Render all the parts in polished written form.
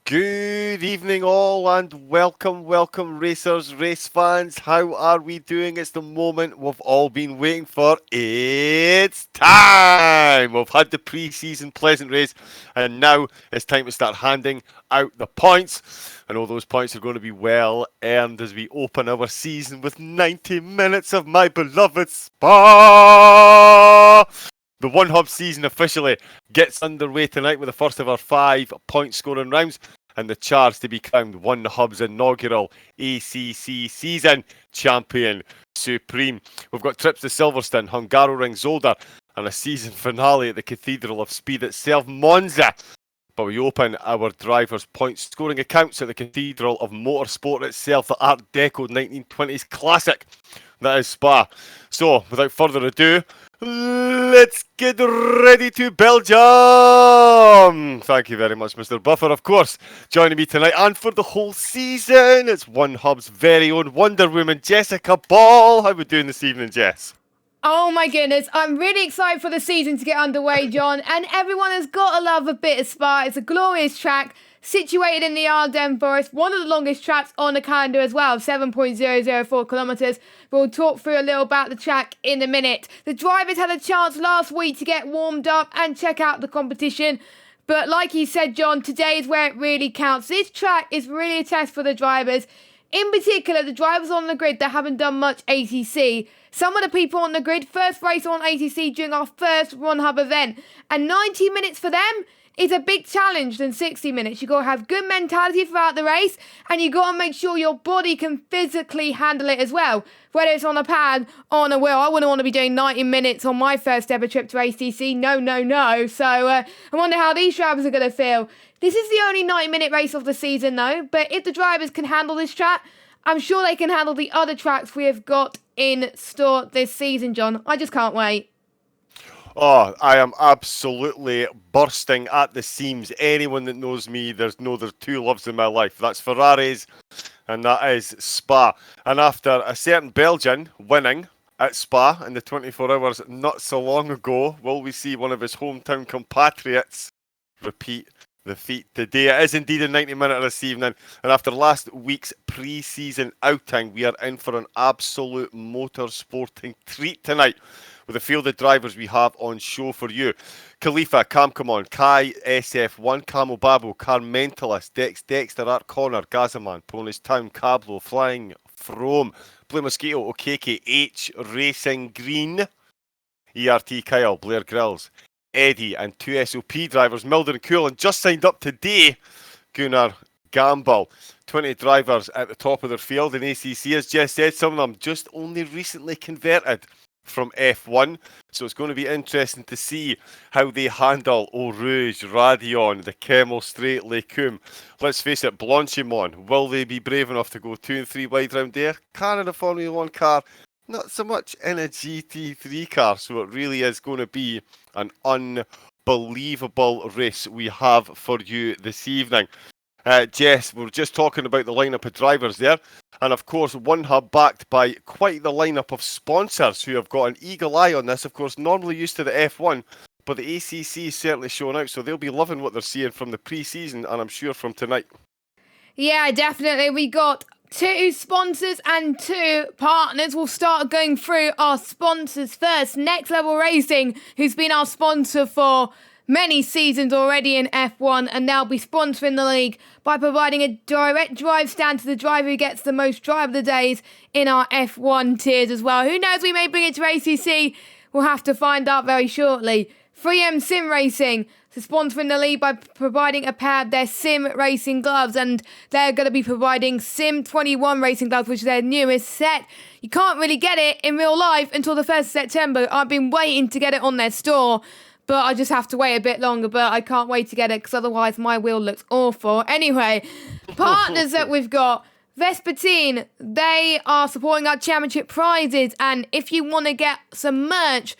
Good evening, all, and welcome, racers, race fans. How are we doing? It's the moment we've all been waiting for. It's time! We've had the pre-season pleasant race, and now it's time to start handing out the points. And all those points are going to be well earned as we open our season with 90 minutes of my beloved Spa. The One Hub season officially gets underway tonight with the first of our 5-point scoring rounds and the charge to be crowned One Hub's inaugural ACC season champion supreme. We've got trips to Silverstone, Hungaroring Zolder, and a season finale at the Cathedral of Speed itself, Monza. But we open our drivers' point scoring accounts at the Cathedral of Motorsport itself, the Art Deco 1920s classic. That is Spa. So, without further ado, let's get ready to Belgium! Thank you very much, Mr. Buffer. Of course, joining me tonight and for the whole season, it's One Hub's very own Wonder Woman, Jessica Ball. How are we doing this evening, Jess? Oh my goodness, I'm really excited for the season to get underway, John, and everyone has got to love a bit of Spa. It's a glorious track, situated in the Ardennes Forest, one of the longest tracks on the calendar as well, 7.004 kilometres. We'll talk through a little about the track in a minute. The drivers had a chance last week to get warmed up and check out the competition. But like you said, John, today is where it really counts. This track is really a test for the drivers. In particular, the drivers on the grid that haven't done much ACC. Some of the people on the grid, first race on ACC during our first One Hub event. And 90 minutes for them is a big challenge than 60 minutes. You've got to have good mentality throughout the race, and you've got to make sure your body can physically handle it as well. Whether it's on a pad or on a wheel. I wouldn't want to be doing 90 minutes on my first ever trip to ACC. No. So I wonder how these drivers are going to feel. This is the only 90-minute race of the season, though. But if the drivers can handle this track, I'm sure they can handle the other tracks we have got in store this season, John. I just can't wait. Oh, I am absolutely bursting at the seams. Anyone that knows me, there's two loves in my life. That's Ferraris and that is Spa. And after a certain Belgian winning at Spa in the 24 hours not so long ago, will we see one of his hometown compatriots repeat the feat today? It is indeed a 90-minute this evening, and after last week's pre-season outing, we are in for an absolute motorsporting treat tonight with the field of drivers we have on show for you. Khalifa, Cam Come Kai, SF1, Camo Babo, Car Mentalist, Dexter, Art Connor, Gazaman, Ponies Town, Cablo, Flying, Froome, Blue Mosquito, Okeke, H, Racing Green, ERT Kyle, Blair Grills, Eddie, and two SOP drivers, Milden and Cool, and just signed up today, Gunnar Gamble. 20 drivers at the top of their field in ACC, as Jess said, some of them just only recently converted from F1, so it's going to be interesting to see how they handle Eau Rouge, Radion, the Camel Straight, Lecum. Let's face it, Blanchimont, will they be brave enough to go 2 and 3 wide round there? Car in a Formula 1 car, not so much in a GT3 car, so it really is going to be an unbelievable race we have for you this evening. Jess, we were just talking about the lineup of drivers there. And of course, One Hub backed by quite the lineup of sponsors who have got an eagle eye on this. Of course, normally used to the F1, but the ACC is certainly showing out. So they'll be loving what they're seeing from the pre-season, and I'm sure from tonight. Yeah, definitely. We got 2 sponsors and 2 partners. We'll start going through our sponsors first. Next Level Racing, who's been our sponsor for many seasons already in F1, and they'll be sponsoring the league by providing a direct drive stand to the driver who gets the most drive of the days in our F1 tiers as well. Who knows, we may bring it to ACC. We'll have to find out very shortly. 3M Sim Racing, so sponsoring the league by providing a pair of their Sim Racing gloves, and they're going to be providing Sim 21 Racing gloves, which is their newest set. You can't really get it in real life until the 1st of September. I've been waiting to get it on their store, but I just have to wait a bit longer, but I can't wait to get it because otherwise my wheel looks awful. Anyway, partners that we've got, Vespertine, they are supporting our championship prizes, and if you want to get some merch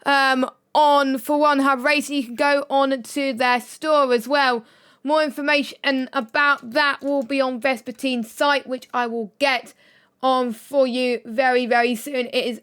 on For One Hub Racing, you can go on to their store as well. More information about that will be on Vespertine's site, which I will get on for you very, very soon. It is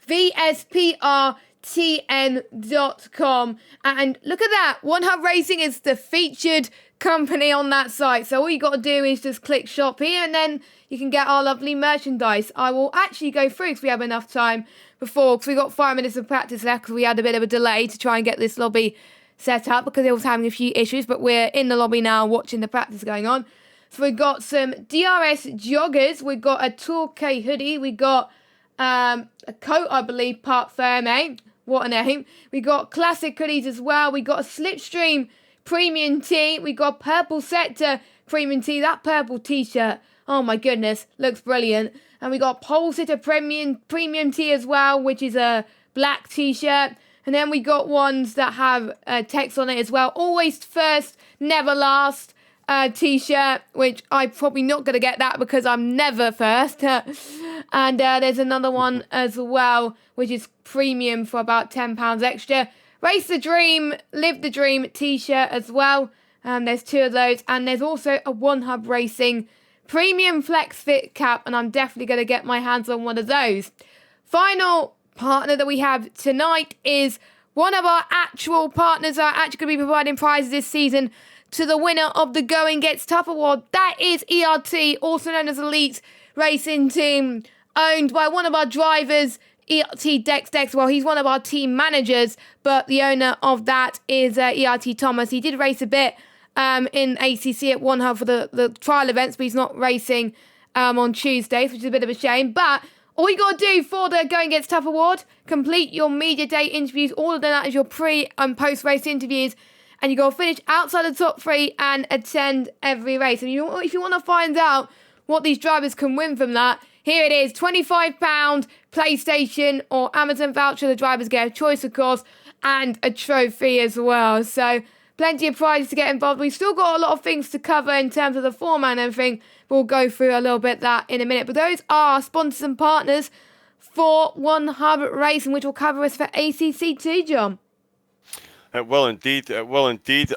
VSPR tn.com, and look at that, One Hub Racing is the featured company on that site. So all you got to do is just click shop here, and then you can get our lovely merchandise. I will actually go through because we have enough time because we got 5 minutes of practice left because we had a bit of a delay to try and get this lobby set up because it was having a few issues, but we're in the lobby now watching the practice going on. So we've got some DRS joggers, we've got a Torquay hoodie, we got a coat, I believe, Park Froome. What a name. We got classic hoodies as well. We got a Slipstream premium tee. We got purple sector premium tee. That purple t-shirt, oh my goodness, looks brilliant. And we got pole sitter premium tee as well, which is a black t-shirt. And then we got ones that have text on it as well. Always first, never last t-shirt, which I'm probably not going to get that because I'm never first. And there's another one as well, which is premium for about £10 extra. Race the Dream, Live the Dream t-shirt as well. There's 2 of those. And there's also a One Hub Racing premium flex fit cap. And I'm definitely going to get my hands on one of those. Final partner that we have tonight is one of our actual partners that are actually going to be providing prizes this season to the winner of the Going Gets Tough award. That is ERT, also known as Elite Racing Team, owned by one of our drivers, ERT Dex. Well, he's one of our team managers, but the owner of that is ERT Thomas. He did race a bit in ACC at One Hub for the trial events, but he's not racing on Tuesdays, which is a bit of a shame. But all you got to do for the Going Gets Tough award, complete your media day interviews, all of that is your pre- and post-race interviews, and you got to finish outside the top 3 and attend every race. And if you want to find out what these drivers can win from that, here it is, £25 PlayStation or Amazon voucher. The drivers get a choice, of course, and a trophy as well. So plenty of prizes to get involved. We've still got a lot of things to cover in terms of the format and everything. We'll go through a little bit that in a minute. But those are our sponsors and partners for One Hub Racing, which will cover us for ACC too, John. It will indeed.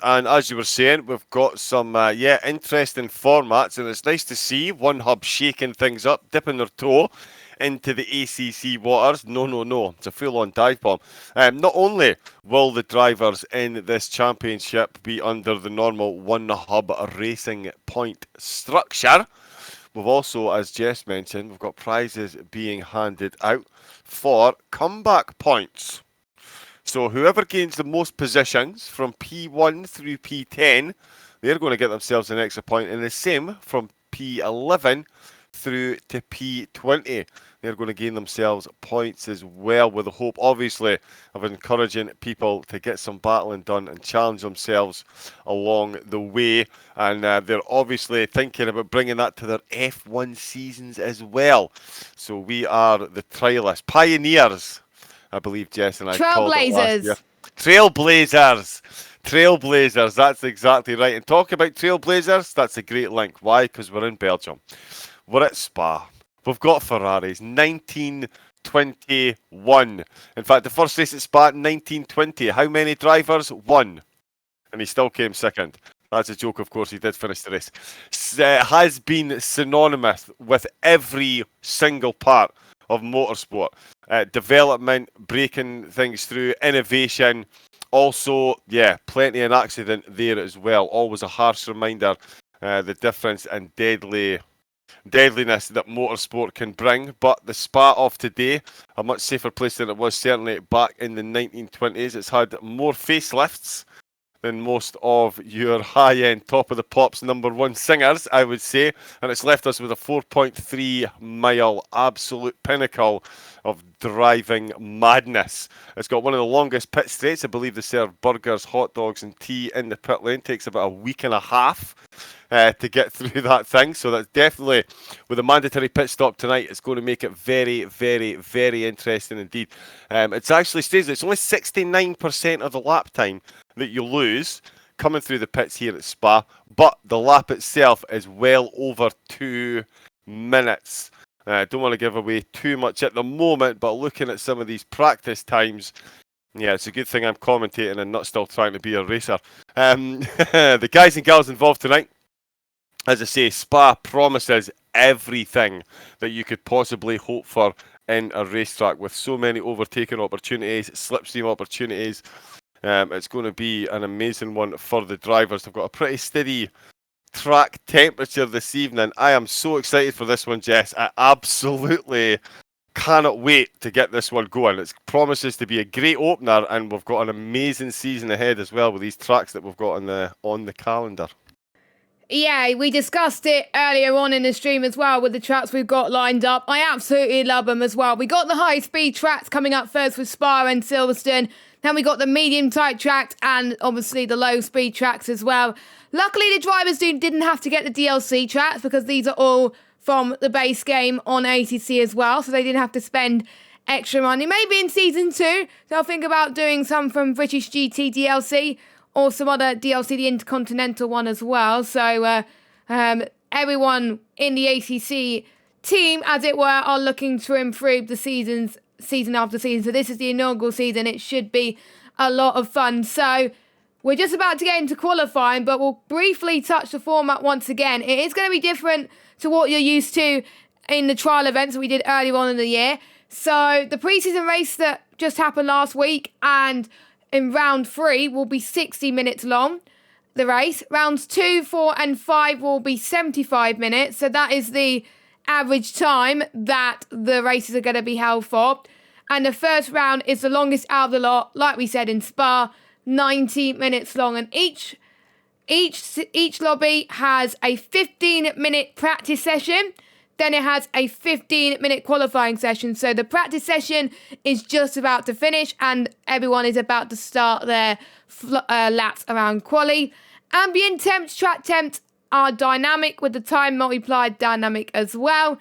And as you were saying, we've got some, interesting formats. And it's nice to see One Hub shaking things up, dipping their toe into the ACC waters. No. It's a full-on dive bomb. Not only will the drivers in this championship be under the normal One Hub Racing point structure, we've also, as Jess mentioned, we've got prizes being handed out for comeback points. So whoever gains the most positions from P1 through P10, they're going to get themselves an extra point. And the same from P11 through to P20. They're going to gain themselves points as well, with the hope, obviously, of encouraging people to get some battling done and challenge themselves along the way. And they're obviously thinking about bringing that to their F1 seasons as well. So we are the trialists, pioneers, I believe Jess and I called it last year. Trailblazers, that's exactly right. And talk about Trailblazers, that's a great link. Why? Because we're in Belgium. We're at Spa. We've got Ferraris, 1921. In fact, the first race at Spa, 1920. How many drivers? 1. And he still came second. That's a joke, of course. He did finish the race. Has been synonymous with every single part of motorsport. Development, breaking things through, innovation. Also, plenty of accident there as well. Always a harsh reminder, the difference and deadliness that motorsport can bring. But the Spa of today, a much safer place than it was certainly back in the 1920s. It's had more facelifts than most of your high-end, top-of-the-pops #1 singers, I would say. And it's left us with a 4.3-mile absolute pinnacle of driving madness. It's got one of the longest pit straights. I believe they serve burgers, hot dogs and tea in the pit lane. Takes about a week and a half to get through that thing. So that's definitely, with a mandatory pit stop tonight, it's going to make it very, very, very interesting indeed. It's actually stays. It's only 69% of the lap time that you lose coming through the pits here at Spa, but the lap itself is well over 2 minutes. I don't want to give away too much at the moment, but looking at some of these practice times, it's a good thing I'm commentating and not still trying to be a racer. The guys and girls involved tonight, as I say, Spa promises everything that you could possibly hope for in a racetrack, with so many overtaking opportunities, slipstream opportunities, It's going to be an amazing one for the drivers. They've got a pretty steady track temperature this evening. I am so excited for this one, Jess. I absolutely cannot wait to get this one going. It promises to be a great opener, and we've got an amazing season ahead as well with these tracks that we've got on the calendar. Yeah, we discussed it earlier on in the stream as well with the tracks we've got lined up. I absolutely love them as well. We got the high-speed tracks coming up first with Spa and Silverstone. Then we got the medium-type tracks and obviously the low-speed tracks as well. Luckily, the drivers didn't have to get the DLC tracks because these are all from the base game on ACC as well, so they didn't have to spend extra money. Maybe in Season 2, they'll think about doing some from British GT DLC, or some other DLC, the Intercontinental one as well. So everyone in the ACC team, as it were, are looking to improve the season after season. So this is the inaugural season. It should be a lot of fun. So we're just about to get into qualifying, but we'll briefly touch the format once again. It is going to be different to what you're used to in the trial events that we did earlier on in the year. So the preseason race that just happened last week and in round 3 will be 60 minutes long, the race. Rounds 2, 4 and 5 will be 75 minutes. So that is the average time that the races are going to be held for. And the first round is the longest out of the lot, like we said in Spa, 90 minutes long. And each lobby has a 15-minute practice session. Then it has a 15-minute qualifying session. So the practice session is just about to finish and everyone is about to start their laps around quali. Ambient temps, track temps are dynamic with the time multiplied dynamic as well.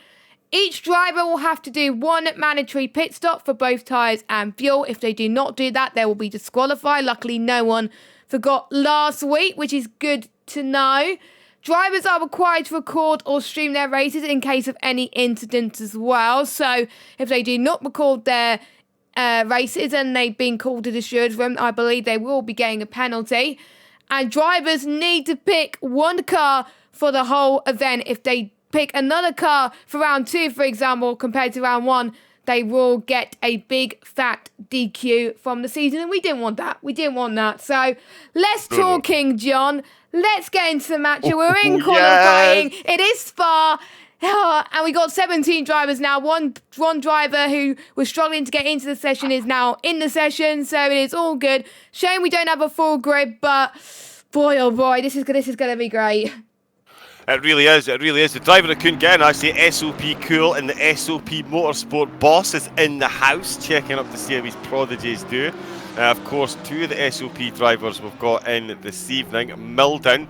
Each driver will have to do one mandatory pit stop for both tyres and fuel. If they do not do that, they will be disqualified. Luckily, no one forgot last week, which is good to know. Drivers are required to record or stream their races in case of any incidents as well. So if they do not record their races and they've been called to the stewards room, I believe they will be getting a penalty. And drivers need to pick one car for the whole event. If they pick another car for round 2, for example, compared to round 1, they will get a big fat DQ from the season. And we didn't want that. We didn't want that. So less talking, John. Let's get into the match. We're in qualifying. Yes. It is Spa. And we got 17 drivers now. One driver who was struggling to get into the session is now in the session. So it is all good. Shame we don't have a full grid. But boy, oh boy, this is going to be great. It really is. It really is. The driver that couldn't get in, actually, SOP Cool and the SOP Motorsport boss is in the house, checking up to see how his prodigies do. Of course, 2 of the SOP drivers we've got in this evening, Milden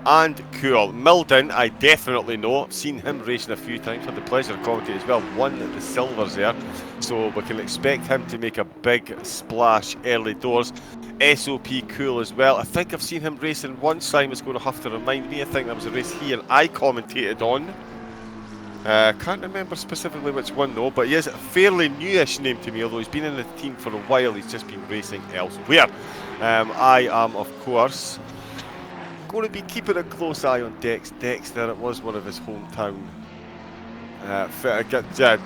and Cool. Milden, I definitely know. I've seen him racing a few times. Had the pleasure of commentating as well. Won the silvers there. So we can expect him to make a big splash early doors. SOP Cool as well. I think I've seen him racing once. Simon's going to have to remind me. I think that was a race he and I commentated on. Can't remember specifically which one though, but he is a fairly newish name to me, although he's been in the team for a while. He's just been racing elsewhere. I am, of course, going to be keeping a close eye on Dexter. It was one of his hometown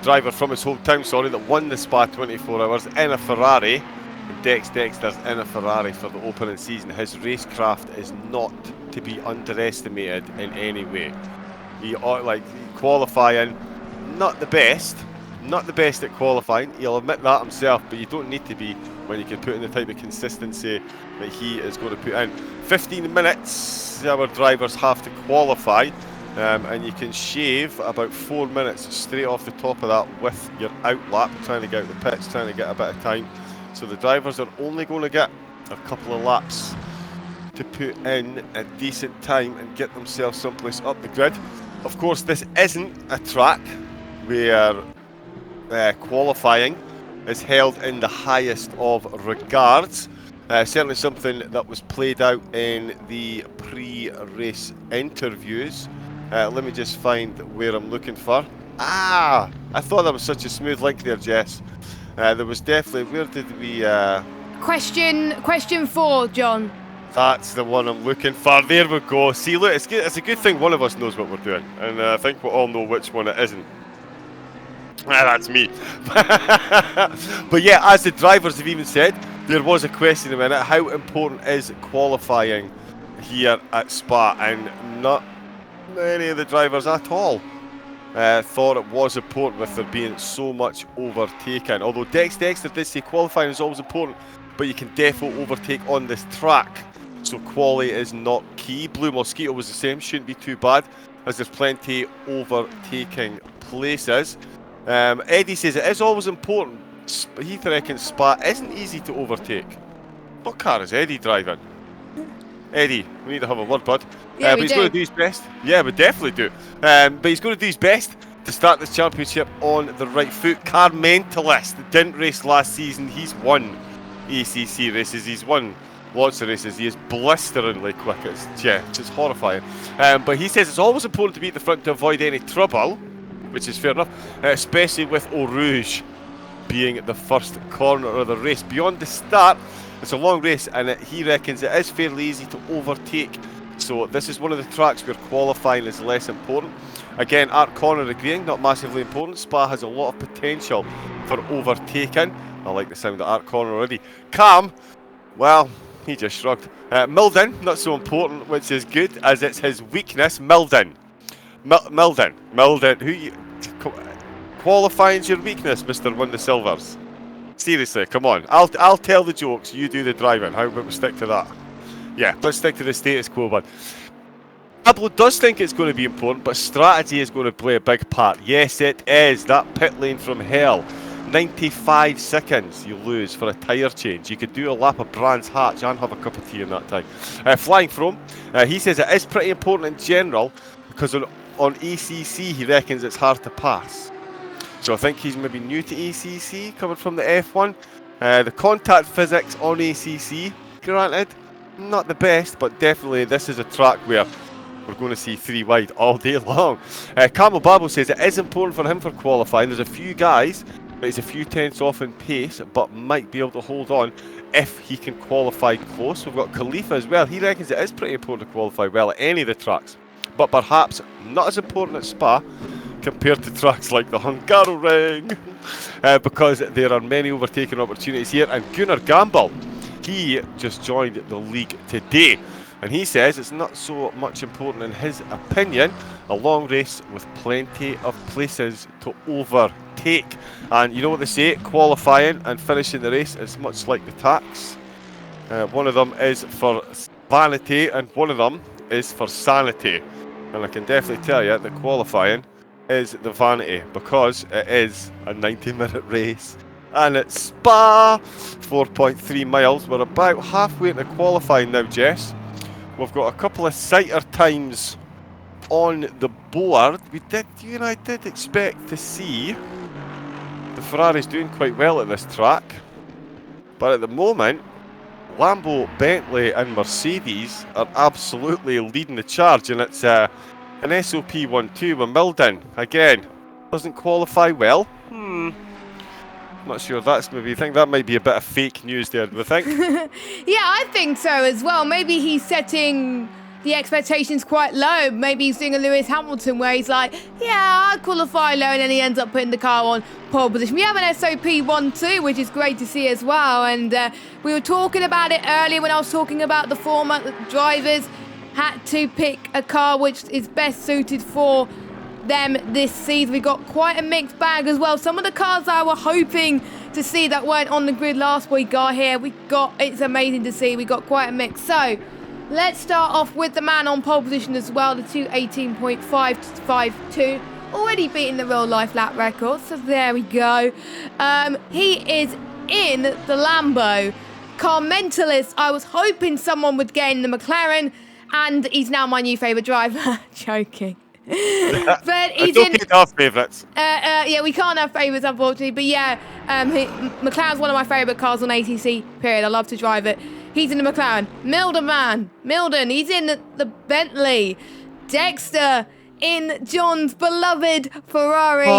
driver from his hometown, that won the Spa 24 Hours in a Ferrari. Dexter's in a Ferrari for the opening season. His racecraft is not to be underestimated in any way. He qualifying, not the best at qualifying. He'll admit that himself, but you don't need to be when you can put in the type of consistency that he is going to put in. 15 minutes our drivers have to qualify, and you can shave about 4 minutes straight off the top of that with your out lap, trying to get out the pits, trying to get a bit of time. So the drivers are only going to get a couple of laps to put in a decent time and get themselves someplace up the grid. Of course, this isn't a track where qualifying is held in the highest of regards. Certainly something that was played out in the pre-race interviews. Let me just find where I'm looking for. I thought that was such a smooth link there, Jess. There was definitely, where did we... Question 4, John. That's the one I'm looking for. There we go. See, look, it's a good thing one of us knows what we're doing. And I think we all know which one it isn't. That's me. But yeah, as the drivers have even said, there was a question a minute. How important is qualifying here at Spa? And not many of the drivers at all thought it was important with there being so much overtaking. Although Dexter did say qualifying is always important, but you can definitely overtake on this track. So quali is not key. Blue Mosquito was the same, shouldn't be too bad, as there's plenty overtaking places. Eddie says it is always important. He reckons Spa isn't easy to overtake. What car is Eddie driving? Eddie, we need to have a word, bud. Yeah, but he's going to do his best. Yeah, we definitely do. But he's going to do his best to start this championship on the right foot. Car Mentalist didn't race last season. He's won ACC races. He's won lots of races. He is blisteringly quick. It's just horrifying. But he says it's always important to be at the front to avoid any trouble, which is fair enough, especially with Eau Rouge being the first corner of the race. Beyond the start, it's a long race, and he reckons it is fairly easy to overtake. So this is one of the tracks where qualifying is less important. Again, Art Corner agreeing, not massively important. Spa has a lot of potential for overtaking. I like the sound of Art Corner already. Cam, well, he just shrugged. Milden, not so important, which is good, as it's his weakness. Milden, qualifying's your weakness, Mr. Won the Silvers. Seriously, come on. I'll tell the jokes, you do the driving. How about we stick to that? Yeah, let's stick to the status quo, bud. Pablo does think it's going to be important, but strategy is going to play a big part. Yes, it is. That pit lane from hell. 95 seconds you lose for a tyre change. You could do a lap of Brands Hatch and have a cup of tea in that time. Flying Froome, he says it is pretty important in general, because on ACC he reckons it's hard to pass. So I think he's maybe new to ACC, coming from the F1. The contact physics on ACC, granted, not the best, but definitely this is a track where we're going to see 3 wide all day long. Camel Babel says it is important for him for qualifying. There's a few guys, but he's a few tenths off in pace, but might be able to hold on if he can qualify close. We've got Khalifa as well. He reckons it is pretty important to qualify well at any of the tracks, but perhaps not as important at Spa compared to tracks like the Hungaroring, because there are many overtaking opportunities here. And Gunnar Gamble, he just joined the league today, and he says it's not so much important in his opinion. A long race with plenty of places to overtake. And you know what they say, qualifying and finishing the race is much like the tax. One of them is for vanity and one of them is for sanity. And I can definitely tell you that qualifying is the vanity, because it is a 90-minute race and it's Spa, 4.3 miles. We're about halfway into qualifying now, Jess. We've got a couple of sighter times on the board. You and I did expect to see the Ferraris doing quite well at this track, but at the moment Lambo, Bentley and Mercedes are absolutely leading the charge, and it's an SOP 1-2 with Milden. Again, doesn't qualify well. Not sure that's maybe, I think that might be a bit of fake news there, do we think? Yeah, I think so as well. Maybe he's setting the expectations quite low. Maybe he's doing a Lewis Hamilton where he's like, yeah, I'll qualify low, and then he ends up putting the car on pole position. We have an SOP 1-2, which is great to see as well. And we were talking about it earlier when I was talking about the format that drivers had to pick a car which is best suited for them this season. We got quite a mixed bag as well. Some of the cars I were hoping to see that weren't on the grid last week are here. It's amazing to see. We got quite a mix. So let's start off with the man on pole position as well, the 2:18.552, already beating the real life lap record. So there we go. He is in the Lambo. Car Mentalist, I was hoping someone would get in the McLaren, and he's now my new favourite driver. Joking. But he's in our favourites. Yeah, we can't have favourites unfortunately, but yeah, McLaren's one of my favourite cars on ACC, period. I love to drive it. He's in the McLaren. Milden, he's in the Bentley. Dexter in John's beloved Ferrari.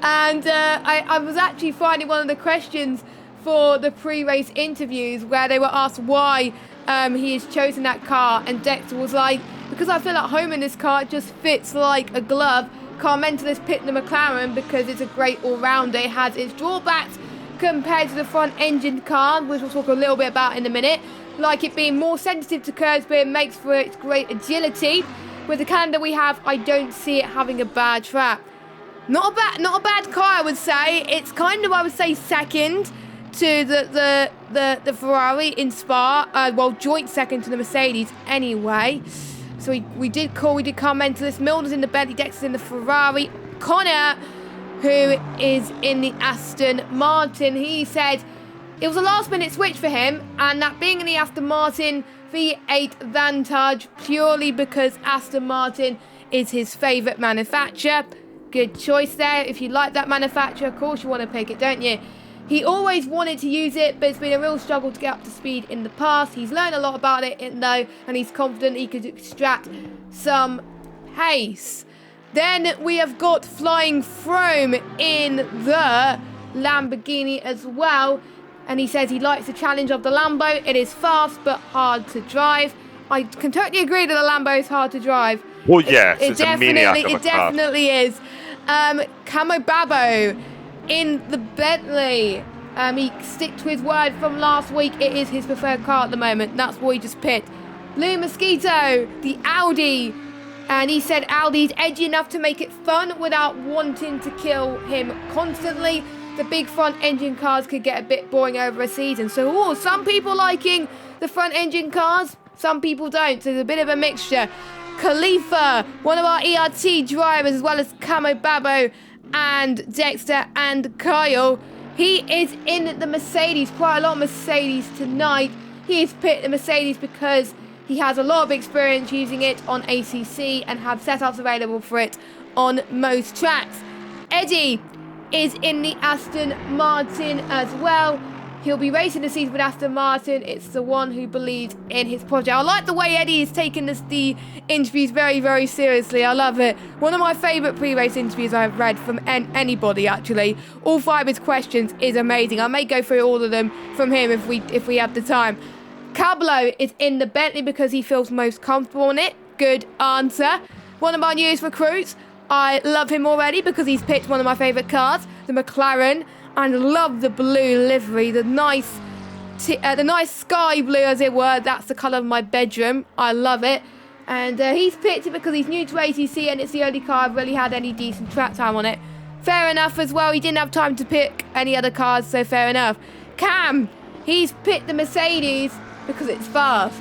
And I was actually finding one of the questions for the pre-race interviews where they were asked why he has chosen that car, and Dexter was like, because I feel at home in this car, it just fits like a glove. Car Mentalist picked the McLaren because it's a great all-rounder. It has its drawbacks, compared to the front engine car, which we'll talk a little bit about in a minute. Like it being more sensitive to curves, but it makes for its great agility. With the calendar we have, I don't see it having a bad track. Not a bad car, I would say. It's kind of, I would say, second to the Ferrari in Spa. Well, joint second to the Mercedes anyway. So we did comment to this. Milner's in the Bentley, Dexter's in the Ferrari. Connor, who is in the Aston Martin, he said it was a last-minute switch for him, and that being in the Aston Martin V8 Vantage purely because Aston Martin is his favourite manufacturer. Good choice there. If you like that manufacturer, of course you want to pick it, don't you? He always wanted to use it, but it's been a real struggle to get up to speed in the past. He's learned a lot about it, though, and he's confident he could extract some pace. Then we have got Flying Froome in the Lamborghini as well. And he says he likes the challenge of the Lambo. It is fast, but hard to drive. I can totally agree that the Lambo is hard to drive. Well, yes, it's a maniac of a car. It definitely is. Camo Babo in the Bentley. He stick to his word from last week. It is his preferred car at the moment. That's what he just picked. Lou Mosquito, the Audi. And he said Audi's edgy enough to make it fun without wanting to kill him constantly. The big front engine cars could get a bit boring over a season. So, some people liking the front engine cars, some people don't. So there's a bit of a mixture. Khalifa, one of our ERT drivers, as well as Camo Babo and Dexter and Kyle. He is in the Mercedes, quite a lot of Mercedes tonight. He has picked the Mercedes because he has a lot of experience using it on ACC and have setups available for it on most tracks. Eddie is in the Aston Martin as well. He'll be racing the season with Aston Martin. It's the one who believes in his project. I like the way Eddie is taking the interviews very, very seriously. I love it. One of my favourite pre-race interviews I've read from anybody, actually. All 5 of his questions is amazing. I may go through all of them from him if we have the time. Cablo is in the Bentley because he feels most comfortable in it. Good answer. One of our newest recruits. I love him already because he's picked one of my favourite cars, the McLaren, and love the blue livery, the nice sky blue, as it were. That's the colour of my bedroom. I love it. And he's picked it because he's new to ACC and it's the only car I've really had any decent track time on it. Fair enough as well. He didn't have time to pick any other cars, so fair enough. Cam, he's picked the Mercedes because it's fast.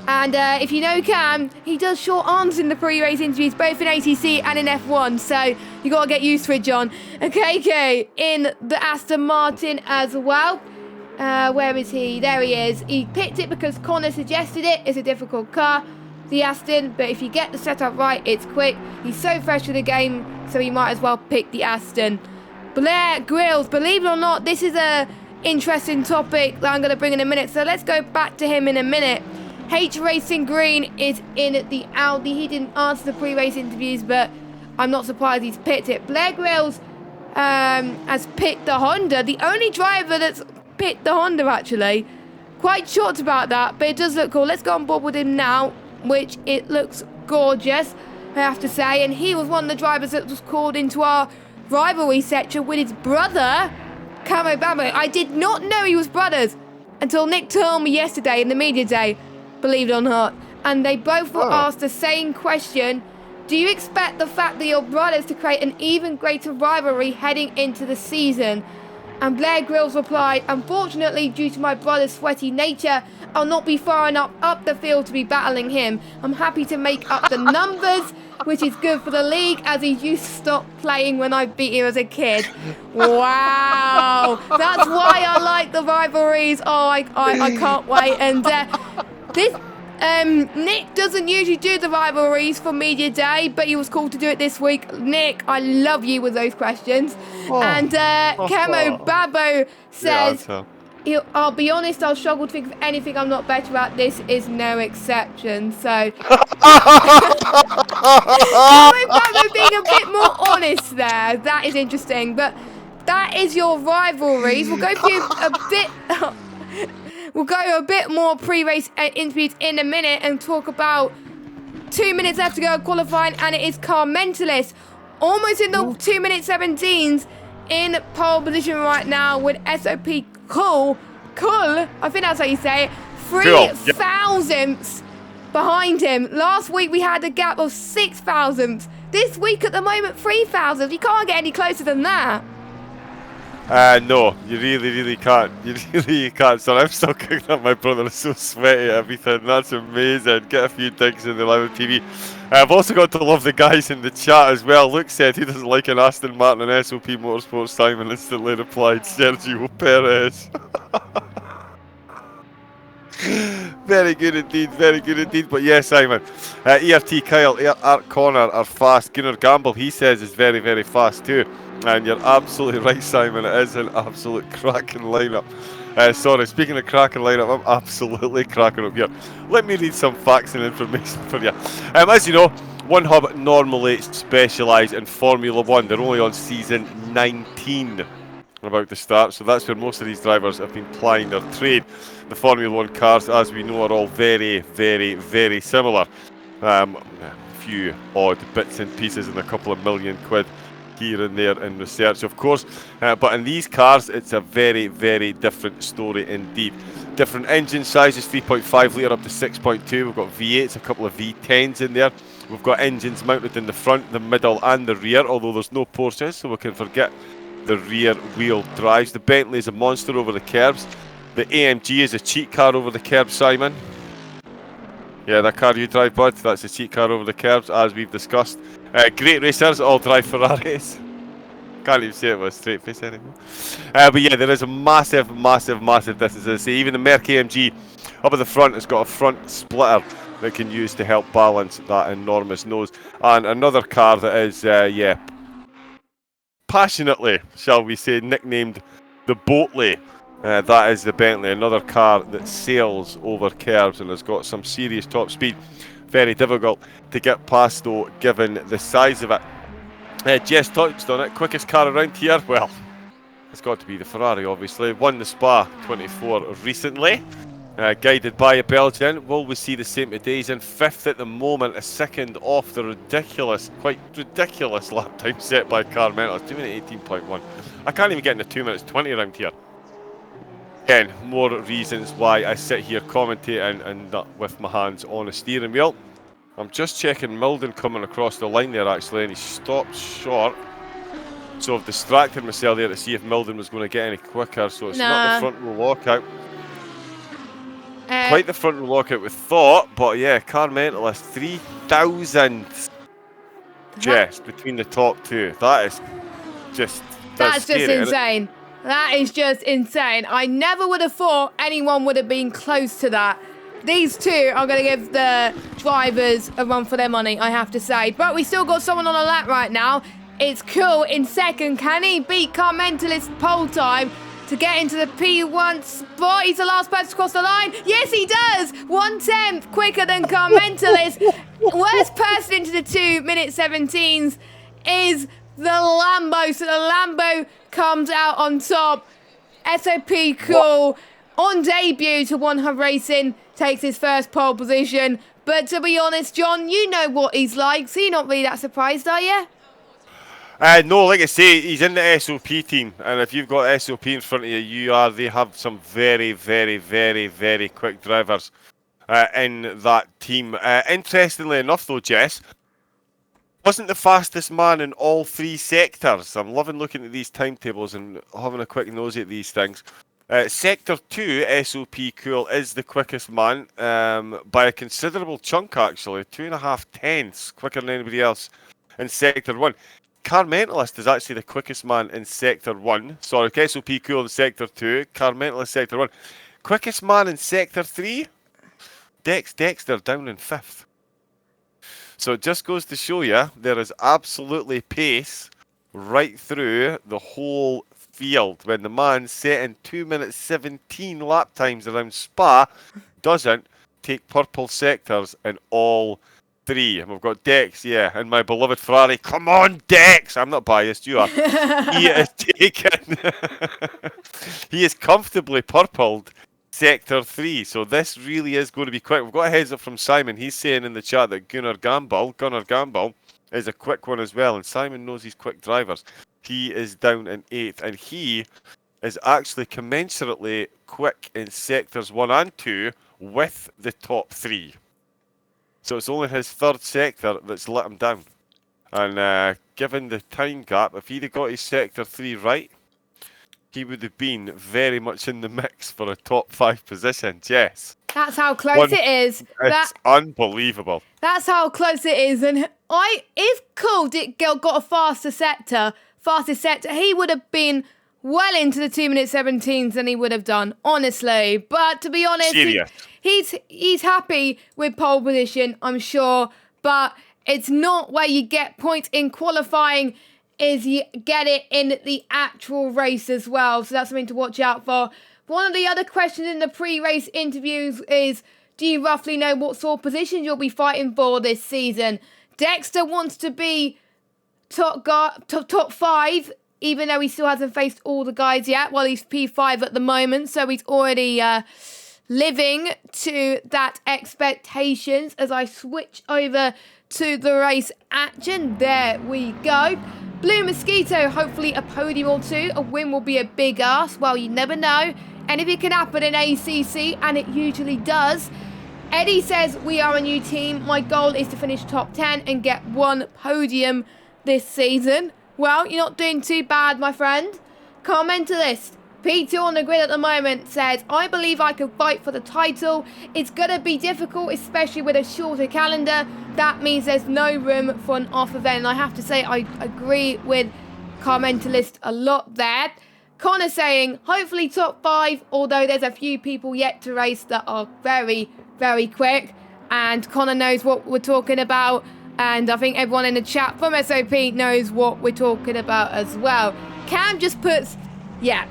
And if you know Cam, he does short answers in the pre-race interviews, both in ACC and in F1, so you got to get used to it, John. And KK in the Aston Martin as well. Where is he? There he is. He picked it because Connor suggested it. It's a difficult car, the Aston, but if you get the setup right, it's quick. He's so fresh to the game, so he might as well pick the Aston. Blair Grills, believe it or not, this is a interesting topic that I'm going to bring in a minute, so let's go back to him in a minute. H Racing Green is in the Audi. He didn't answer the pre-race interviews, but I'm not surprised he's picked it. Blair Grills has picked the Honda. The only driver that's picked the Honda, actually. Quite shocked about that, but it does look cool. Let's go on board with him now, which it looks gorgeous, I have to say. And he was one of the drivers that was called into our rivalry section with his brother, Camo Babo. I did not know he was brothers until Nick told me yesterday in the media day. Believe it or not. And they both were asked the same question. Do you expect the fact that your brothers to create an even greater rivalry heading into the season? And Blair Grills replied, unfortunately, due to my brother's sweaty nature, I'll not be far enough up the field to be battling him. I'm happy to make up the numbers, which is good for the league, as he used to stop playing when I beat him as a kid. Wow. That's why I like the rivalries. Oh, I can't wait. And Nick doesn't usually do the rivalries for Media Day, but he was called to do it this week. Nick, I love you with those questions. And Camo Babo says, I'll be honest, I'll struggle to think of anything I'm not better at. This is no exception. So, Camo Babo being a bit more honest there. That is interesting. But that is your rivalries. We'll go through a bit... We'll go a bit more pre-race interviews in a minute and talk about 2 minutes left to go qualifying, and it is Car Mentalist. Almost in the 2 minute 17s, in pole position right now with SOP Cool, I think that's how you say it, 3,000ths behind him. Last week we had a gap of 6,000. This week at the moment 3,000. You can't get any closer than that. No, you really can't. You really can't. So I'm still cooking up my brother. Is so sweaty at everything. That's amazing. Get a few digs in the live TV. I've also got to love the guys in the chat as well. Luke said he doesn't like an Aston Martin and SOP Motorsports. Simon instantly replied, Sergio Perez. Very good indeed, very good indeed. But yes, Simon, ERT Kyle, Art Connor are fast. Gunnar Gamble, he says, is very, very fast too. And you're absolutely right, Simon. It is an absolute cracking lineup. Sorry, speaking of cracking lineup, I'm absolutely cracking up here. Let me read some facts and information for you. As you know, One Hub normally specialise in Formula 1. They're only on season 19 about to start, so that's where most of these drivers have been plying their trade. The Formula 1 cars, as we know, are all very, very, very similar. A few odd bits and pieces and a couple of million quid here and there in research, of course, but in these cars it's a very, very different story indeed. Different engine sizes, 3.5 litre up to 6.2. We've got V8s, a couple of V10s in there. We've got engines mounted in the front, the middle and the rear, although there's no Porsches, so we can forget the rear wheel drives. The Bentley is a monster over the curbs. The AMG is a cheat car over the curbs, Simon. Yeah, that car you drive, bud, that's a cheat car over the curbs, as we've discussed. Great racers, all drive Ferraris. Can't even say it with a straight face anymore. But yeah, there is a massive, massive, massive distance. As I say, even the Merc AMG up at the front has got a front splitter that can use to help balance that enormous nose. And another car that is, yeah, passionately, shall we say, nicknamed the Boatley. That is the Bentley, another car that sails over curbs and has got some serious top speed. Very difficult to get past though, given the size of it. Jess touched on it. Quickest car around here? Well, it's got to be the Ferrari, obviously. Won the Spa 24 recently. Guided by a Belgian. Will we see the same today? He's in 5th at the moment, a second off the ridiculous, quite ridiculous lap time set by Car Mentalist. 2 minute 18.1. I can't even get into 2 minutes 20 around here. Again, more reasons why I sit here commentating and not with my hands on a steering wheel. I'm just checking Milden coming across the line there actually, and he stopped short. So I've distracted myself there to see if Milden was going to get any quicker. So it's not the front row lockout. Quite the front row lockout we thought, but yeah, Car Mentalist 3,000 Jess between the top two. That is just that's just insane. That is just insane. I never would have thought anyone would have been close to that. These two are going to give the drivers a run for their money, I have to say. But we still got someone on a lap right now. It's Cool in second. Can he beat Car Mentalist pole time to get into the P1 spot? He's the last person to cross the line. Yes, he does. 1/10 quicker than Car Mentalist. Worst person into the 2 minute 17s is the Lambo. So the Lambo comes out on top. SOP Cool on debut to One Hub Racing takes his first pole position. But to be honest, John, you know what he's like, so you're not really that surprised, are you? No, like I say, he's in the SOP team, and if you've got SOP in front of you, they have some very, very, very, very quick drivers in that team. Interestingly enough, though, Jess, wasn't the fastest man in all 3 sectors. I'm loving looking at these timetables and having a quick nosy at these things. Sector 2, SOP Cool, is the quickest man by a considerable chunk, actually. 2.5 tenths quicker than anybody else in Sector 1. Car Mentalist is actually the quickest man in Sector 1. Sorry, SOP Cool in Sector 2, Car Mentalist Sector 1. Quickest man in Sector 3? Dexter down in 5th. So it just goes to show you there is absolutely pace right through the whole field when the man setting 2 minutes 17 lap times around Spa doesn't take purple sectors in all 3. And we've got Dex, yeah, and my beloved Ferrari. Come on, Dex! I'm not biased, you are. He is taken. He is comfortably purpled Sector 3, so this really is going to be quick. We've got a heads up from Simon. He's saying in the chat that Gunnar Gamble is a quick one as well, and Simon knows he's quick drivers. He is down in 8th, and he is actually commensurately quick in sectors 1 and 2 with the top 3. So it's only his 3rd sector that's let him down. And given the time gap, if he'd have got his sector 3 right, he would have been very much in the mix for a top 5 position. Yes. That's how close it is. It's unbelievable. That's how close it is. And if Cole got a fastest sector, he would have been well into the 2 minute 17s than he would have done, honestly. But to be honest, he's happy with pole position, I'm sure. But it's not where you get points in qualifying, is you get it in the actual race as well. So that's something to watch out for. One of the other questions in the pre-race interviews is, do you roughly know what sort of positions you'll be fighting for this season? Dexter wants to be top 5, even though he still hasn't faced all the guys yet. Well, he's P5 at the moment, so he's already living to that expectations. As I switch over to the race action, there we go. Blue Mosquito, hopefully a podium or 2. A win will be a big ask. Well, you never know. Anything can happen in ACC, and it usually does. Eddie says, we are a new team. My goal is to finish top 10 and get 1 podium this season. Well, you're not doing too bad, my friend. Commentalist P2 on the grid at the moment says, I believe I can fight for the title. It's going to be difficult, especially with a shorter calendar. That means there's no room for an off event. And I have to say, I agree with Commentalist a lot there. Connor saying, hopefully top 5, although there's a few people yet to race that are very, very quick. And Connor knows what we're talking about. And I think everyone in the chat from SOP knows what we're talking about as well. Cam just puts, yeah.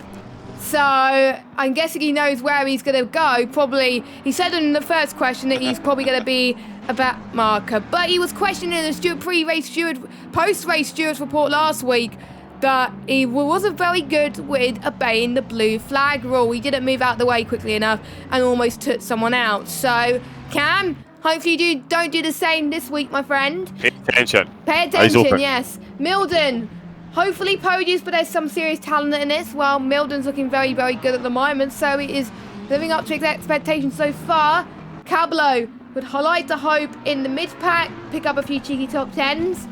So I'm guessing he knows where he's going to go. Probably, he said in the first question that he's probably going to be a back marker. But he was questioning the post-race stewards report last week that he wasn't very good with obeying the blue flag rule. He didn't move out the way quickly enough and almost took someone out. So, Cam, hopefully you don't do the same this week, my friend. Pay attention. Pay attention, yes. Milden, hopefully podiums, but there's some serious talent in this. Well, Milden's looking very, very good at the moment, so he is living up to his expectations so far. Cablo would highlight the hope in the mid-pack, pick up a few cheeky top 10s.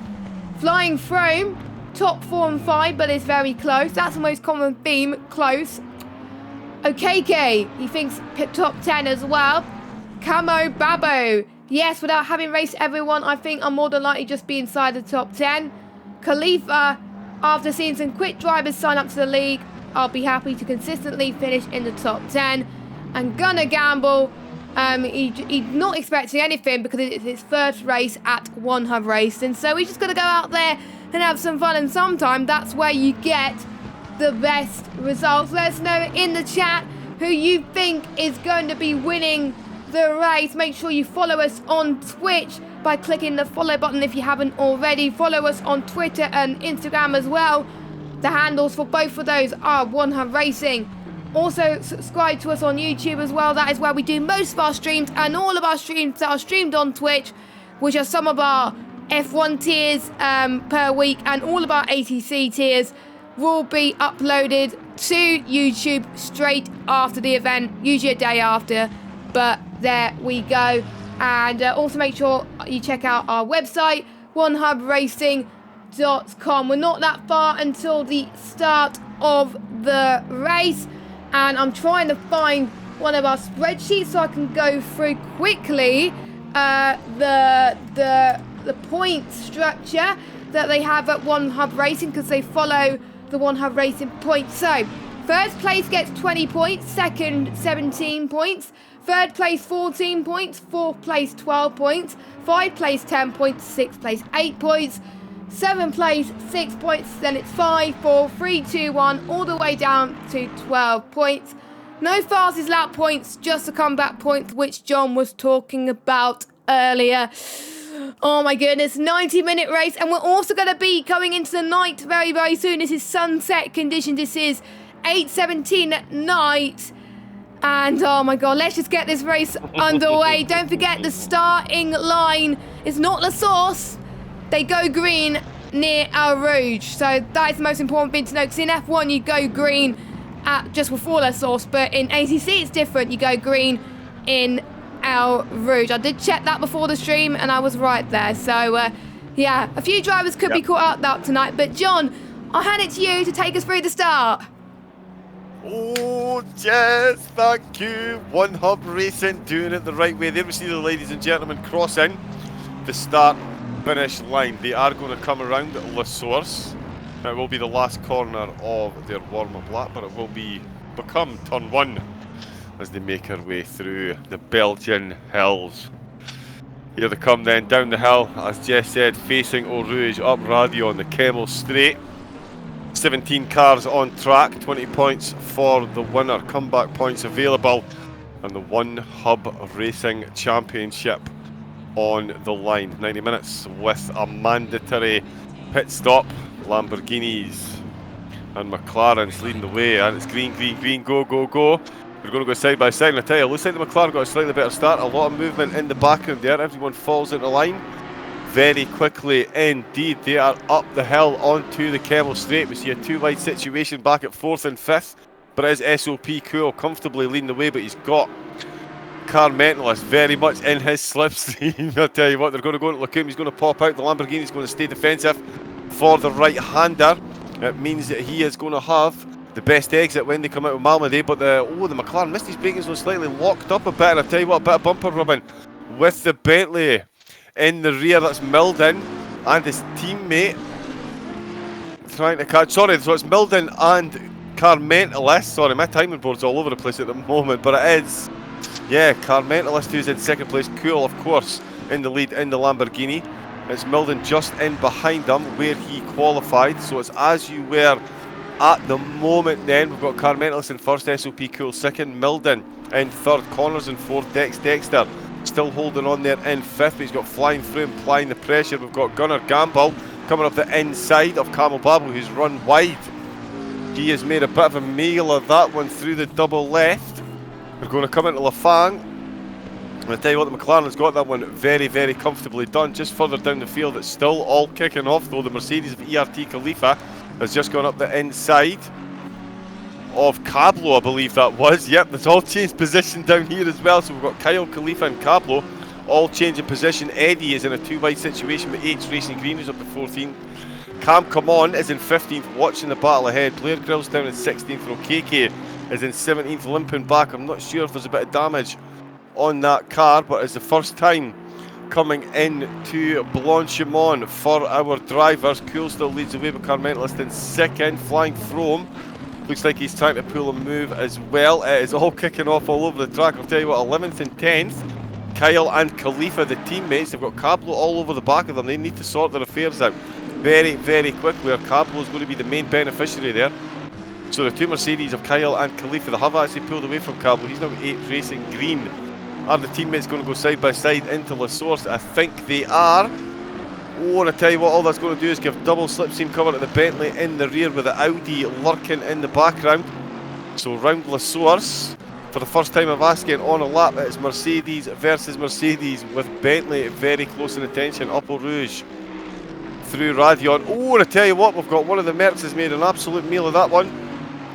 Flying Froome, top 4 and 5, but it's very close. That's the most common theme, close. OKK, he thinks top 10 as well. Camo Babo, yes, without having raced everyone, I think I'm more than likely just be inside the top 10. Khalifa, after seeing some quick drivers sign up to the league, I'll be happy to consistently finish in the top 10. And Gunnar Gamble, he's not expecting anything because it's his first race at One Hub Racing. So he's just going to go out there and have some fun. And sometimes that's where you get the best results. Let us know in the chat who you think is going to be winning the race. Make sure you follow us on Twitch by clicking the follow button if you haven't already. Follow us on Twitter and Instagram as well. The handles for both of those are One Hub Racing. Also subscribe to us on YouTube as well. That is where we do most of our streams, and all of our streams that are streamed on Twitch, which are some of our F1 tiers per week, and all of our ACC tiers will be uploaded to YouTube straight after the event, usually a day after. But there we go. And also make sure you check out our website, onehubracing.com. We're not that far until the start of the race, and I'm trying to find one of our spreadsheets so I can go through quickly the point structure that they have at One Hub Racing, because they follow the One Hub Racing points. So first place gets 20 points, second 17 points, third place 14 points, fourth place 12 points, 5th place 10 points, 6th place 8 points, 7th place 6 points, then it's 5, 4, 3, 2, 1, all the way down to 12 points. No fastest lap points, just the comeback points, which John was talking about earlier. Oh my goodness, 90-minute race, and we're also going to be going into the night very, very soon. This is sunset conditions. This is 8:17 at night. And oh my god, let's just get this race underway. Don't forget, the starting line is not La Source. They go green near El Rouge. So that is the most important thing to know, because in F1 you go green at just before their source, but in ACC it's different. You go green in El Rouge. I did check that before the stream and I was right there. So yeah, a few drivers could be caught up tonight, but John, I'll hand it to you to take us through the start. Oh, yes, thank you. One Hub Racing doing it the right way. There we see the ladies and gentlemen crossing the start-finish line. They are going to come around La Source. It will be the last corner of their warm-up lap, but it will become turn 1 as they make their way through the Belgian hills. Here they come then down the hill, as Jess said, facing Eau Rouge, up Radio on the Kemmel Straight. 17 cars on track, 20 points for the winner, comeback points available, and the One Hub Racing Championship on the line. 90 minutes with a mandatory pit stop. Lamborghinis and McLarens leading the way, and it's green, green, green, go, go, go. We're going to go side by side, and I tell you, it looks like the McLaren got a slightly better start. A lot of movement in the background there. Everyone falls into line very quickly indeed. They are up the hill onto the Kemmel Straight. We see a two-wide situation back at 4th and 5th, but it is SOP Cool comfortably leading the way, but he's got Car Mentalist very much in his slipstream. I'll tell you what, they're going to go into Lacombe. He's going to pop out. The Lamborghini's going to stay defensive for the right-hander. It means that he is going to have the best exit when they come out of Malmedy, but the McLaren missed his braking zone, slightly locked up a bit, and I'll tell you what, a bit of bumper rubbing with the Bentley in the rear. That's Milden and his teammate trying to catch, sorry, so it's Milden and Car Mentalist. Sorry, my timing board's all over the place at the moment, but it is, yeah, Car Mentalist who's in second place. Cool, of course, in the lead in the Lamborghini. It's Milden just in behind him where he qualified, so it's as you were at the moment then. We've got Car Mentalist in first, SOP Cool second, Milden in third, Connors in fourth, Dexter still holding on there in fifth, but he's got Flying Froome applying the pressure. We've got Gunnar Gamble coming up the inside of Camel Babu, who's run wide. He has made a bit of a meal of that one through the double left. We're going to come into Lafang. And I tell you what, the McLaren has got that one very, very comfortably done. Just further down the field, it's still all kicking off, though. The Mercedes of ERT Khalifa has just gone up the inside of Cablo, I believe that was. Yep, that's all changed position down here as well. So we've got Kyle, Khalifa and Cablo all changing position. Eddie is in a two-wide situation with H Racing Green, who's up to 14th. Cam Come On is in 15th, watching the battle ahead. Blair Grill's down in 16th. Okeke is in 17th, limping back. I'm not sure if there's a bit of damage on that car, but it's the first time coming into Blanchimont for our drivers. Cool still leads the way, but Car Mentalist in second. Flying Froome looks like he's trying to pull a move as well. It is all kicking off all over the track. I'll tell you what, 11th and 10th, Kyle and Khalifa, the teammates, they've got Cablo all over the back of them. They need to sort their affairs out very, very quickly, or Cablo is going to be the main beneficiary there. So the two Mercedes of Kyle and Khalifa, they have actually pulled away from Cablo. He's now got 8 Racing Green. Are the teammates going to go side by side into La Source? I think they are. Oh, and I tell you what, all that's going to do is give double slipstream cover to the Bentley in the rear with the Audi lurking in the background. So round La Source, for the first time of asking on a lap, it's Mercedes versus Mercedes with Bentley very close in attention. Up Eau Rouge through Radion. Oh, and I tell you what, we've got one of the Mercs has made an absolute meal of that one,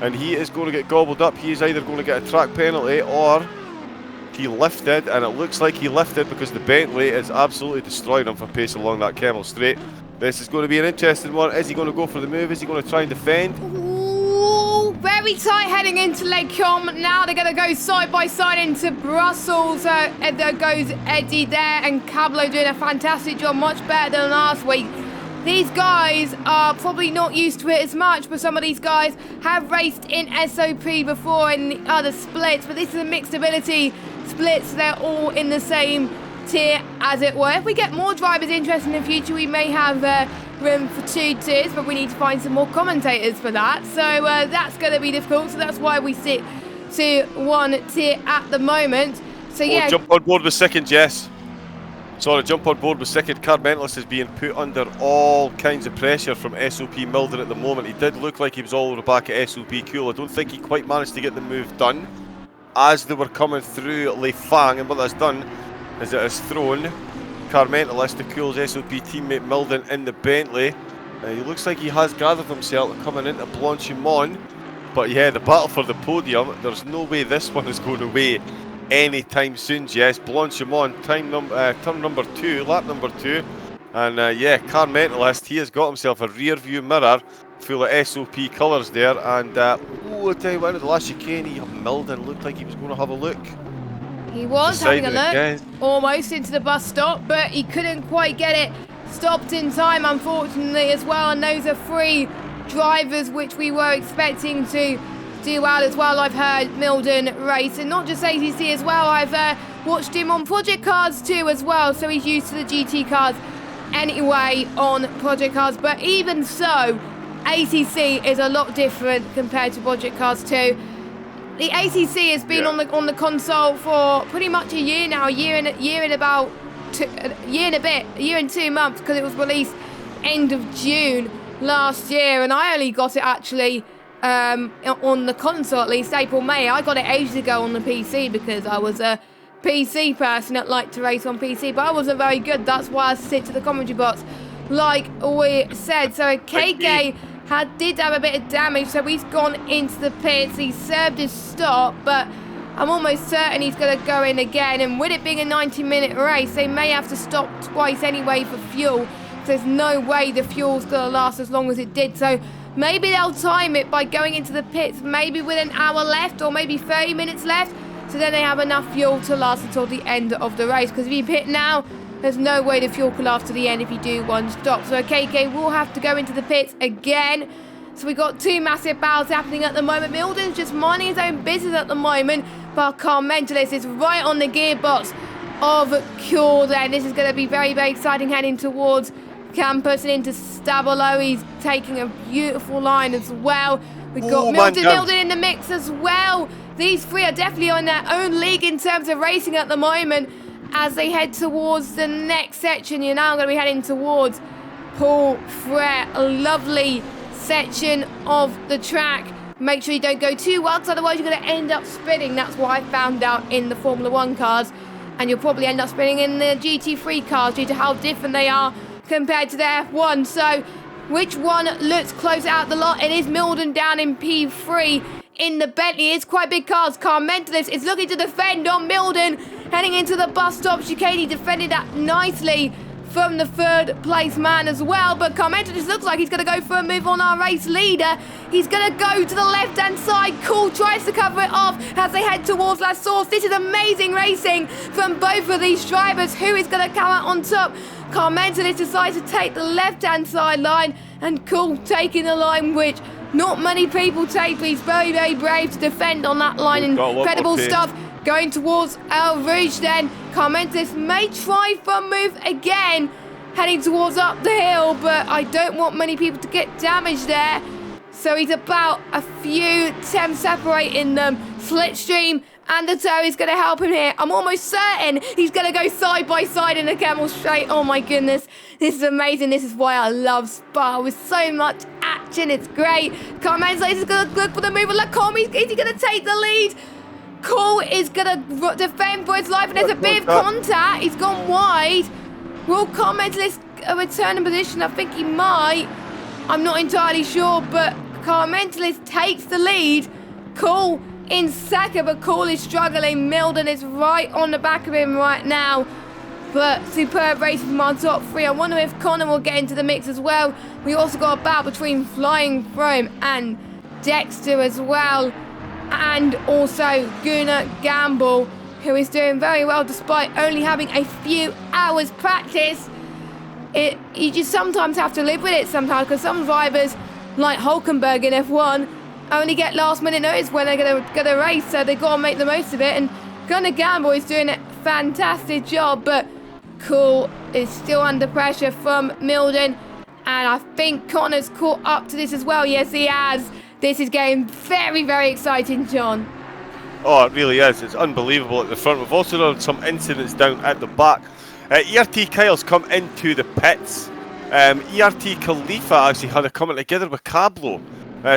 and he is going to get gobbled up. He is either going to get a track penalty or he lifted, and it looks like he lifted because the Bentley is absolutely destroying him for pace along that Kemmel Straight. This is going to be an interesting one. Is he going to go for the move? Is he going to try and defend? Ooh, very tight heading into Lake Com. Now they're going to go side by side into Brussels. There goes Eddie there, and Cablo doing a fantastic job, much better than last week. These guys are probably not used to it as much, but some of these guys have raced in SOP before in the other splits, but this is a mixed ability splits. They're all in the same tier, as it were. If we get more drivers interested in the future, we may have room for 2 tiers, but we need to find some more commentators for that. So that's going to be difficult. So that's why we sit to 1 tier at the moment. So yeah. Jump on board with second, Jess. Sorry, jump on board with second. Car Mentalist is being put under all kinds of pressure from SOP Milden at the moment. He did look like he was all over the back at SOP Cool. I don't think he quite managed to get the move done as they were coming through Le Fang, and what that's done is it has thrown Car Mentalist, the Cool's SOP teammate Milden, in the Bentley He looks like he has gathered himself coming into Blanchimont. But yeah, the battle for the podium, there's no way this one is going away anytime soon, Jess. Blanchimont, turn number 2, lap number 2. And yeah, Car Mentalist, he has got himself a rear view mirror full of SOP colours there. And oh, I tell you what, at the last chicane, Milden looked like he was going to have a look. He was having a look, again. Almost into the bus stop, but he couldn't quite get it stopped in time, unfortunately, as well. And those are 3 drivers which we were expecting to do well as well. I've heard Milden race, and not just ACC as well. I've watched him on Project Cars too as well, so he's used to the GT cars anyway on Project Cars. But even so, ACC is a lot different compared to Project Cars 2. The ACC has been on the console for pretty much a year now, a year and a bit, 2 months, because it was released end of June last year, and I only got it actually on the console, at least April, May. I got it ages ago on the PC because I was a PC person that liked to race on PC, but I wasn't very good. That's why I sit to the commentary box, like we said. So KK did have a bit of damage, so he's gone into the pits. He served his stop, but I'm almost certain he's going to go in again. And with it being a 90-minute race, they may have to stop twice anyway for fuel. There's no way the fuel's going to last as long as it did. So maybe they'll time it by going into the pits, maybe with an hour left or maybe 30 minutes left. So then they have enough fuel to last until the end of the race. Because if you pit now, there's no way the fuel can last to the end if you do one stop. So KK will have to go into the pits again. So we've got 2 massive battles happening at the moment. Milden's just minding his own business at the moment. But Car Mentalist is right on the gearbox of Cool then. This is going to be very, very exciting heading towards campus and into Stabilo. He's taking a beautiful line as well. We've got Milden in the mix as well. These 3 are definitely on their own league in terms of racing at the moment as they head towards the next section. You're now going to be heading towards Paul Frere, a lovely section of the track. Make sure you don't go too wild, because otherwise you're going to end up spinning. That's what I found out in the Formula 1 cars, and you'll probably end up spinning in the GT3 cars due to how different they are compared to the F1. So which one looks closer out the lot? It is Milden down in P3 in the Bentley. It's quite big cars. Car Mentalist is looking to defend on Milden, heading into the bus stop chicane. He defended that nicely from the 3rd place man as well, but Car Mentalist looks like he's going to go for a move on our race leader. He's going to go to the left-hand side. Cool tries to cover it off as they head towards La Source. This is amazing racing from both of these drivers. Who is going to come out on top? Car Mentalist decides to take the left-hand side line, and Cool taking the line which not many people take, but he's very, very brave to defend on that line. Incredible stuff. Going towards El Rouge then. Car Mentalist may try for a move again, heading towards up the hill, but I don't want many people to get damaged there. So he's about a few tenths separating them. Slipstream and the tow is going to help him here. I'm almost certain he's going to go side by side in the Camel Straight. Oh my goodness, this is amazing. This is why I love Spa, with so much action. It's great. Car Mentalist is going to look for the move. Look, is he going to take the lead? Cole is going to defend for his life, and there's a bit of contact. He's gone wide. Will Car Mentalist return in position? I think he might. I'm not entirely sure, but Car Mentalist takes the lead. Cole in second, but Cole is struggling. Milden is right on the back of him right now. But superb racing from our top 3. I wonder if Connor will get into the mix as well. We also got a battle between Flying Froome and Dexter as well. And also Gunnar Gamble, who is doing very well despite only having a few hours practice. You just sometimes have to live with it sometimes, because some drivers, like Hulkenberg in F1, only get last minute notice when they're going to race, so they've got to make the most of it. And Gunnar Gamble is doing a fantastic job, but Cool is still under pressure from Milden. And I think Connor's caught up to this as well. Yes, he has. This is getting very, very exciting, John. Oh, it really is. It's unbelievable at the front. We've also had some incidents down at the back. ERT Kyle's come into the pits. ERT Khalifa actually had a comment together with Cablo.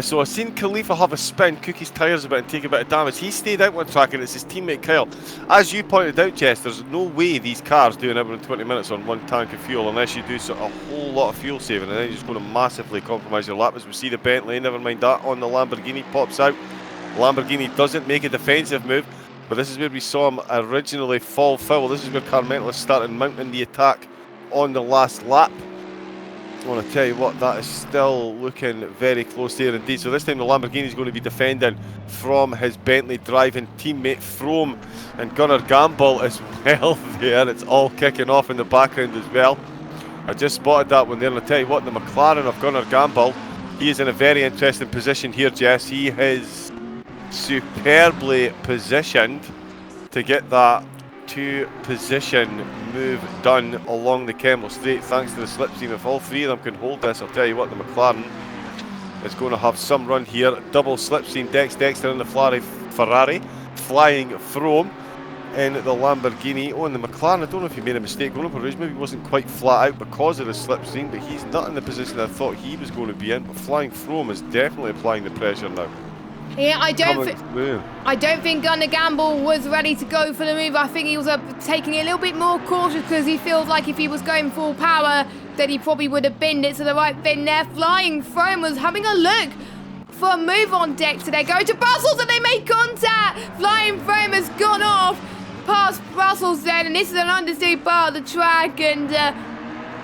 So I've seen Khalifa have a spin, cook his tyres a bit and take a bit of damage. He stayed out one track and it's his teammate Kyle. As you pointed out, Jess, there's no way these cars do an hour and 20 minutes on one tank of fuel unless you do a whole lot of fuel saving, and then you're just going to massively compromise your lap. As we see the Bentley, never mind that, on the Lamborghini pops out. Lamborghini doesn't make a defensive move, but this is where we saw him originally fall foul. This is where Carmental started mounting the attack on the last lap. I want to tell you what, that is still looking very close there indeed. So this time the Lamborghini is going to be defending from his Bentley driving teammate Froome, and Gunnar Gamble as well there. It's all kicking off in the background as well. I just spotted that one there, and I'll tell you what, the McLaren of Gunnar Gamble, he is in a very interesting position here, Jess. He is superbly positioned to get that two-position move done along the Kemmel Straight thanks to the slipstream. If all three of them can hold this, I'll tell you what, the McLaren is going to have some run here. Double slipstream, Dexter in the Ferrari, flying Froome in the Lamborghini. Oh, and the McLaren, I don't know if he made a mistake going up a ridge, maybe he wasn't quite flat out because of the slipstream, but he's not in the position I thought he was going to be in. But flying Froome is definitely applying the pressure now. Yeah, I don't think Gunnar Gamble was ready to go for the move. I think he was taking it a little bit more cautious because he feels like if he was going full power, then he probably would have binned it to the right bin there. Flying Froome was having a look for a move on Dexter. They go to Brussels and they make contact. Flying Froome has gone off past Brussels then, and this is an understeer part of the track, and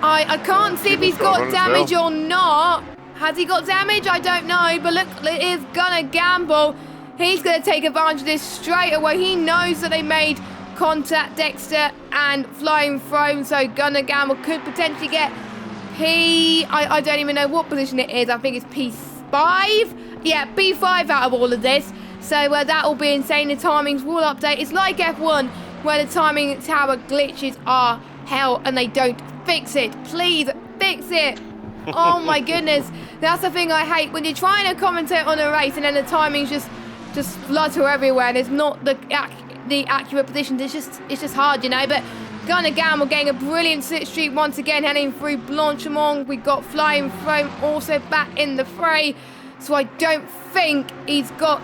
I can't see if he's got damage or not. Has he got damage? I don't know, but look, it is Gunnar Gamble. He's going to take advantage of this straight away. He knows that they made contact, Dexter and Flying Froome, so Gunnar Gamble could potentially get I don't even know what position it is. I think it's P5. Yeah, P5 out of all of this. So that will be insane. The timings will update. It's like F1, where the timing tower glitches are hell and they don't fix it. Please fix it. Oh my goodness. That's the thing I hate, when you're trying to commentate on a race and then the timings just flutter everywhere and it's not the accurate positions. It's just hard, you know. But Gunnar Gamble getting a brilliant slipstream once again, heading through Blanchimont. We got Flying Froome also back in the fray, so I don't think he's got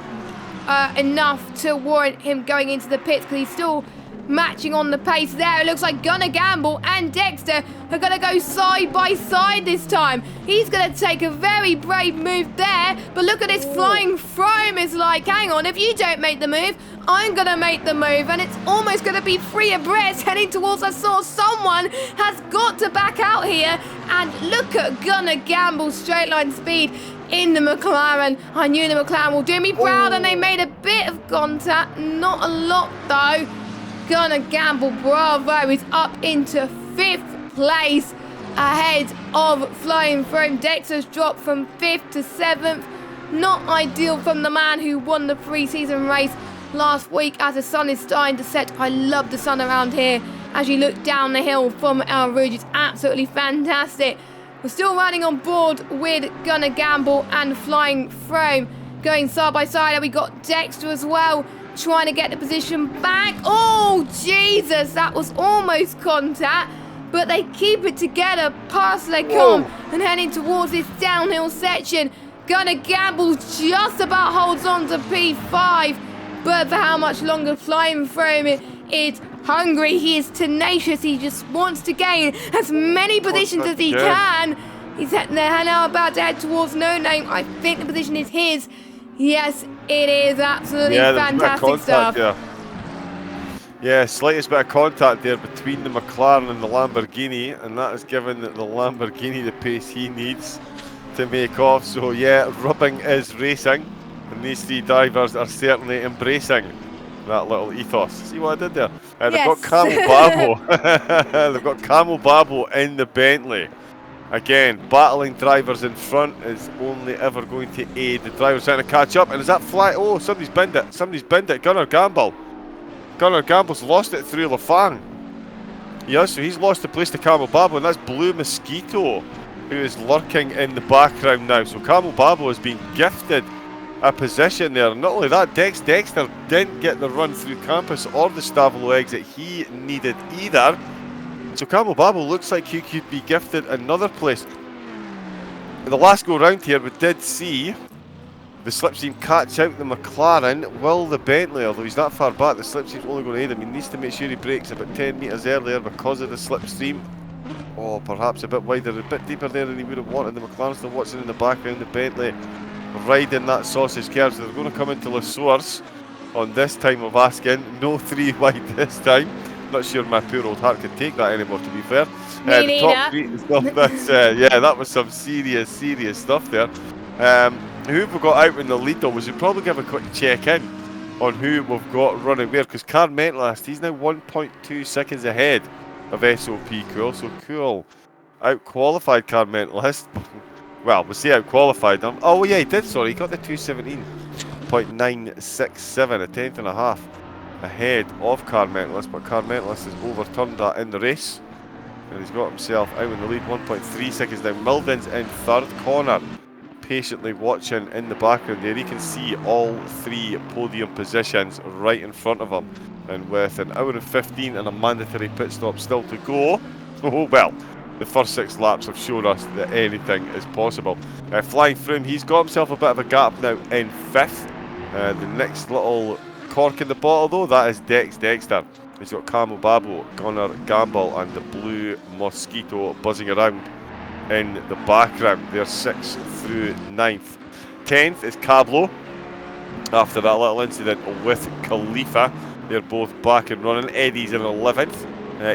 enough to warrant him going into the pits, because he's still matching on the pace there. It looks like Gunnar Gamble and Dexter are going to go side by side this time. He's going to take a very brave move there, but look at this. Flying Froome is like, hang on, if you don't make the move, I'm going to make the move, and it's almost going to be free abreast heading towards us. So someone has got to back out here, and look at Gunnar Gamble's straight line speed in the McLaren. I knew the McLaren will do me proud, and they made a bit of contact, not a lot though. Gunnar Gamble, bravo, is up into 5th place ahead of Flying Froome. Dexter's dropped from 5th to 7th. Not ideal from the man who won the pre-season race last week, as the sun is starting to set. I love the sun around here as you look down the hill from El Rouge. It's absolutely fantastic. We're still riding on board with Gunnar Gamble and Flying Froome going side by side. And we got Dexter as well, trying to get the position back. Oh, Jesus, that was almost contact, but they keep it together past Les Combes and heading towards this downhill section. Gunnar Gamble just about holds on to P5, but for how much longer? Flying Froome is hungry. He is tenacious. He just wants to gain as many positions as he can. He's now about to head towards No Name. I think the position is his. Yes, it is. Absolutely fantastic stuff. Yeah, slightest bit of contact there between the McLaren and the Lamborghini, and that has given the Lamborghini the pace he needs to make off. So yeah, rubbing is racing, and these three drivers are certainly embracing that little ethos. See what I did there? They've got Camel Babbo. They've got Camel Babbo in the Bentley. Again, battling drivers in front is only ever going to aid the drivers trying to catch up. And is that fly? Oh, somebody's binned it. Somebody's binned it. Gunnar Gamble. Gunnar Gamble's lost it through Lafang. Yeah, so he's lost the place to Camel Babbo, and that's Blue Mosquito, who is lurking in the background now. So Camel Babbo has been gifted a position there. Not only that, Dexter didn't get the run through campus or the Stavolo exit he needed either. So Camel Babbo looks like he could be gifted another place. In the last go round here, we did see the slipstream catch out the McLaren? Will the Bentley, although he's that far back, the slipstream's only going to aid him. He needs to make sure he brakes about 10 metres earlier because of the slipstream. Oh, perhaps a bit wider, a bit deeper there than he would have wanted. The McLaren's still watching in the background. The Bentley riding that sausage curve. So they're going to come into La Source on this time of asking. No 3 wide this time. Not sure my poor old heart can take that anymore, to be fair. The top 3 stuff, that's, yeah, that was some serious stuff there. Who have we got out in the lead though? We should probably give a quick check in on who we've got running where, because Mentalist, he's now 1.2 seconds ahead of SOP Cool. So Cool out-qualified Mentalist. Well, we'll see out-qualified him. Oh yeah, he did, sorry, he got the 217.967, a tenth and a half ahead of Mentalist, but Mentalist has overturned that in the race. And he's got himself out in the lead, 1.3 seconds down. Milden's in third corner, patiently watching in the background there. He can see all 3 podium positions right in front of him. And with an hour and 15 and a mandatory pit stop still to go, oh well, the first 6 laps have shown us that anything is possible. Flying Froome, he's got himself a bit of a gap now in 5th. The next little cork in the bottle though, that is Dexter. He's got Camo Babo, Gunnar Gamble and the Blue Mosquito buzzing around in the background. They're 6th through 9th. 10th is Cablo. After that little incident with Khalifa, they're both back and running. Eddie's in 11th.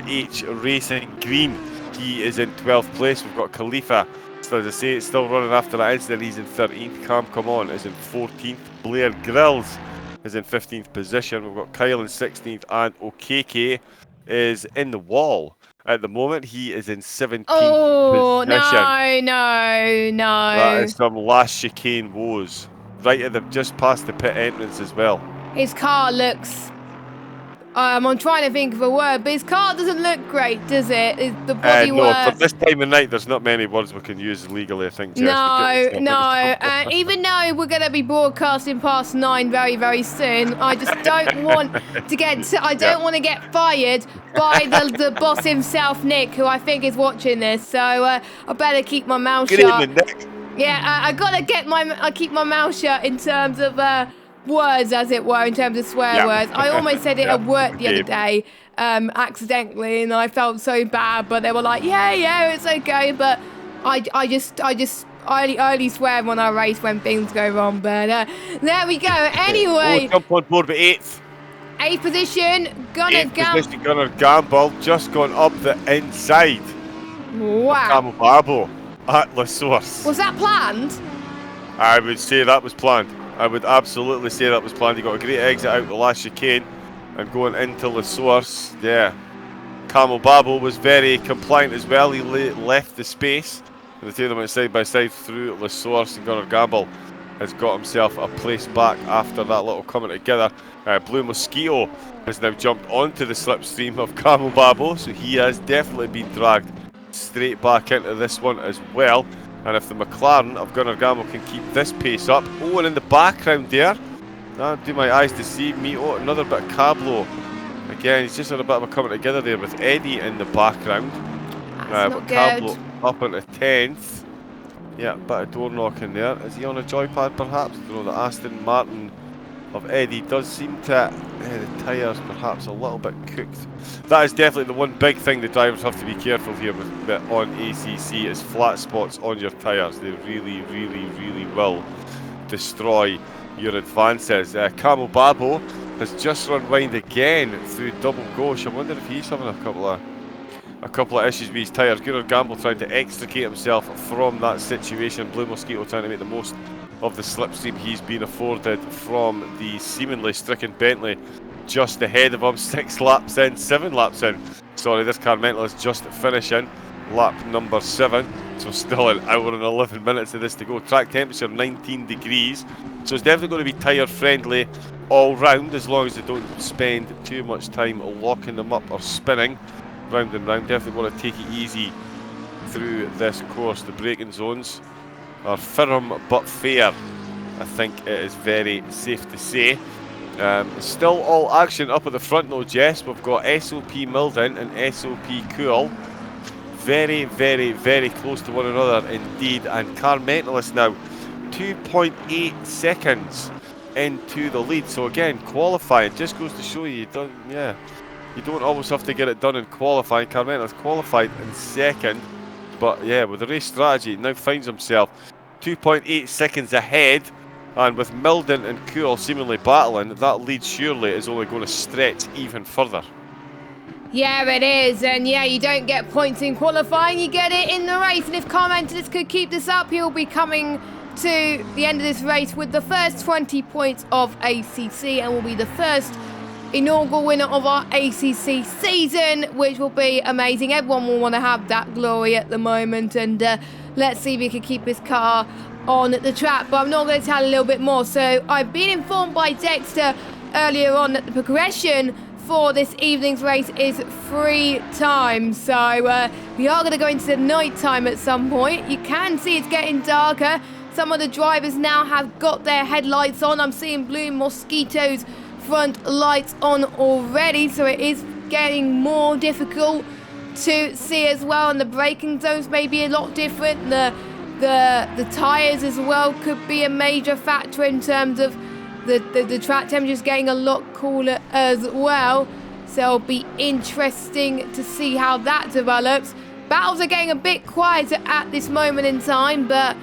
H Racing Green, he is in 12th place. We've got Khalifa, so as I say, it's still running after that incident. He's in 13th. Cam Come On is in 14th. Blair Grills is in 15th position. We've got Kyle in 16th, and Okeke is in the wall at the moment. He is in 17th position. No. That is some last chicane woes. Right at the just past the pit entrance as well. His car looks... I'm trying to think of a word, but his car doesn't look great, does it? The bodywork. No, for this time of night, there's not many words we can use legally, I think, Jess. No. Even though we're going to be broadcasting past 9 very, very soon, I just don't want to get... I don't want to get fired by the boss himself, Nick, who I think is watching this. So I better keep my mouth shut. Good evening, Nick. Yeah, I got to keep my mouth shut in terms of... words, as it were, in terms of swear words. I almost said it at work the other day, accidentally, and I felt so bad. But they were like, "Yeah, it's okay." But I just only swear when I race when things go wrong. But there we go. Anyway, jump on board with 8th. 8th position, Gunnar Gamble just gone up the inside. Wow. Camo Babo at La Source. Was that planned? I would say that was planned. I would absolutely say that was planned. He got a great exit out the last chicane and going into La Source. Yeah. Camo Babo was very compliant as well. He left the space. And the two of them went side by side through La Source, and Gunnar Gamble has got himself a place back after that little coming together. Blue Mosquito has now jumped onto the slipstream of Camo Babo, so he has definitely been dragged straight back into this one as well. And if the McLaren of Gunnar Gamble can keep this pace up... Oh, and in the background there, do my eyes deceive me? Oh, another bit of Cablo. Again, he's just had a bit of a coming together there with Eddie in the background. That's not good. Cablo up into 10th. Yeah, bit of door knocking there. Is he on a joypad perhaps? I don't know, the Aston Martin of Eddie does seem to... the tyres perhaps a little bit cooked. That is definitely the one big thing the drivers have to be careful here with on ACC is flat spots on your tyres. They really will destroy your advances. Camo Babo has just run wide again through double gauche. I wonder if he's having a couple of issues with his tyres. Gunnar Gamble trying to extricate himself from that situation. Blue Mosquito trying to make the most of the slipstream he's been afforded from the seemingly stricken Bentley just ahead of him. 6 laps in, 7 laps in. Sorry, this Mental is just finishing lap number 7. So still an hour and 11 minutes of this to go. Track temperature 19 degrees. So it's definitely going to be tyre friendly all round, as long as they don't spend too much time locking them up or spinning round and round. Definitely want to take it easy through this course. The braking zones are firm but fair, I think it is very safe to say. Still all action up at the front though, Jess. We've got SOP Milden and SOP Cool very close to one another indeed, and Mentalist now 2.8 seconds into the lead. So again, qualifying just goes to show you don't always have to get it done in qualifying. Carmento's qualified in second, but yeah, with the race strategy, now finds himself 2.8 seconds ahead. And with Milden and Kuhl seemingly battling, that lead surely is only going to stretch even further. Yeah, it is. And yeah, you don't get points in qualifying, you get it in the race. And if Carmentos could keep this up, he'll be coming to the end of this race with the first 20 points of ACC and will be the first inaugural winner of our ACC season, which will be amazing. Everyone will want to have that glory at the moment. And let's see if he can keep his car on the track, but I'm not going to tell a little bit more. So I've been informed by Dexter earlier on that the progression for this evening's race is 3 times. So we are going to go into the night time at some point. You can see it's getting darker. Some of the drivers now have got their headlights on. I'm seeing Blue Mosquito's front lights on already, so it is getting more difficult to see as well, and the braking zones may be a lot different. The tyres as well could be a major factor in terms of the track temperatures getting a lot cooler as well. So it'll be interesting to see how that develops. Battles are getting a bit quieter at this moment in time, but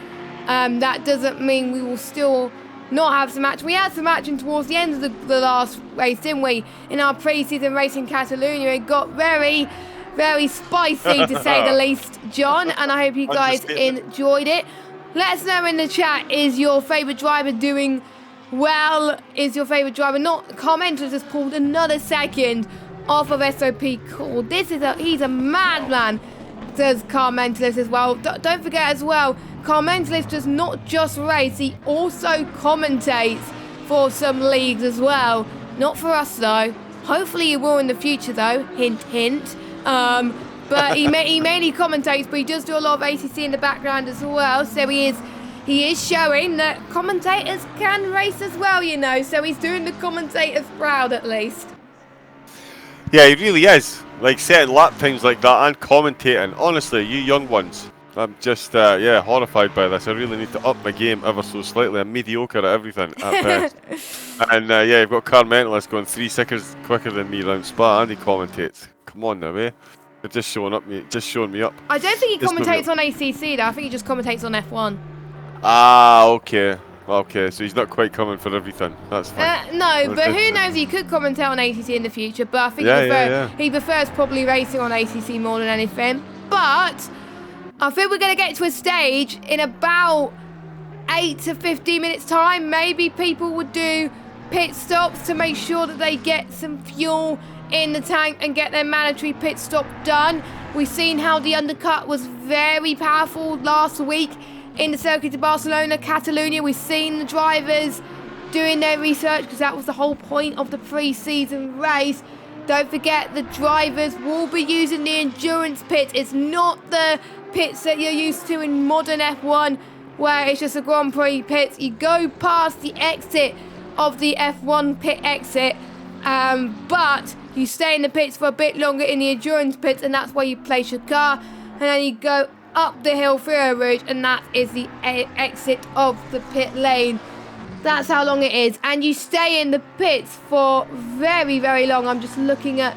that doesn't mean we will still not have some action. We had some action towards the end of the last race, didn't we? In our pre-season race in Catalonia, it got very, very spicy to say the least, John, and I hope you guys enjoyed it. Let us know in the chat, is your favourite driver doing well? Is your favourite driver not? Carmentos has pulled another second off of SOP Cool. He's a madman, says Carmentos as well. Don't forget as well, Carmentos does not just race, he also commentates for some leagues as well. Not for us though. Hopefully he will in the future though, hint hint. But he mainly commentates, but he does do a lot of ACC in the background as well. So he is showing that commentators can race as well, you know. So he's doing the commentators proud at least. Yeah, he really is. Like setting lap times like that and commentating. Honestly, you young ones, I'm just horrified by this. I really need to up my game ever so slightly. I'm mediocre at everything at best. And you've got Carmentos going 3 seconds quicker than me around Spa, and he commentates. Come on now, eh? They're just showing me up. I don't think he commentates on ACC though. I think he just commentates on F1. Ah, okay. Okay, so he's not quite coming for everything. That's fine. No, but who knows? He could commentate on ACC in the future. But I think he prefers probably racing on ACC more than anything. But I think we're going to get to a stage in about 8 to 15 minutes time. Maybe people would do pit stops to make sure that they get some fuel in the tank and get their mandatory pit stop done. We've seen how the undercut was very powerful last week in the Circuit of Barcelona, Catalonia. We've seen the drivers doing their research because that was the whole point of the pre-season race. Don't forget, the drivers will be using the endurance pit. It's not the pits that you're used to in modern F1 where it's just a Grand Prix pit. You go past the exit of the F1 pit exit, but you stay in the pits for a bit longer in the endurance pits, and that's where you place your car, and then you go up the hill through a rouge, and that is the exit of the pit lane. That's how long it is, and you stay in the pits for very, very long. I'm just looking at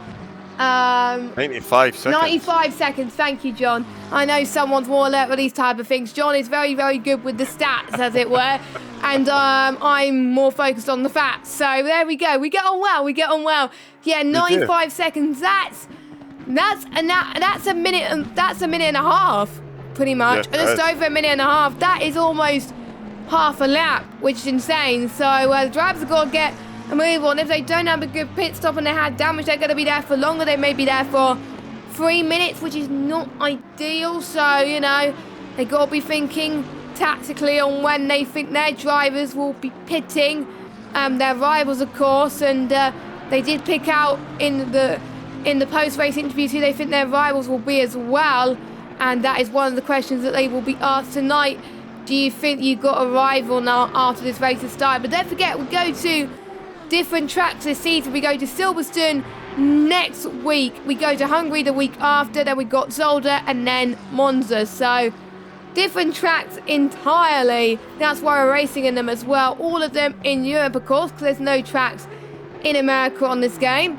95 seconds. 95 seconds. Thank you, John. I know someone's more alert with these type of things. John is very, very good with the stats, as it were, and I'm more focused on the facts. So there we go. We get on well. Yeah, 95 seconds. That's a minute and a half, pretty much. Yeah, just over a minute and a half. That is almost half a lap, which is insane. So the drivers have got to get a move on. If they don't have a good pit stop and they had damage, they're going to be there for longer. They may be there for 3 minutes, which is not ideal. So, you know, they got to be thinking tactically on when they think their drivers will be pitting, their rivals, of course. And they did pick out in the post-race interviews who they think their rivals will be as well. And that is one of the questions that they will be asked tonight. Do you think you've got a rival now after this race has started? But don't forget, we go to different tracks this season. We go to Silverstone next week. We go to Hungary the week after. Then we got Zolder and then Monza. So different tracks entirely. That's why we're racing in them as well. All of them in Europe, of course, because there's no tracks in America on this game.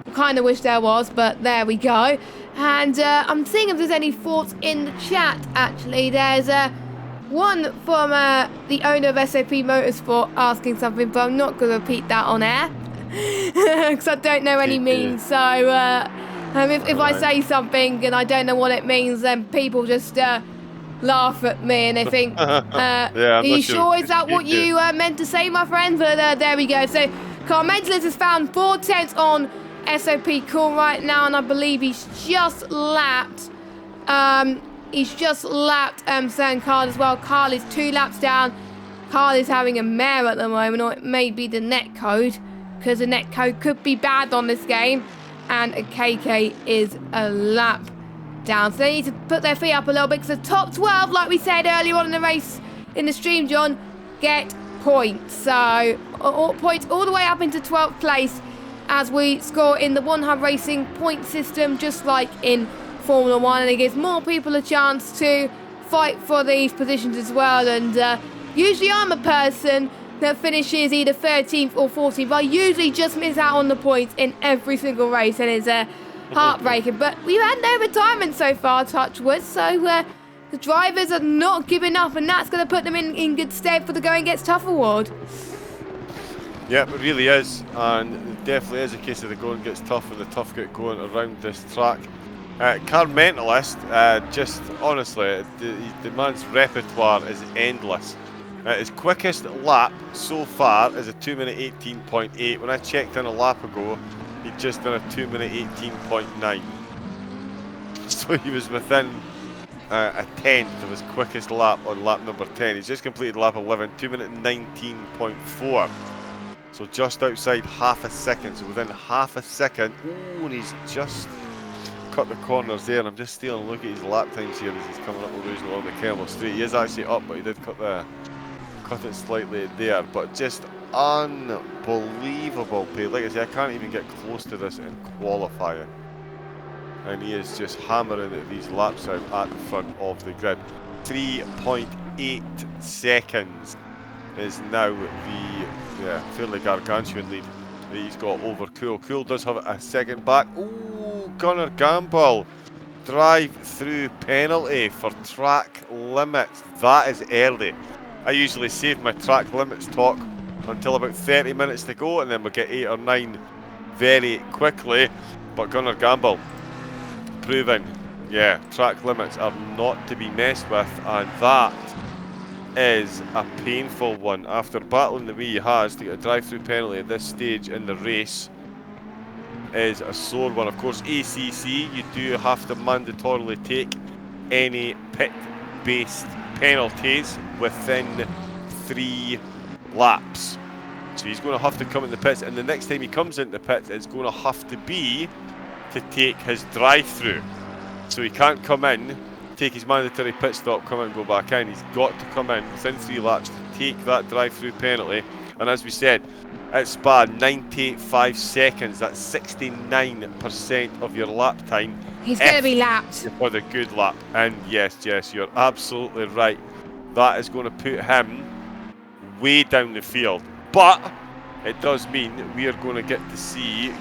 I kind of wish there was, but there we go. And I'm seeing if there's any thoughts in the chat, actually. There's one from the owner of SAP Motorsport asking something, but I'm not going to repeat that on air because I don't know any means. So if I say something and I don't know what it means, then people just laugh at me and they think, are you sure is that what you meant to say, my friend? But there we go. So Car Mentalist has found 4/10 on SOP Cool right now, and I believe he's just lapped Sam Carl as well. Carl is 2 laps down. Carl is having a mare at the moment, or it may be the net code, because the net code could be bad on this game. And a KK is a lap down. So they need to put their feet up a little bit, because the top 12, like we said earlier on in the race, in the stream, John, get points. So points all the way up into 12th place as we score in the One Hub Racing point system, just like in Formula 1. And it gives more people a chance to fight for these positions as well. And usually I'm a person that finishes either 13th or 14th. I usually just miss out on the points in every single race, and it's heartbreaking. But we've had no retirement so far, touch wood, so the drivers are not giving up, and that's going to put them in good stead for the Going Gets Tough award. Yeah, it really is, and it definitely is a case of the going gets tough and the tough get going around this track. Car Mentalist, just honestly, the man's repertoire is endless. His quickest lap so far is a 2 minute 18.8. When I checked in a lap ago, he'd just done a 2 minute 18.9. So he was within a tenth of his quickest lap on lap number 10. He's just completed lap 11, 2 minute 19.4. So just outside half a second. So within half a second, and he's just cut the corners there. And I'm just stealing a look at his lap times here as he's coming up the losing along the Campbell Straight. He is actually up, but he did cut it slightly there. But just unbelievable play. Like I said, I can't even get close to this in qualifying. And he is just hammering these laps out at the front of the grid. 3.8 seconds is now the fairly gargantuan lead that he's got over Cool. Cool does have a second back. Ooh, Gunnar Gamble. Drive-through penalty for track limits. That is early. I usually save my track limits talk until about 30 minutes to go, and then we'll get 8 or 9 very quickly. But Gunnar Gamble proving, track limits are not to be messed with, and that is a painful one. After battling the way he has, to get a drive-through penalty at this stage in the race is a sore one. Of course, ACC, you do have to mandatorily take any pit-based penalties within 3 laps. So he's going to have to come in the pits, and the next time he comes into the pits, it's going to have to be to take his drive-through. So he can't come in, take his mandatory pit stop, come in and go back in. He's got to come in within 3 laps to take that drive-through penalty. And as we said, at Spa, 95 seconds. That's 69% of your lap time. He's going to be lapped. For the good lap. And yes, you're absolutely right. That is going to put him way down the field. But it does mean we are going to get to see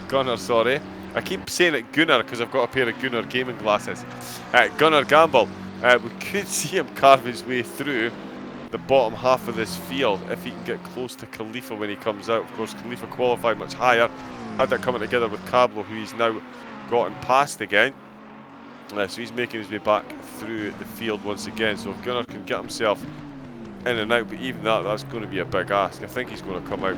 Gunnar, sorry. I keep saying it Gunnar because I've got a pair of Gunnar gaming glasses. Gunnar Gamble. We could see him carve his way through the bottom half of this field if he can get close to Khalifa when he comes out. Of course, Khalifa qualified much higher. Had that coming together with Cablo, who he's now gotten past again. So he's making his way back through the field once again. So if Gunnar can get himself in and out, but even that's going to be a big ask. I think he's going to come out.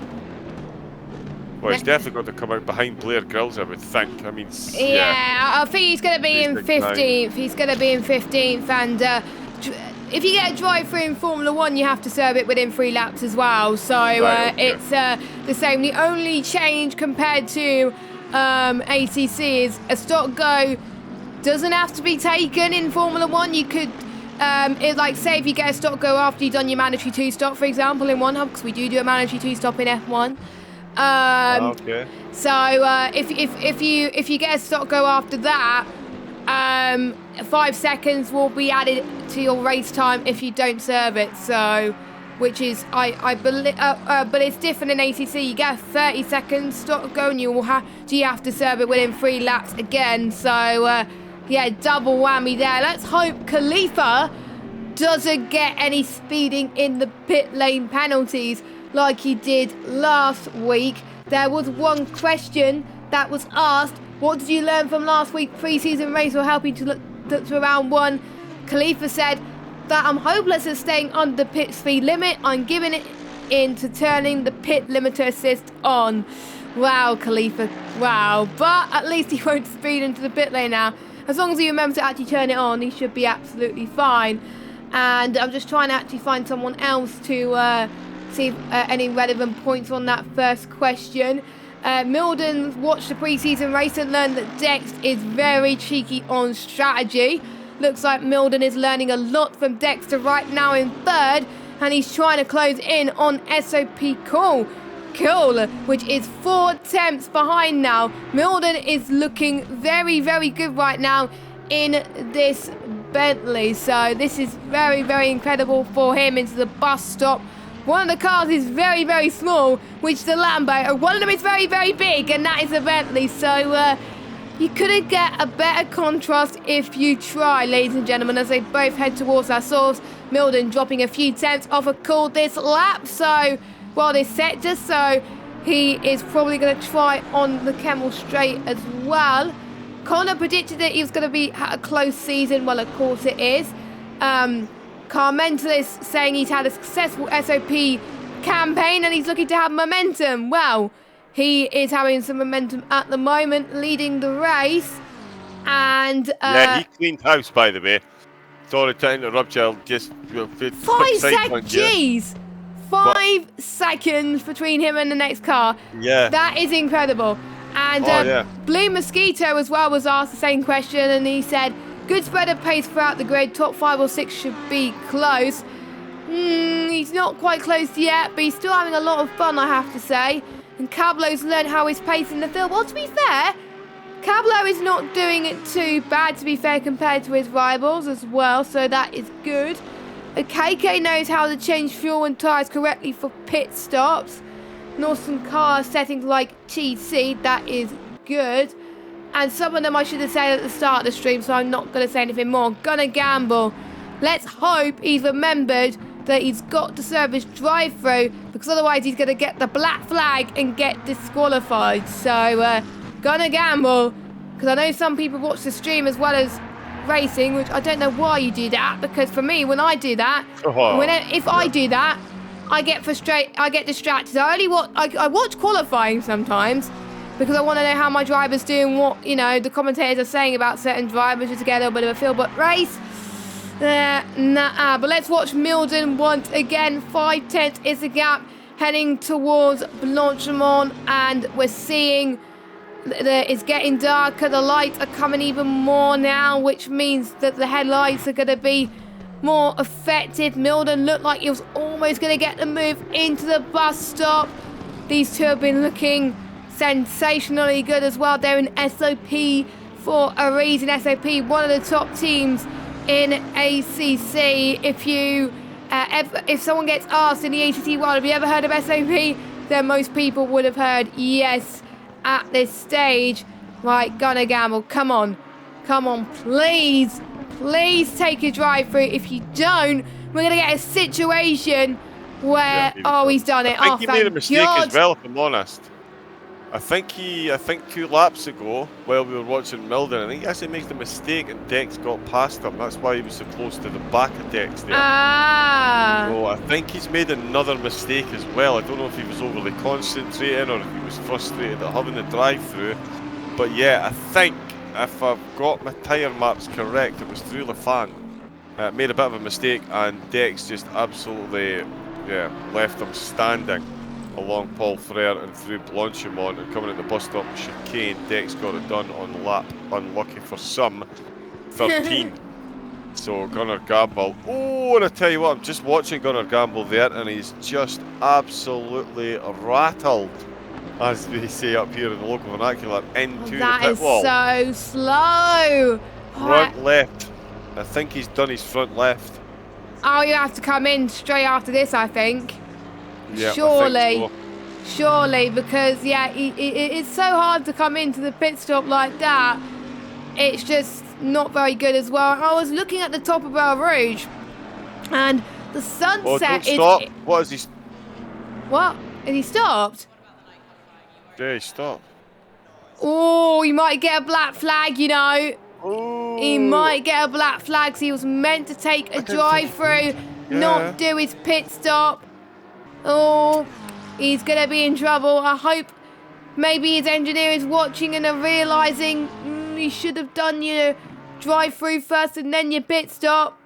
Well, he's definitely going to come out behind Blair Grills, I would think. I mean, I think he's going to be in 15th. He's going to be in 15th, and if you get a drive-through in Formula 1, you have to serve it within 3 laps as well. So it's the same. The only change compared to ACC is a stop go doesn't have to be taken in Formula 1. You could, say if you get a stop go after you've done your mandatory 2 stop, for example, in One Hub, because we do a mandatory 2 stop in F1. Okay. So if you get a stop go after that, 5 seconds will be added to your race time if you don't serve it. So, which is I believe, but it's different in ACC. You get 30 seconds stop go, and you have to serve it within 3 laps again. So, yeah, double whammy there. Let's hope Khalifa doesn't get any speeding in the pit lane penalties like he did last week. There was one question that was asked: what did you learn from last week's pre-season race will help you to look to round 1? Khalifa said that I'm hopeless at staying under the pit speed limit. I'm giving it in to turning the pit limiter assist on. Wow, Khalifa, wow. But at least he won't speed into the pit lane now. As long as he remembers to actually turn it on, he should be absolutely fine. And I'm just trying to actually find someone else to see if, any relevant points on that first question. Milden watched the pre-season race and learned that Dex is very cheeky on strategy. Looks like Milden is learning a lot from Dexter right now in 3rd, and he's trying to close in on SOP Cool, which is 4 tenths behind now. Milden is looking very, very good right now in this Bentley. So this is very, very incredible for him into the bus stop. One of the cars is very, very small, which is the Lambo. One of them is very, very big, and that is a Bentley. So you couldn't get a better contrast if you try, ladies and gentlemen, as they both head towards our source. Milden dropping a few tenths off a Cool this lap, so, well, this sector, so he is probably going to try on the Kemmel Straight as well. Connor predicted that he was going to be a close season. Well, of course it is. Car Mentalist saying he's had a successful SOP campaign and he's looking to have momentum. Well, he is having some momentum at the moment, leading the race. And yeah, he cleaned house, by the way. Sorry to interrupt you. Just 5 seconds. Jeez, 5 seconds between him and the next car. Yeah, that is incredible. And Blue Mosquito as well was asked the same question, and he said, good spread of pace throughout the grid. Top 5 or 6 should be close. He's not quite close yet, but he's still having a lot of fun, I have to say. And Cablo's learned how he's pacing the field. Well, to be fair, Cablo is not doing it too bad, to be fair, compared to his rivals as well, so that is good. KK knows how to change fuel and tyres correctly for pit stops. Northern car settings like TC, that is good. And some of them I should have said at the start of the stream, so I'm not going to say anything more. Gonna gamble. Let's hope he's remembered that he's got to serve his drive-through, because otherwise he's going to get the black flag and get disqualified. So, gonna gamble, because I know some people watch the stream as well as racing, which I don't know why you do that, because for me, when I do that, if I do that, I get frustrated, I get distracted. I watch qualifying sometimes, because I want to know how my drivers do and what, you know, the commentators are saying about certain drivers, just to get a little bit of a feel. But race, nah. But let's watch Milden once again. 5 tenths is the gap heading towards Blanchimont, and we're seeing that it's getting darker. The lights are coming even more now, which means that the headlights are going to be more effective. Milden looked like he was almost going to get the move into the bus stop. These two have been looking sensationally good as well. They're in SOP for a reason. SOP, one of the top teams in ACC. If someone gets asked in the ACC world, have you ever heard of SOP? Then most people would have heard yes at this stage. Right, gonna gamble. Come on, please take a drive through. If you don't, we're gonna get a situation where he's done it. I think he made a mistake as well, if I'm honest. I think 2 laps ago, while we were watching Milden, I think he actually made the mistake and Dex got past him. That's why he was so close to the back of Dex there. So I think he's made another mistake as well. I don't know if he was overly concentrating or if he was frustrated at having the drive-through. But yeah, I think, if I've got my tyre maps correct, it was through Lafan. Made a bit of a mistake, and Dex just absolutely left him standing along Paul Frere and through Blanchimont, and coming at the bus stop chicane. Dex got it done on lap, unlucky for some, 13. So Gunnar Gamble, and I tell you what, I'm just watching Gunnar Gamble there, and he's just absolutely rattled, as we say up here in the local vernacular, into the pit wall. That is so slow. Front left. I think he's done his front left. Oh, you have to come in straight after this, I think. Yeah, surely. I think so. Surely, because, yeah, it's so hard to come into the pit stop like that. It's just not very good as well. I was looking at the top of Eau Rouge, and the sunset is... Stop. What is he... What? Has he stopped? Yeah, he stopped. Oh, he might get a black flag, you know. Ooh. He might get a black flag, so he was meant to take a drive-through, not do his pit stop. Oh, he's going to be in trouble. I hope maybe his engineer is watching and are realising he should have done your drive-through first and then your pit stop.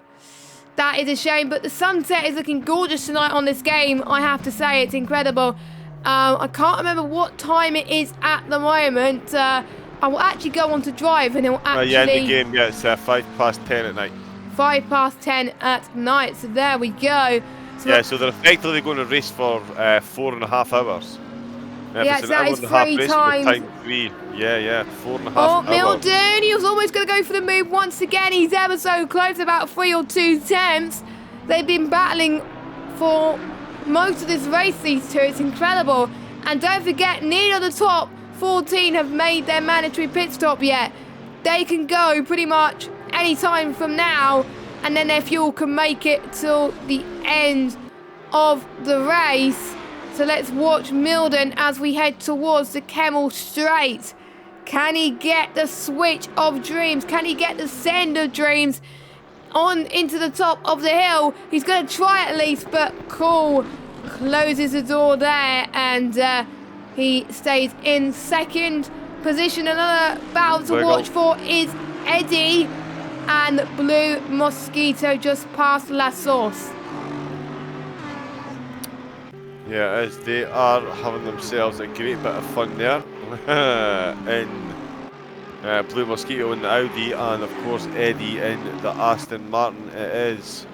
That is a shame, but the sunset is looking gorgeous tonight on this game. I have to say, it's incredible. I can't remember what time it is at the moment. I will actually go on to drive and it will actually... yeah, in the game, yeah, it's 10:05 at night. 10:05 at night, so there we go. So yeah, so they're effectively going to race for 4.5 hours. Yeah, so that is 3 times. Time 3. Yeah, 4.5 Oh, hours. Milden, he was almost going to go for the move once again. He's ever so close, about 3 or 2 tenths. They've been battling for most of this race, these two. It's incredible. And don't forget, near the top 14 have made their mandatory pit stop yet. They can go pretty much any time from now, and then their fuel can make it till the end of the race. So let's watch Milden as we head towards the Kemmel Straight. Can he get the switch of dreams? Can he get the send of dreams on into the top of the hill? He's going to try at least, but Cool closes the door there, and he stays in second position. Another battle to watch for is Eddie and Blue Mosquito just past La Source. Yeah, as they are having themselves a great bit of fun there. in Blue Mosquito in the Audi, and of course Eddie in the Aston Martin. It is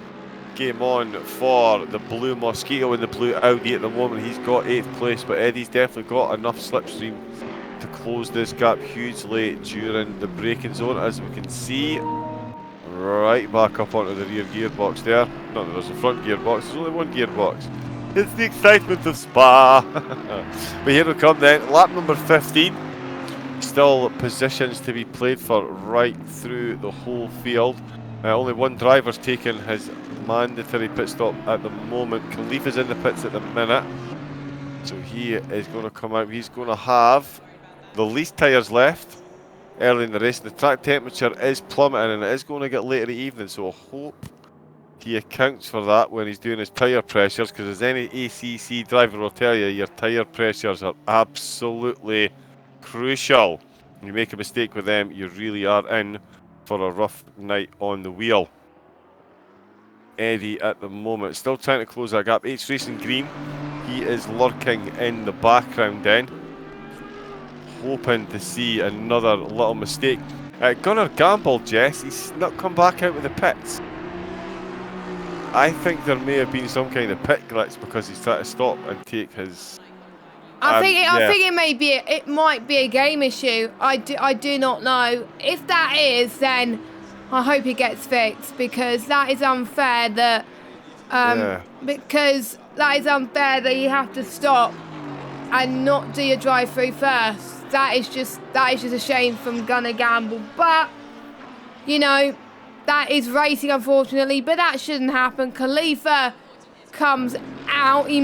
game on for the Blue Mosquito in the Blue Audi at the moment. He's got 8th place, but Eddie's definitely got enough slipstream to close this gap hugely during the braking zone, as we can see. Right back up onto the rear gearbox there. No, there's a front gearbox, there's only one gearbox. It's the excitement of Spa. But here we come then, lap number 15. Still positions to be played for right through the whole field. Only one driver's taken his mandatory pit stop at the moment. Khalifa's in the pits at the minute, so he is going to come out. He's going to have the least tyres left early in the race. The track temperature is plummeting and it is going to get later in the evening, so I hope he accounts for that when he's doing his tyre pressures, because as any ACC driver will tell you, your tyre pressures are absolutely crucial. When you make a mistake with them, you really are in for a rough night on the wheel. Eddie at the moment still trying to close that gap. H Racing Green, he is lurking in the background then, hoping to see another little mistake. Gunnar Gamble, Jess, he's not come back out with the pits. I think there may have been some kind of pit glitch because he's trying to stop and take his... I think it might be a game issue. I do not know. If that is, then I hope it gets fixed, because that is unfair that you have to stop and not do your drive-through first. That is just a shame from Gunnar Gamble. But you know, that is racing, unfortunately, but that shouldn't happen. Khalifa comes out. He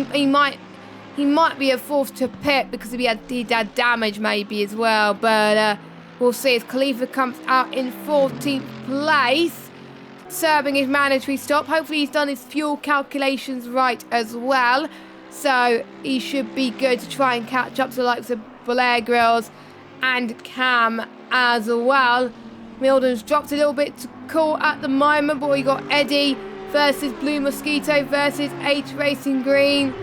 might be forced to pit because he had damage maybe as well. But we'll see as Khalifa comes out in 14th place, serving his mandatory stop. Hopefully he's done his fuel calculations right as well. So he should be good to try and catch up to the likes of Blair Grills and Cam as well. Milden's dropped a little bit to Cool at the moment, but we got Eddie versus Blue Mosquito versus H Racing Green,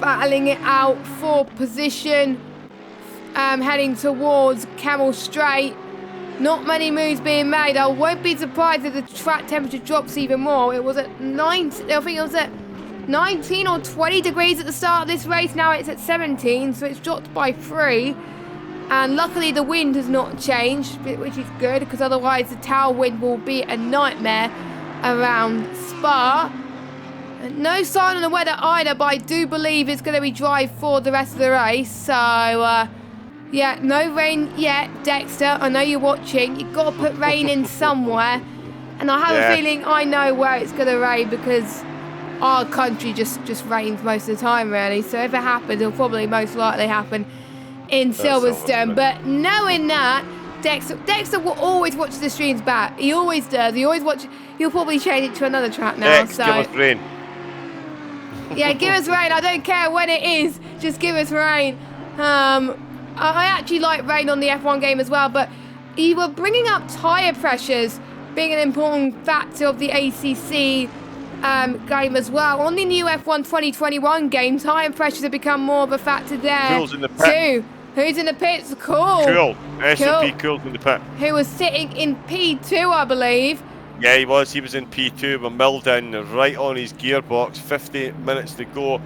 battling it out for position, heading towards Kemmel Straight. Not many moves being made. I won't be surprised if the track temperature drops even more. It was at 19, I think it was at 19 or 20 degrees at the start of this race. Now it's at 17, so it's dropped by 3. And luckily the wind has not changed, which is good, because otherwise the tailwind will be a nightmare around Spa. No sign on the weather either, but I do believe it's going to be dry for the rest of the race. So, yeah, no rain yet, Dexter. I know you're watching. You've got to put rain in somewhere. And I have a feeling I know where it's going to rain, because our country just rains most of the time, really. So if it happens, it'll probably most likely happen in Silverstone. But knowing that, Dexter will always watch the streams back. He always does. He always watch. He'll probably change it to another track now. Give us rain. Yeah, give us rain. I don't care when it is. Just give us rain. I actually like rain on the F1 game as well, but you were bringing up tyre pressures being an important factor of the ACC game as well. On the new F1 2021 game, tyre pressures have become more of a factor there. Cool's in the pit. Too. Who's in the pits? Cool. Cool. SOP Cool's in the pit. Who was sitting in P2, I believe. Yeah, he was. He was in P2, but milled in right on his gearbox. 50 minutes to go.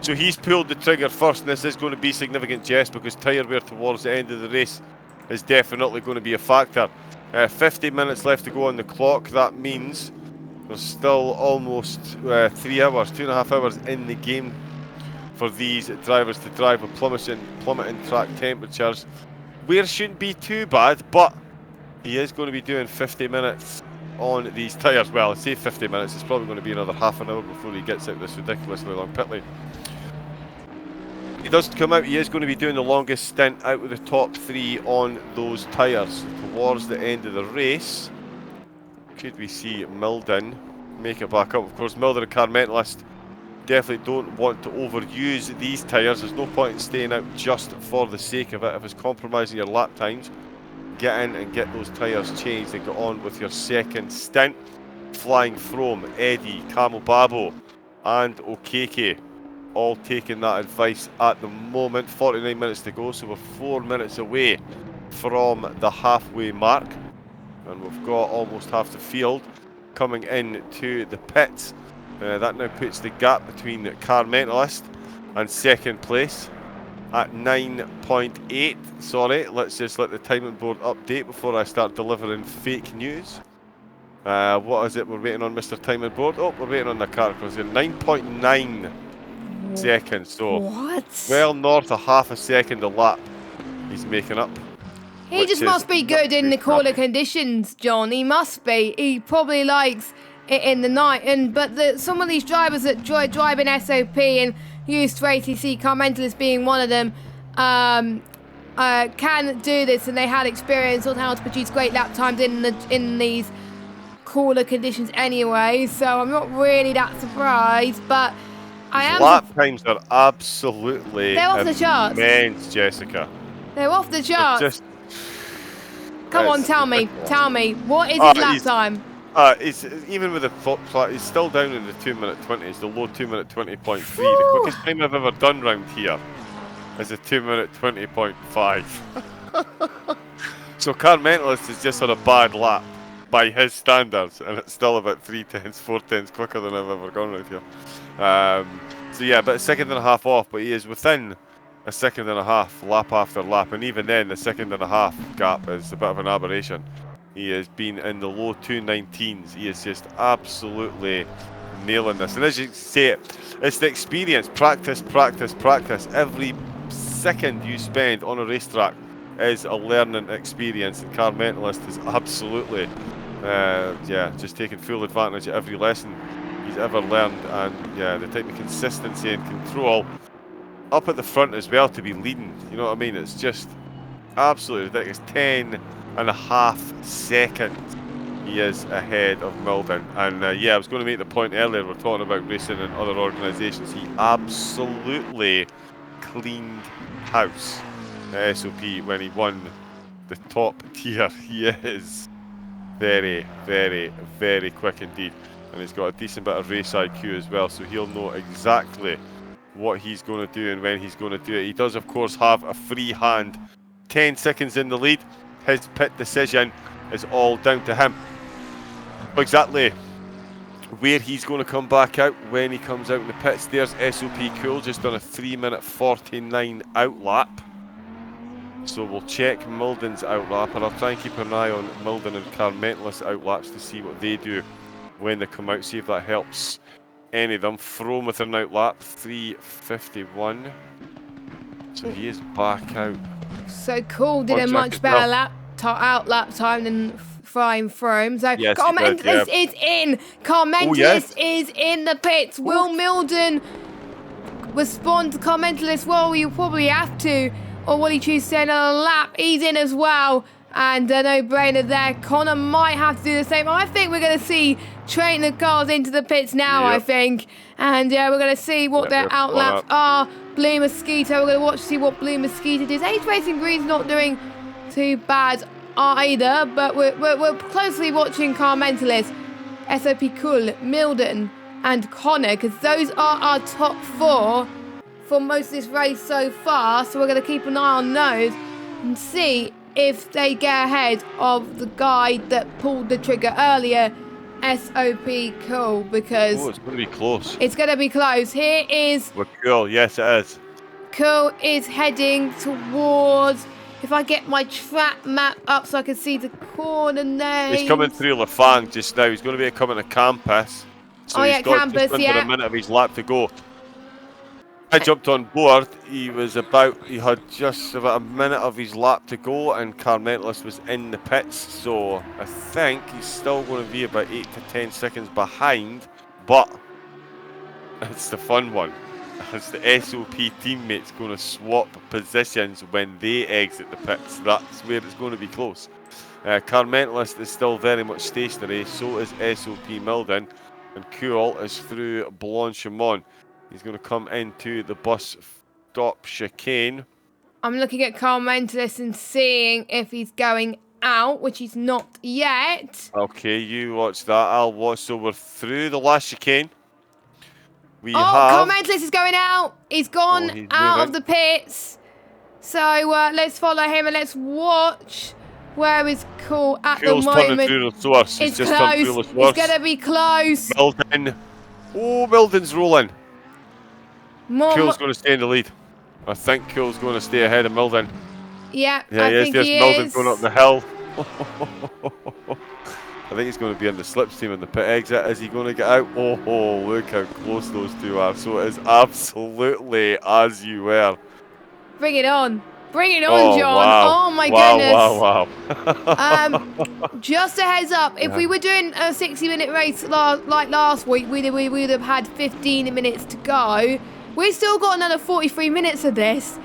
So he's pulled the trigger first, and this is going to be significant, Jess, because tyre wear towards the end of the race is definitely going to be a factor. 50 minutes left to go on the clock. That means there's still almost 3 hours, 2.5 hours in the game for these drivers to drive with plummeting track temperatures. Wear shouldn't be too bad, but he is going to be doing 50 minutes on these tyres. Well, I say 50 minutes, it's probably going to be another half an hour before he gets out this ridiculously long pit lane. He does come out, he is going to be doing the longest stint out of the top 3 on those tyres. Towards the end of the race, could we see Milden make it back up? Of course, Milden and Car Mentalist definitely don't want to overuse these tyres. There's no point in staying out just for the sake of it. If it's compromising your lap times, get in and get those tyres changed and get on with your second stint. Flying Froome, Eddie, Camel Babo and Okeke all taking that advice at the moment. 49 minutes to go, so we're 4 minutes away from the halfway mark, and we've got almost half the field coming in to the pits. That now puts the gap between Car Mentalist and second place at 9.8. Sorry, let's just let the timing board update before I start delivering fake news. What is it we're waiting on, Mr. Timing Board? Oh, we're waiting on the car because it's 9.9 seconds. So well north of half a second a lap he's making up. He just must be good in the cooler conditions, John. He must be. He probably likes it in the night. But some of these drivers that drive in SOP and used to ACC, Car Mentalist being one of them, can do this, and they had experience on how to produce great lap times in these cooler conditions anyway. So I'm not really that surprised, but I am. Lap times are absolutely they're off the charts. Immense, Jessica. They're off the charts. Come on, tell me, what is his lap time? It's even with the he's still down in the 2:20. It's the low 2:20.3. The quickest time I've ever done round here is a 2:20.5. So Car Mentalist is just on a bad lap by his standards, and it's still about 3/10, 4/10 quicker than I've ever gone round here. So yeah, but a second and a half off, but he is within a second and a half lap after lap, and even then the second and a half gap is a bit of an aberration. He has been in the low 2:19s. He is just absolutely nailing this, and as you say, it's the experience. Practice. Every second you spend on a racetrack is a learning experience, and Car Mentalist is absolutely just taking full advantage of every lesson he's ever learned, and yeah, the type of consistency and control up at the front as well to be leading, you know what I mean? It's just absolutely ridiculous. 10.5 seconds he is ahead of Milden. And yeah, I was going to make the point earlier, we're talking about racing in other organisations. He absolutely cleaned house at SOP when he won the top tier. He is very, very, very quick indeed. And he's got a decent bit of race IQ as well, so he'll know exactly what he's going to do and when he's going to do it. He does, of course, have a free hand. 10 seconds in the lead. His pit decision is all down to him. Exactly where he's going to come back out when he comes out in the pits. There's SOP Cool, just on a 3:49 out lap. So we'll check Milden's outlap, and I'll try and keep an eye on Milden and Carmentalist outlaps to see what they do when they come out, see if that helps any of them. Froome with an outlap, 3:51. So he is back out. So cool, did a much better outlap time than Froome. So yes, Carmentalist is in. Carmentalist is in the pits. Will Milden respond to Carmentalist? Well, you probably have to. Or will he choose to stay another lap? He's in as well. And a no-brainer there. Connor might have to do the same. I think we're going to see train the cars into the pits now, I think. And we're going to see what their outlaps are. Blue Mosquito, we're going to watch to see what Blue Mosquito does. Age Racing Green's not doing too bad either. But we're closely watching Carmentalist, SOP Cool, Milden, and Connor. Because those are our top 4 for most of this race so far, so we're going to keep an eye on those and see if they get ahead of the guy that pulled the trigger earlier, SOP Cool, because it's going to be close. It's going to be close. Here is... We're Cool, yes it is. Cool is heading towards... If I get my track map up so I can see the corner names. He's coming through Lafang just now. He's going to be coming to Campus. So he's got Campus, just under a minute of his lap to go. I jumped on board. He had just about a minute of his lap to go, and Carmentalist was in the pits. So I think he's still going to be about 8 to 10 seconds behind. But it's the fun one. It's the SOP teammates going to swap positions when they exit the pits. That's where it's going to be close. Carmentalist is still very much stationary. So is SOP Milden, and Cool is through Blanchimont. He's going to come into the bus stop chicane. I'm looking at Carmentalist and seeing if he's going out, which he's not yet. Okay, you watch that. I'll watch. So we're through the last chicane. Carmentalist is going out. He's gone out of the pits. So let's follow him and let's watch where is Cool at the moment. Through the source. It's just close. It's going to be close. Milden. Oh, Milden's rolling. Cool's going to stay in the lead. I think Cool's going to stay ahead of Milden. Yeah, I think he is. Milden going up the hill. I think he's going to be in the slipstream in the pit exit. Is he going to get out? Oh, look how close those two are. So it is absolutely as you were. Bring it on. Bring it on, John. Wow. Oh, my goodness. Wow. Just a heads up, if we were doing a 60-minute race like last week, we would have had 15 minutes to go. We've still got another 43 minutes of this.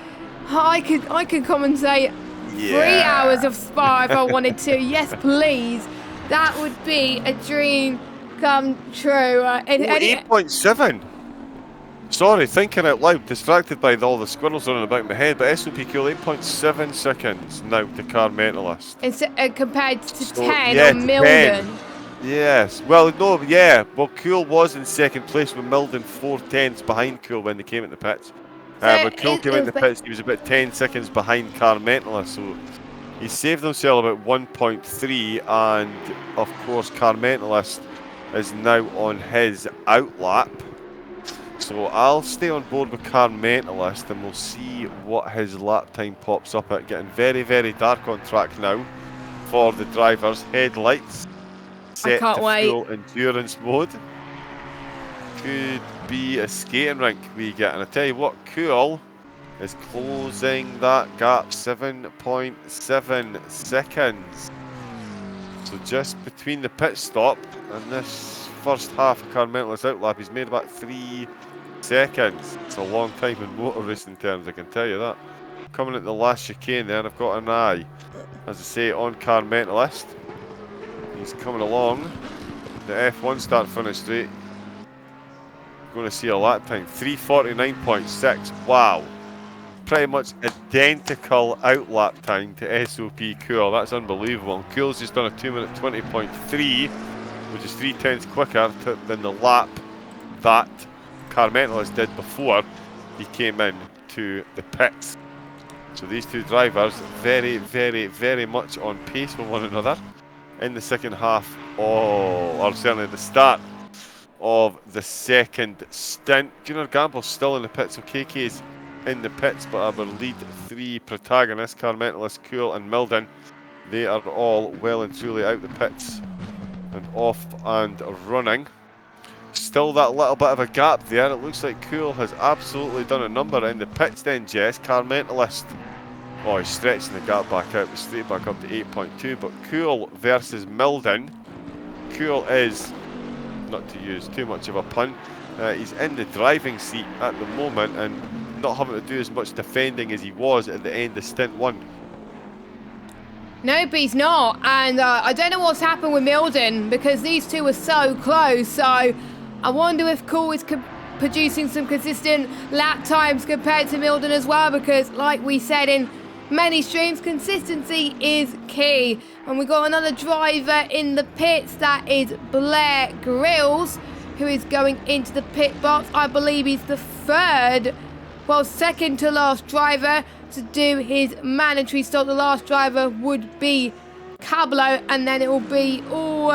I could commentate 3 hours of Spa if I wanted to. Yes, please. That would be a dream come true. 8.7. Sorry, thinking out loud, distracted by all the squirrels running about in my head, but SOP Cool 8.7 seconds now to Carmentalist. It's compared to 10 on Milden. 10. Yes. Well, no, yeah. Well, Cool was in second place with Milden 4/10 behind Cool when they came in the pits. When Cool came in the pits, he was about 10 seconds behind Carmentalist, so he saved himself about 1.3, and of course Carmentalist is now on his outlap. So I'll stay on board with Carmentalist and we'll see what his lap time pops up at. Getting very, very dark on track now for the drivers. Headlights set to full endurance mode. Could be a skating rink we get. And I tell you what, Cool is closing that gap, 7.7 seconds. So just between the pit stop and this first half of Carmentalist outlap, he's made about 3 seconds. It's a long time in motor racing terms, I can tell you that. Coming at the last chicane there, and I've got an eye, as I say, on Carmentalist. He's coming along the F1 start finish straight. Going to see a lap time, 3:49.6. Wow. Pretty much identical outlap time to SOP Cool. That's unbelievable. And Cool's just done a 2-minute 20.3, which is 3/10 quicker than the lap that Carmentalist did before he came in to the pits. So these two drivers very, very, very much on pace with one another in the second half, or certainly the start of the second stint. Junior Gamble's still in the pits, so KK's in the pits, but our lead 3 protagonists, car mentalist, Cool and Milden, they are all well and truly out the pits and off and running. Still that little bit of a gap there. It looks like Cool has absolutely done a number in the pits then, Jess. Car mentalist, oh, he's stretching the gap back out, straight back up to 8.2, but Cool versus Milden. Cool is, not to use too much of a pun, he's in the driving seat at the moment and not having to do as much defending as he was at the end of stint 1. Nope, he's not. And I don't know what's happened with Milden because these two are so close. So I wonder if Cool is producing some consistent lap times compared to Milden as well, because like we said in many streams, consistency is key. And we got another driver in the pits, that is Blair Grills, who is going into the pit box. I believe he's the second to last driver to do his mandatory stop. The last driver would be Cablo, and then it will be all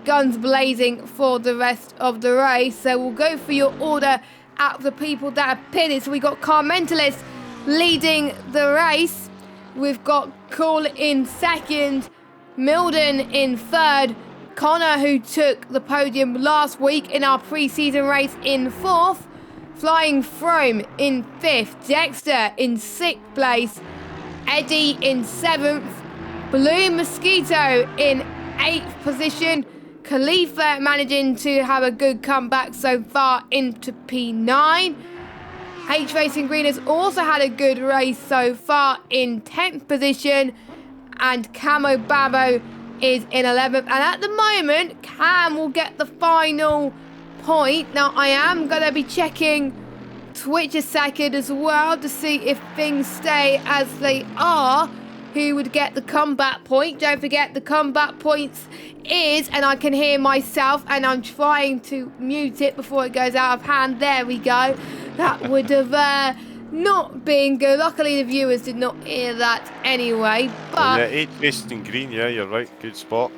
guns blazing for the rest of the race. So we'll go for your order out of the people that are pitted. So we got Car Mentalist leading the race. We've got Cool in second, Milden in third, Connor, who took the podium last week in our pre-season race, in fourth, Flying Froome in 5th, Dexter in 6th place, Eddie in 7th, Blue Mosquito in 8th position, Khalifa managing to have a good comeback so far into P9. H Racing Green has also had a good race so far in 10th position, and Camo Babo is in 11th. And at the moment, Cam will get the final point. Now, I am going to be checking Twitch a second as well to see if things stay as they are. Who would get the comeback point? Don't forget the comeback points is, and I can hear myself, and I'm trying to mute it before it goes out of hand. There we go. That would have not been good. Luckily, the viewers did not hear that anyway. But yeah, 8 Racing Green, yeah, you're right. Good spot.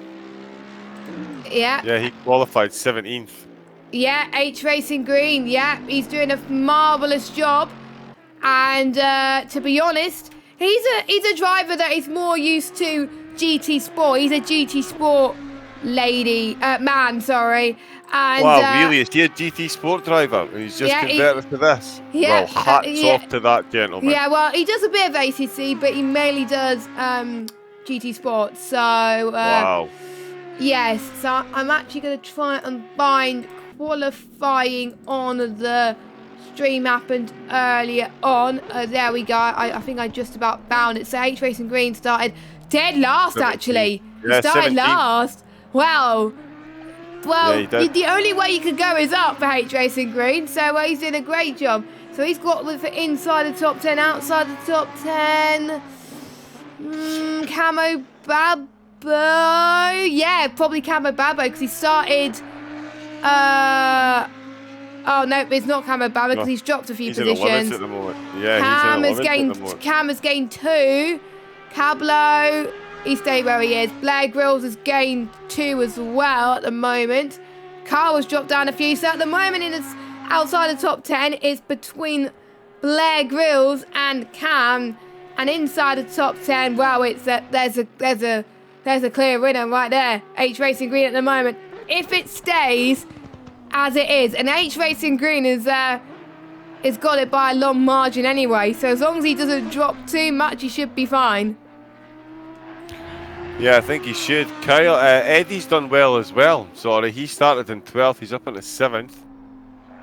Yeah. Yeah, he qualified 17th. Yeah, H Racing Green. Yeah, he's doing a marvellous job. And to be honest, he's a driver that is more used to GT Sport. He's a GT Sport man, sorry. And, wow, really? Is he a GT Sport driver? He's just converted to this? Yeah, well, hats off to that gentleman. Yeah, well, he does a bit of ACC, but he mainly does GT Sport. So, wow. Yes, so I'm actually going to try and find qualifying on the stream happened earlier on. There we go. I think I just about found it. So H Racing Green started dead last, 17. Actually. Yeah, he started 17. last. Well, yeah, the only way you could go is up for H Racing Green. So he's doing a great job. So he's got with inside the top 10, outside the top 10. Camo Babo. Yeah, probably Camo Babo because he started. Oh no, it's not Camo Babo because he's dropped a few positions. He's at the moment. Yeah, Cam has gained 2. Cablo, he stayed where he is. Blair Grills has gained 2 as well at the moment. Carl has dropped down a few. So at the moment, outside the top 10 is between Blair Grills and Cam, and inside the top 10, well, there's a clear winner right there. H Racing Green at the moment. If it stays as it is, and H Racing Green is got it by a long margin anyway, so as long as he doesn't drop too much, he should be fine. Yeah, I think he should. Kyle, Eddie's done well as well. Sorry, he started in 12th, he's up into 7th.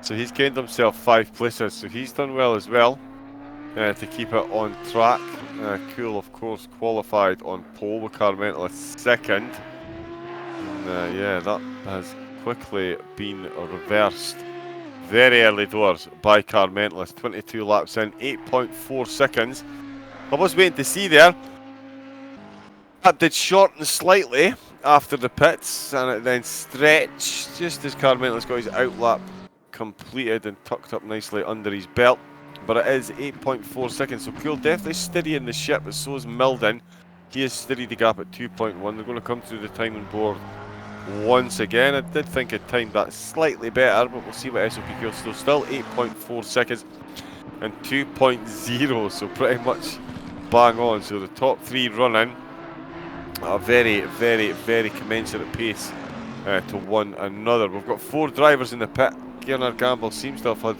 So he's gained himself 5 places, so he's done well as well to keep it on track. Cool, of course, qualified on pole with Car Mentalist second. And yeah, that has quickly been reversed very early doors by Car Mentalist. 22 laps in, 8.4 seconds. I was waiting to see there. That did shorten slightly after the pits, and it then stretched just as Car Mentalist got his outlap completed and tucked up nicely under his belt. But it is 8.4 seconds, so Cool definitely steadying the ship, but so is Milden. He has steadied the gap at 2.1. They're going to come through the timing board once again. I did think it timed that slightly better, but we'll see what SOP Cool. So still 8.4 seconds. and 2.0, so pretty much bang on. So the top 3 running at a very, very, very commensurate pace to one another. We've got 4 drivers in the pit. Gernard Gamble seems to have had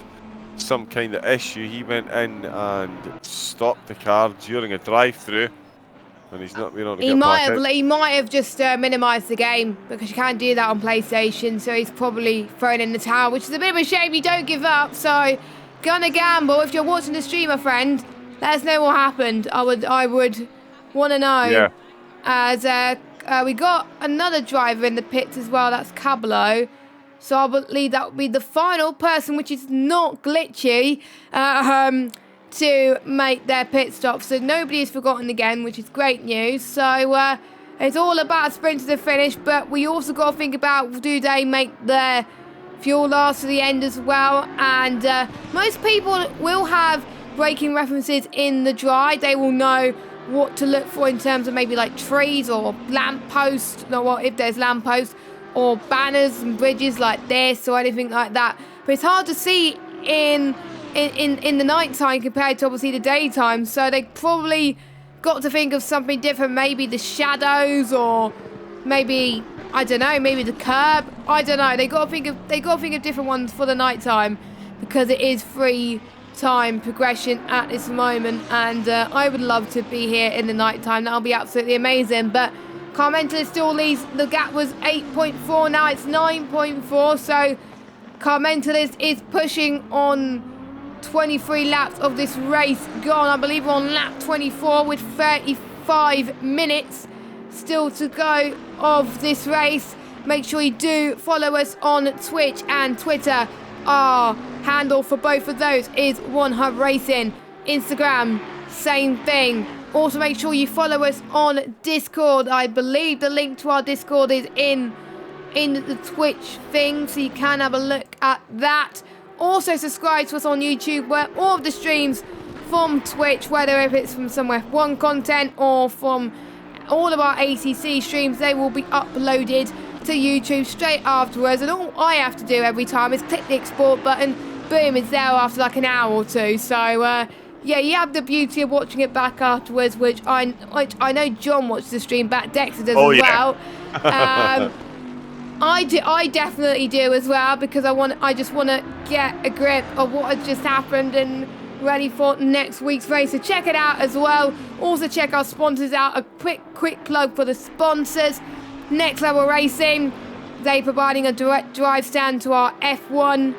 some kind of issue. He went in and stopped the car during a drive-through, and he's not been able to get back in. He might have just minimised the game, because you can't do that on PlayStation, so he's probably thrown in the towel, which is a bit of a shame. You don't give up, so gonna gamble. If you're watching the stream, my friend, let us know what happened. I would want to know. Yeah. As we got another driver in the pits as well, that's Cablo. So I believe that would be the final person, which is not glitchy, to make their pit stop. So nobody is forgotten again, which is great news. So it's all about a sprint to the finish, but we also got to think about, do they make their fuel last to the end as well? And most people will have braking references in the dry. They will know what to look for in terms of maybe like trees or lampposts, if there's lampposts, or banners and bridges like this or anything like that. But it's hard to see in the night time compared to obviously the daytime, so they probably got to think of something different, maybe the shadows, or maybe, I don't know, maybe the curb. I don't know. They got to think of different ones for the night time, because it is free time progression at this moment, and I would love to be here in the night time. That'll be absolutely amazing. But Car Mentalist still leads. The gap was 8.4, now it's 9.4, so Car Mentalist is pushing on 23 laps of this race gone. I believe we're on lap 24 with 35 minutes still to go of this race. Make sure you do follow us on Twitch and Twitter. Our handle for both of those is OneHub Racing. Instagram, same thing. Also make sure you follow us on Discord. I believe the link to our Discord is in the Twitch thing, so you can have a look at that. Also subscribe to us on YouTube, where all of the streams from Twitch, whether if it's from some F1 content or from all of our ACC streams, they will be uploaded to YouTube straight afterwards. And all I have to do every time is click the export button. Boom, it's there after like an hour or two. So yeah, you have the beauty of watching it back afterwards, which I know John watches the stream back. Dexter does as well. I definitely do as well, because I just want to get a grip of what has just happened and ready for next week's race. So check it out as well. Also check our sponsors out. A quick plug for the sponsors. Next Level Racing. They providing a direct drive stand to our F1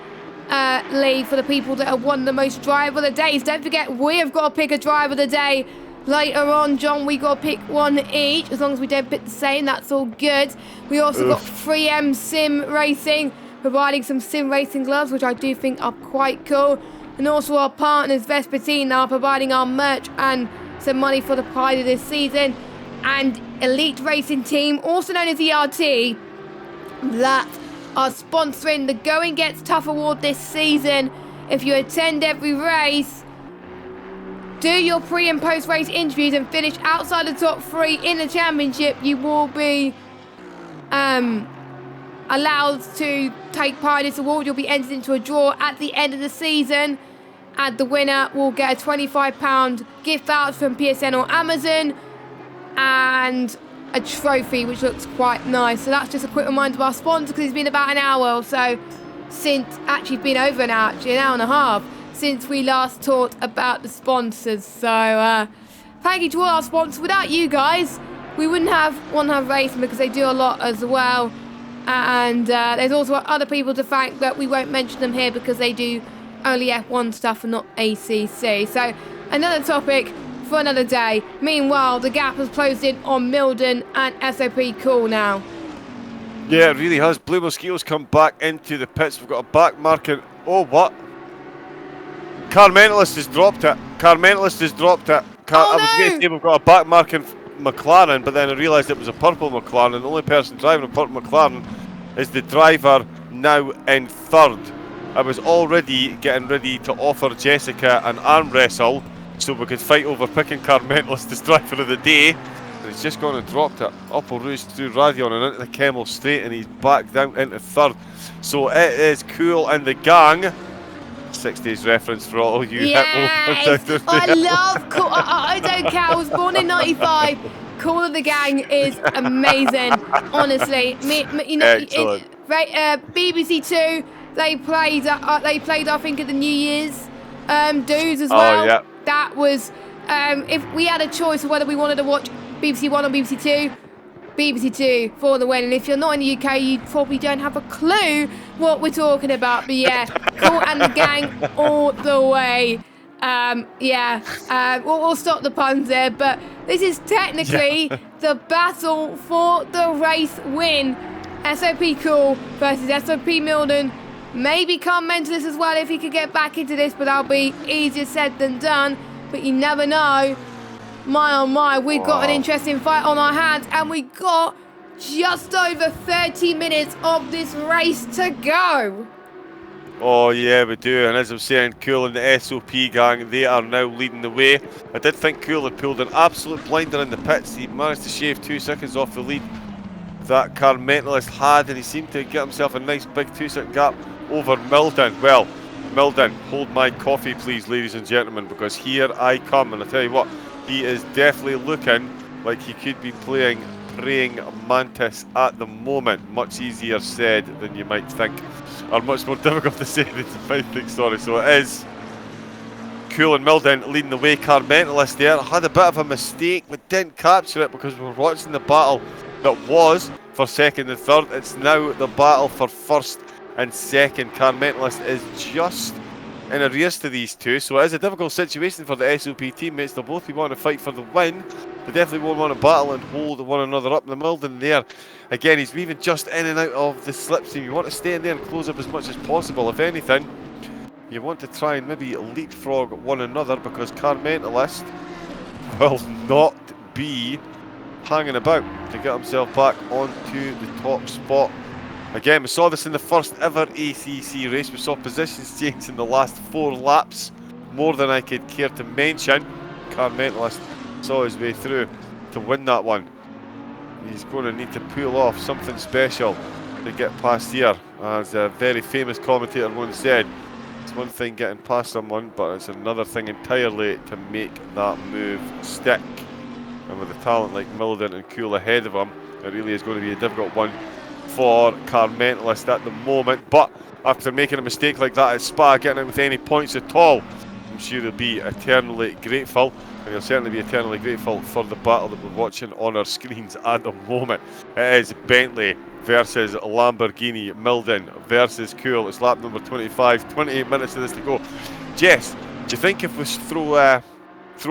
league for the people that have won the most drive of the days. Don't forget, we have got to pick a drive of the day later on, John. We got to pick one each. As long as we don't pick the same, that's all good. We also got 3M Sim Racing providing some sim racing gloves, which I do think are quite cool. And also our partners Vespertine are providing our merch and some money for the prize of this season. And Elite Racing Team, also known as ERT, that are sponsoring the Going Gets Tough award this season. If you attend every race, do your pre and post race interviews, and finish outside the top 3 in the championship, you will be allowed to take part in this award. You'll be entered into a draw at the end of the season, and the winner will get a £25 gift voucher from PSN or Amazon and a trophy, which looks quite nice. So that's just a quick reminder of our sponsor, because it's been about an hour or so since, actually it's been over an hour, actually an hour and a half since we last talked about the sponsors. So thank you to all our sponsors. Without you guys, we wouldn't have OneHub Racing, because they do a lot as well. And there's also other people to thank, but we won't mention them here because they do only F1 stuff and not ACC. So another topic for another day. Meanwhile, the gap has closed in on Milden and SOP Cool now. Yeah, it really has. Blue Mosquitoes come back into the pits. We've got a back marking. Oh, what? Car Mentalist has dropped it. Car Mentalist has dropped it. I was going to say we've got a back marking McLaren, but then I realised it was a purple McLaren, and the only person driving a purple McLaren is the driver now in third. I was already getting ready to offer Jessica an arm wrestle so we could fight over picking Car Mentalist as driver of the day. And he's just gone and dropped it up a roost through Radion and into the Kemmel Straight, and he's back down into third. So it is Cool and the gang 60s reference for all you Yes, hip ones out I there. love. I don't care. I was born in '95. Call of the Gang is amazing. Honestly, you know, Excellent. BBC Two. They played. I think at the New Year's dues as Oh, well. yeah. That was. If we had a choice of whether we wanted to watch BBC One or BBC Two. BBC Two for the win, and if you're not in the UK, you probably don't have a clue what we're talking about. But yeah, Cool and the Gang all the way. We'll stop the puns there, but this is technically the battle for the race win. SOP Cool versus SOP Milden. Maybe Carl Mentalist as well if he could get back into this, but that'll be easier said than done. But you never know. My oh my, we've got an interesting fight on our hands, and we got just over 30 minutes of this race to go. Oh yeah, we do, and as I'm saying, Cool and the SOP gang, they are now leading the way. I did think Cool had pulled an absolute blinder in the pits. He managed to shave 2 seconds off the lead that Car Mentalist had, and he seemed to get himself a nice big 2-second gap over Milden. Well, Milden, hold my coffee please, ladies and gentlemen, because here I come, and I tell you what, he is definitely looking like he could be playing Praying Mantis at the moment. Much easier said than you might think, or much more difficult to say than you might think, sorry. So it is Cool and Milden leading the way. Car Mentalist there had a bit of a mistake, but didn't capture it because we were watching the battle that was for second and third. It's now the battle for first and second. Car Mentalist is just in arrears to these two, so it is a difficult situation for the SOP teammates. They'll both be wanting to fight for the win. They definitely won't want to battle and hold one another up. The Milden there, again, he's weaving just in and out of the slipstream. You want to stay in there and close up as much as possible. If anything, you want to try and maybe leapfrog one another, because Car Mentalist will not be hanging about to get himself back onto the top spot. Again, we saw this in the first ever ACC race. We saw positions change in the last 4 laps, more than I could care to mention. Car Mentalist saw his way through to win that one. He's going to need to pull off something special to get past here. As a very famous commentator once said, it's one thing getting past someone, but it's another thing entirely to make that move stick. And with a talent like Milden and Cool ahead of him, it really is going to be a difficult one for Car Mentalist at the moment. But after making a mistake like that at Spa, getting out with any points at all, I'm sure he'll be eternally grateful, and he'll certainly be eternally grateful for the battle that we're watching on our screens at the moment. It is Bentley versus Lamborghini, Milden versus Cool. It's lap number 25, 28 minutes of this to go. Jess, do you think if we throw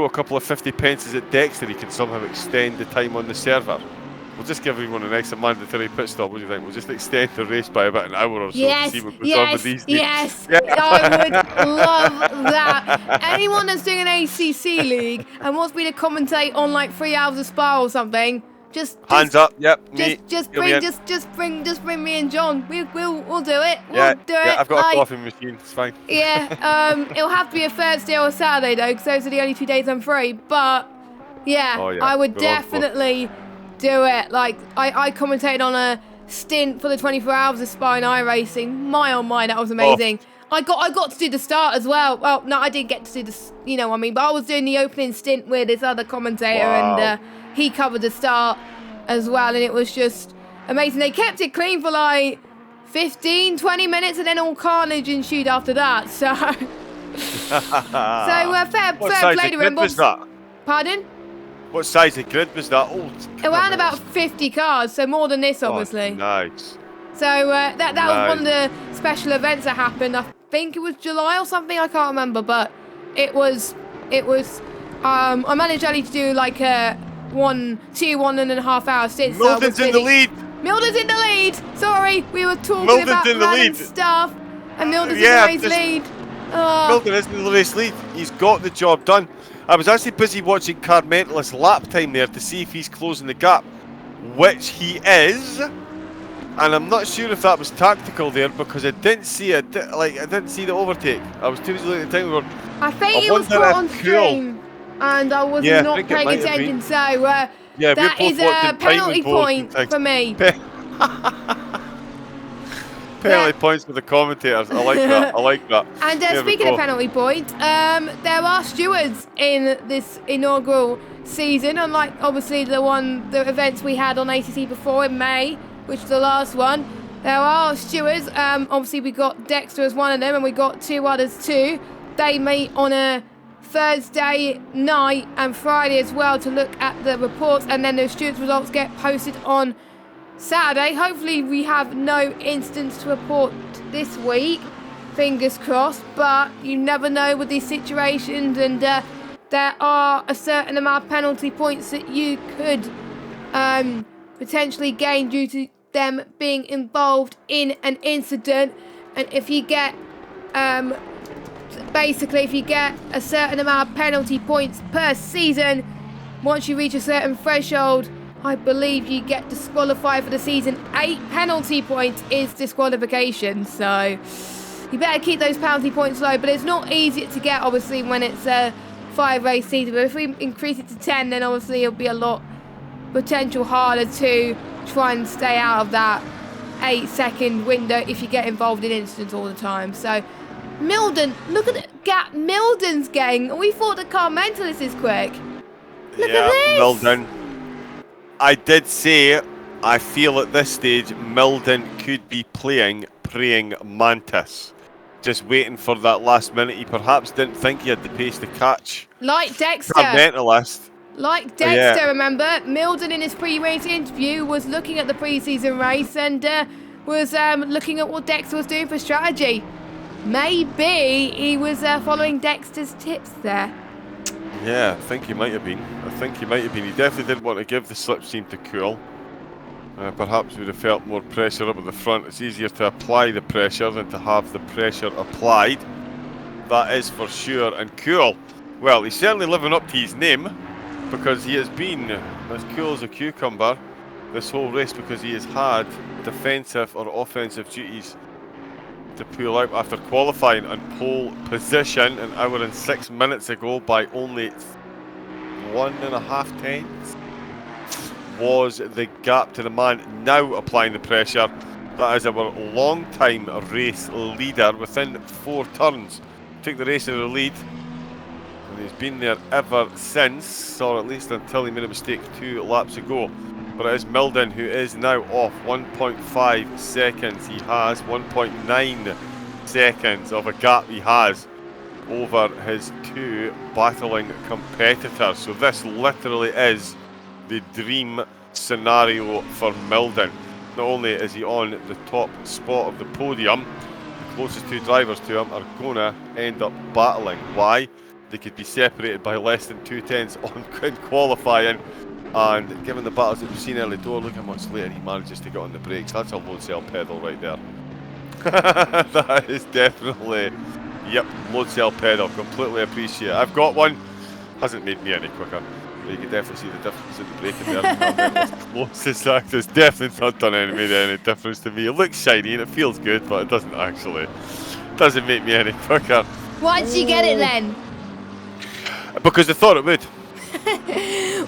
a couple of 50 pences at Dexter, he can somehow extend the time on the server? We'll just give everyone an extra mandatory pit stop. What do you think? We'll just extend the race by about an hour or so to see what goes on with these teams. Yes, I would love that. Anyone that's doing an ACC League and wants me to commentate on like 3 hours of Spa or something, just hands up. Yep, just bring me and John. We'll do it. Yeah, We'll do it. I've got a coffee machine. It's fine. Yeah. It'll have to be a Thursday or a Saturday though, because those are the only 2 days I'm free. But yeah, I would definitely do it. Like I commentated on a stint for the 24 hours of Spa and iRacing. My oh my, that was amazing. I got to do the start as well. Well, no, I didn't get to do this, you know what I mean, but I was doing the opening stint with this other commentator, and he covered the start as well, and it was just amazing. They kept it clean for like 15, 20 minutes, and then all carnage ensued after that. So fair play to him. Was that? Pardon? What size of grid was that? Oh, around about 50 cars, so more than this, obviously. Nice. So that was one of the special events that happened. I think it was July or something. I can't remember, but it was. I managed only to do like a 1.5 hour stint. Milden's in the lead. Milden's in the lead. Sorry, we were talking about random stuff, and Milden's in the race lead. Milden is in the race lead. He's got the job done. I was actually busy watching Car Mentalist's lap time there to see if he's closing the gap, which he is. And I'm not sure if that was tactical there, because I didn't see it. I didn't see the overtake. I was too busy looking at the time. I think it was caught on stream, and I was not paying attention. So that is a penalty point for me. penalty points for the commentators. I like that. I like that. And speaking of penalty points, there are stewards in this inaugural season, unlike obviously the events we had on ACC before in May, which is the last one. There are stewards. Obviously we got Dexter as one of them, and we got two others too. They meet on a Thursday night and Friday as well to look at the reports, and then the stewards' results get posted on Saturday. Hopefully we have no incidents to report this week, fingers crossed, but you never know with these situations, and there are a certain amount of penalty points that you could potentially gain due to them being involved in an incident. And if you get if you get a certain amount of penalty points per season, once you reach a certain threshold, I believe you get disqualified for the season. 8 penalty points is disqualification, so you better keep those penalty points low. But it's not easy to get, obviously, when it's a 5-race season. But if we increase it to 10, then obviously it'll be a lot potential harder to try and stay out of that 8-second window if you get involved in incidents all the time. So Milden, look at the gap Milden's getting. We thought the car mentalist is quick. Look at this. Milden. I did say I feel at this stage Milden could be playing Praying Mantis. Just waiting for that last minute. He perhaps didn't think he had the pace to catch. Like Dexter. Mentalist. Like Dexter, remember? Milden in his pre-race interview was looking at the pre-season race and was looking at what Dexter was doing for strategy. Maybe he was following Dexter's tips there. Yeah, I think he might have been. He definitely didn't want to give the slipstream to cool. Perhaps would have felt more pressure up at the front. It's easier to apply the pressure than to have the pressure applied. That is for sure. And Cool, well, he's certainly living up to his name, because he has been as cool as a cucumber this whole race, because he has had defensive or offensive duties to pull out after qualifying on pole position an hour and 6 minutes ago by only 1.5 tenths. Was the gap to the man now applying the pressure. That is our long-time race leader within 4 turns. Took the race in the lead, and he's been there ever since, or at least until he made a mistake 2 laps ago. But it is Milden who is now off 1.5 seconds. He has 1.9 seconds of a gap he has over his 2 battling competitors. So this literally is the dream scenario for Milden. Not only is he on the top spot of the podium, the closest 2 drivers to him are gonna end up battling. Why? They could be separated by less than 2 tenths on qualifying. And given the battles that we've seen early door, look how much later he manages to get on the brakes. That's a load cell pedal right there. That is definitely, yep, load cell pedal. Completely appreciate it. I've got one. Hasn't made me any quicker. You can definitely see the difference in the braking there. Closest act has definitely not done made any difference to me. It looks shiny and it feels good, but it doesn't actually. Doesn't make me any quicker. Why did you get it then? Because they thought it would.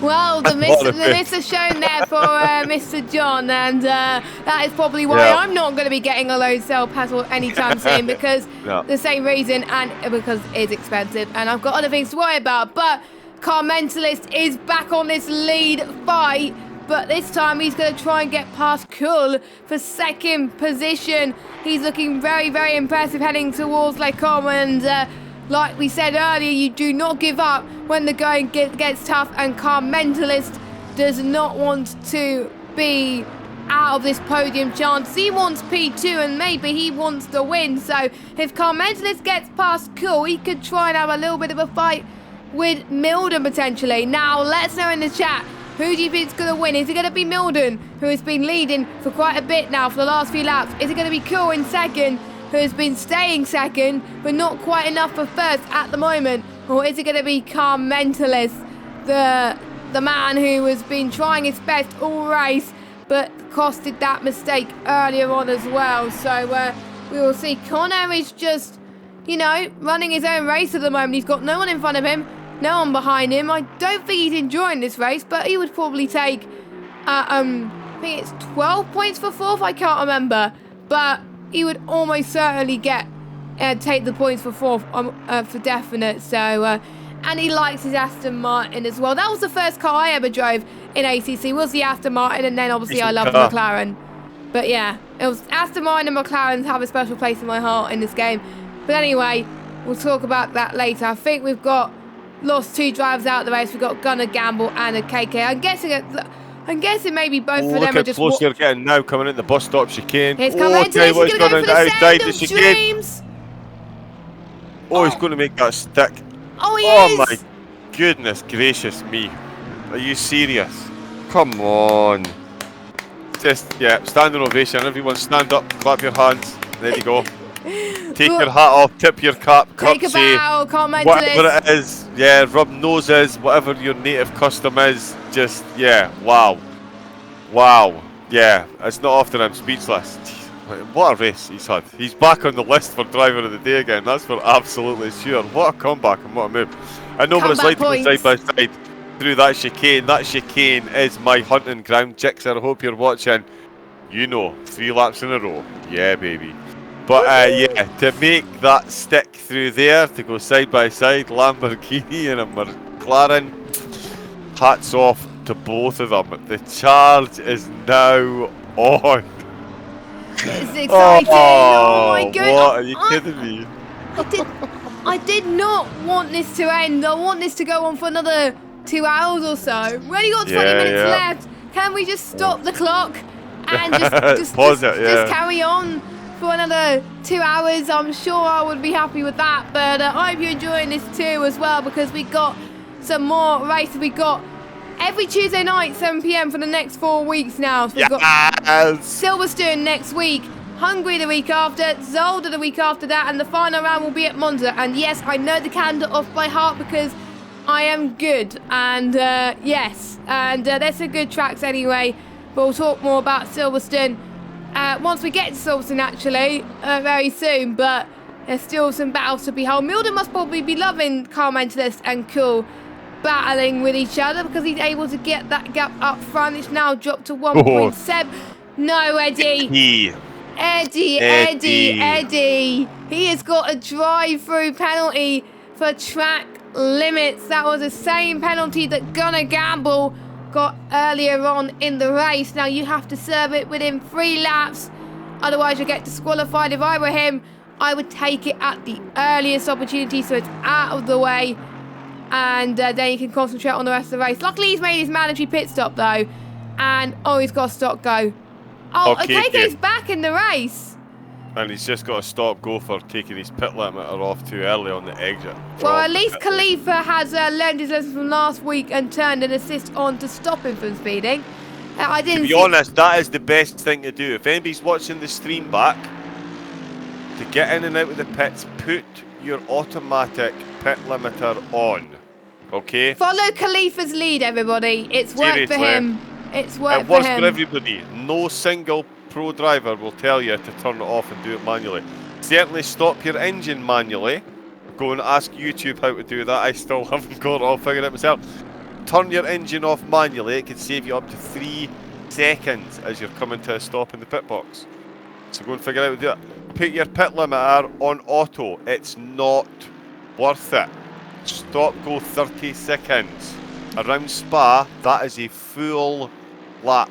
Well, the miss is shown there for Mr. John, and that is probably why I'm not going to be getting a load cell pedal anytime soon, because the same reason, and because it's expensive, and I've got other things to worry about. But Car Mentalist is back on this lead fight, but this time he's going to try and get past Cool for 2nd position. He's looking very, very impressive heading towards Les Commons, and like we said earlier, you do not give up when the going gets tough, and Car Mentalist does not want to be out of this podium chance. He wants P2 and maybe he wants the win. So if Car Mentalist gets past Cool, he could try and have a little bit of a fight with Milden potentially. Now, let us know in the chat, who do you think is going to win? Is it going to be Milden, who has been leading for quite a bit now for the last few laps? Is it going to be Cool in 2nd, who has been staying 2nd, but not quite enough for 1st at the moment? Or is it going to be Car Mentalist, the man who has been trying his best all race, but costed that mistake earlier on as well? So we will see. Connor is just, you know, running his own race at the moment. He's got no one in front of him, no one behind him. I don't think he's enjoying this race, but he would probably take, I think it's 12 points for 4th, I can't remember. But he would almost certainly take the points for fourth for definite. So, and he likes his Aston Martin as well. That was the first car I ever drove in ACC, was the Aston Martin, and then obviously I love the McLaren. But yeah, it was Aston Martin and McLaren have a special place in my heart in this game. But anyway, we'll talk about that later. I think we've lost 2 drivers out of the race. We've got Gunnar Gamble and a KK. I'm guessing maybe both of them are just... Look at getting now, coming in the bus stop chicane. Here's Competizione, he's going to go for the send of dreams. Oh, he's going to make that stick. Oh, he is. My goodness gracious me. Are you serious? Come on. Just, yeah, standing ovation. Everyone stand up, clap your hands. There you go. Take your hat off, tip your cap, take a bow, comment whatever it is. Yeah, rub noses, whatever your native custom is. Just, yeah, wow. Wow. Yeah, it's not often I'm speechless. What a race he's had. He's back on the list for driver of the day again. That's for absolutely sure. What a comeback and what a move. I know what it's like to go side by side through that chicane. That chicane is my hunting ground. Jixer, I hope you're watching. You know, 3 laps in a row. Yeah, baby. But yeah, to make that stick through there, to go side by side, Lamborghini and a McLaren, hats off to both of them. The charge is now on. It's exciting. Oh my goodness. What? Are you kidding me? I did not want this to end. I want this to go on for another 2 hours or so. We only got 20 minutes left. Can we just stop the clock and just carry on for another 2 hours? I'm sure I would be happy with that. But I hope you're enjoying this too as well, because we got some more races. We got every Tuesday night, 7 PM for the next 4 weeks now. So we've got Silverstone next week, Hungary the week after, Zolder the week after that, and the final round will be at Monza. And yes, I know the calendar off by heart because I am good. And yes, and there's some good tracks anyway. But we'll talk more about Silverstone once we get to Silverstone actually, very soon. But there's still some battles to behold. Milden must probably be loving Car Mentalist and Cool battling with each other, because he's able to get that gap up front. It's now dropped to 1.7. No, Eddie. Eddie. He has got a drive-through penalty for track limits. That was the same penalty that Gunnar Gamble got earlier on in the race. Now you have to serve it within 3 laps, otherwise you'll get disqualified. If I were him, I would take it at the earliest opportunity so it's out of the way, and then you can concentrate on the rest of the race. Luckily he's made his mandatory pit stop though, and he's got a stop go. KK's back in the race. And he's just got a stop go for taking his pit limiter off too early on the exit. Well, at least Khalifa has learned his lesson from last week and turned an assist on to stop him from speeding. To be honest, that is the best thing to do. If anybody's watching the stream back, to get in and out of the pits, put your automatic pit limiter on. Okay? Follow Khalifa's lead, everybody. It's worked for him. It works for everybody. No single pro driver will tell you to turn it off and do it manually. Certainly stop your engine manually. Go and ask YouTube how to do that. I still haven't got it all figured out myself. Turn your engine off manually. It can save you up to 3 seconds as you're coming to a stop in the pit box. So go and figure out how to do it. Put your pit limiter on auto. It's not worth it. Stop go 30 seconds. Around Spa, that is a full lap.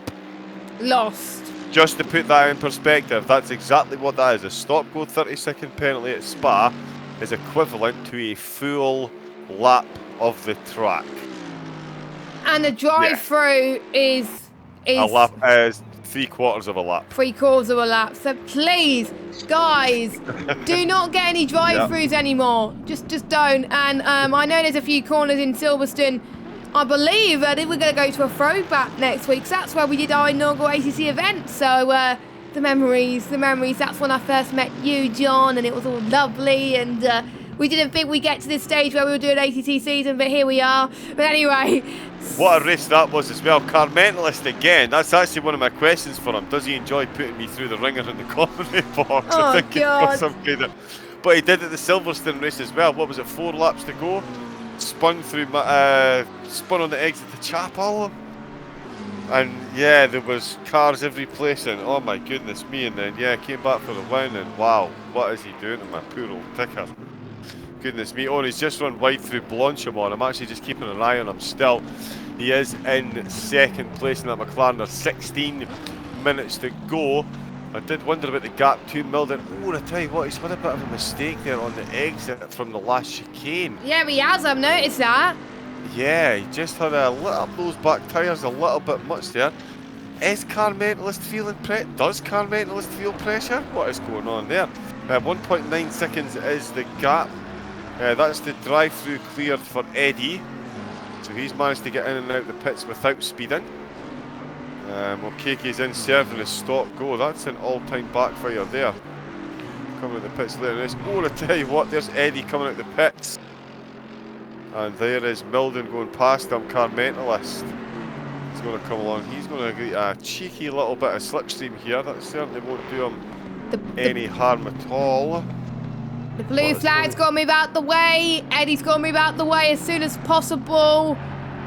Lost. Just to put that in perspective, that's exactly what that is. A stop-go 30-second penalty at Spa is equivalent to a full lap of the track. And the drive-through is a lap is 3/4 of a lap. 3/4 of a lap. So please, guys, do not get any drive-throughs anymore. Just don't. And I know there's a few corners in Silverstone. I believe we're going to go to a throwback next week. So that's where we did our inaugural ACC event. So the memories. That's when I first met you, John, and it was all lovely. And we didn't think we'd get to this stage where we were doing ACC season, but here we are. But anyway. What a race that was as well. Car Mentalist again. That's actually one of my questions for him. Does he enjoy putting me through the ringer in the commentary box? Oh, I think God. But he did it at the Silverstone race as well. What was it, 4 laps to go? Spun through, spun on the exit to Chapel. And yeah, there was cars every place, and oh my goodness me, and then yeah, came back for the win, and wow, what is he doing to my poor old ticker? Goodness me, oh, and he's just run wide through Blanchimont. I'm actually just keeping an eye on him still. He is in second place in that McLaren. There's 16 minutes to go. I did wonder about the gap to Milden. Oh, I tell you what, he's had a bit of a mistake there on the exit from the last chicane. Yeah, he has, I've noticed that. Yeah, he just had a lit up those back tyres a little bit much there. Is Car Mentalist feeling does Car Mentalist feel pressure? What is going on there? 1.9 seconds is the gap. That's the drive-through cleared for Eddie. So he's managed to get in and out the pits without speeding. O'Keefe's in serving his stop go. That's an all-time backfire there. Coming out the pits later in this. Oh, I tell you what, there's Eddie coming out the pits. And there is Milden going past him, Car Mentalist. He's going to come along. He's going to get a cheeky little bit of slipstream here. That certainly won't do him any harm at all. The blue flag's got to move out the way. Eddie's got to move out the way as soon as possible.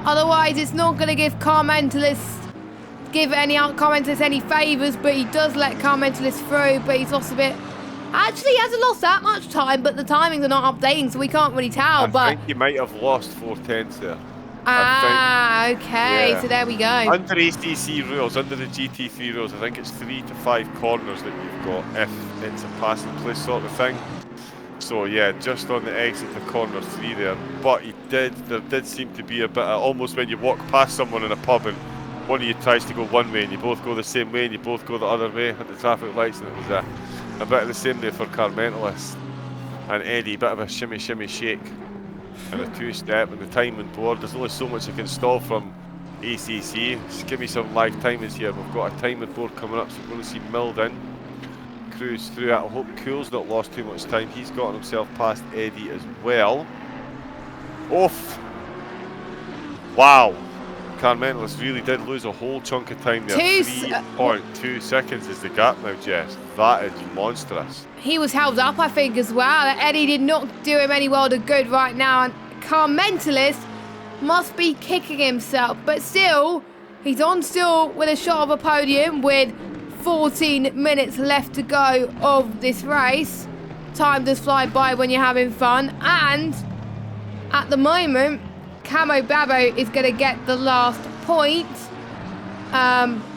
Otherwise, it's not going to give Car Mentalist any favours, but he does let Car Mentalist through, but he's lost a bit. Actually, he hasn't lost that much time, but the timings are not updating, so we can't really tell. I think he might have lost 4 tenths there. Okay, yeah. So there we go. Under ACC rules, under the GT3 rules, I think it's 3 to 5 corners that you've got if it's a passing place sort of thing. So yeah, just on the exit of corner 3 there. But there did seem to be a bit of, almost when you walk past someone in a pub and one of you tries to go one way and you both go the same way and you both go the other way at the traffic lights, and it was a bit of the same there for Car Mentalist. And Eddie, bit of a shimmy shake and a 2-step, and the timing board. There's only so much I can stall from ACC. Just give me some live timings here. We've got a timing board coming up, so we're going to see Milden cruise through it. I hope Cool's not lost too much time. He's gotten himself past Eddie as well. Oof! Wow! Car Mentalist really did lose a whole chunk of time there. 3.2 seconds is the gap now, Jess. That is monstrous. He was held up, I think, as well. Eddie did not do him any world of good right now, and Car Mentalist must be kicking himself. But still, he's on still with a shot of a podium with 14 minutes left to go of this race. Time does fly by when you're having fun, and at the moment, Camo Babo is going to get the last point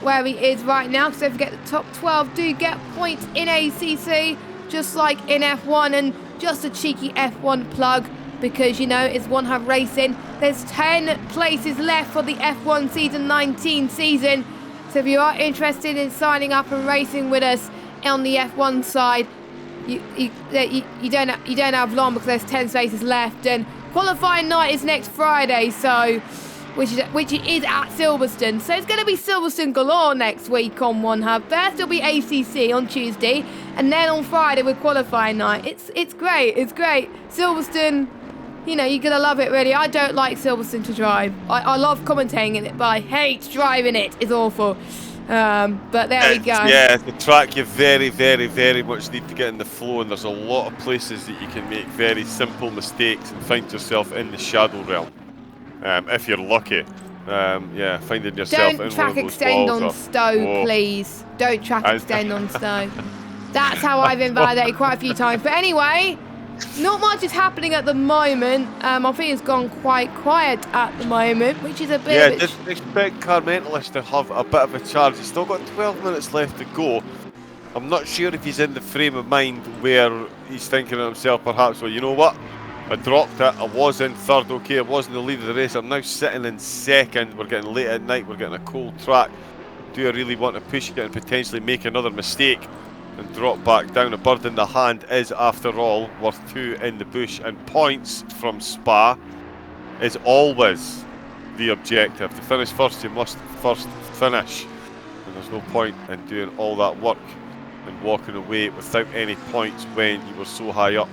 where he is right now, because don't forget the top 12 do get points in ACC, just like in F1. And just a cheeky F1 plug, because you know it's One Hub Racing. There's 10 places left for the F1 season 19 season, so if you are interested in signing up and racing with us on the F1 side, you don't have long, because there's 10 spaces left, and qualifying night is next Friday, so which is at Silverstone. So it's going to be Silverstone galore next week on One Hub. First it'll be ACC on Tuesday, and then on Friday with qualifying night. It's great. It's great. Silverstone, you know, you're going to love it, really. I don't like Silverstone to drive. I love commentating in it, but I hate driving it. It's awful. But there we go. Yeah, the track you very, very, very much need to get in the flow, and there's a lot of places that you can make very simple mistakes and find yourself in the shadow realm. If you're lucky. Yeah, finding yourself in one of those walls. Don't track extend on Stowe, please. Don't track extend on Stowe. That's how I've invalidated quite a few times. But anyway, not much is happening at the moment. I think it's gone quite quiet at the moment, which is a bit... Yeah, didn't expect Car Mentalist to have a bit of a charge. He's still got 12 minutes left to go. I'm not sure if he's in the frame of mind where he's thinking to himself, perhaps, well, you know what? I dropped it. I was in third, okay. I was in the lead of the race. I'm now sitting in second. We're getting late at night. We're getting a cold track. Do I really want to push it and potentially make another mistake and drop back down? A bird in the hand is, after all, worth 2 in the bush. And points from Spa is always the objective. To finish first, you must first finish. And there's no point in doing all that work and walking away without any points when you were so high up.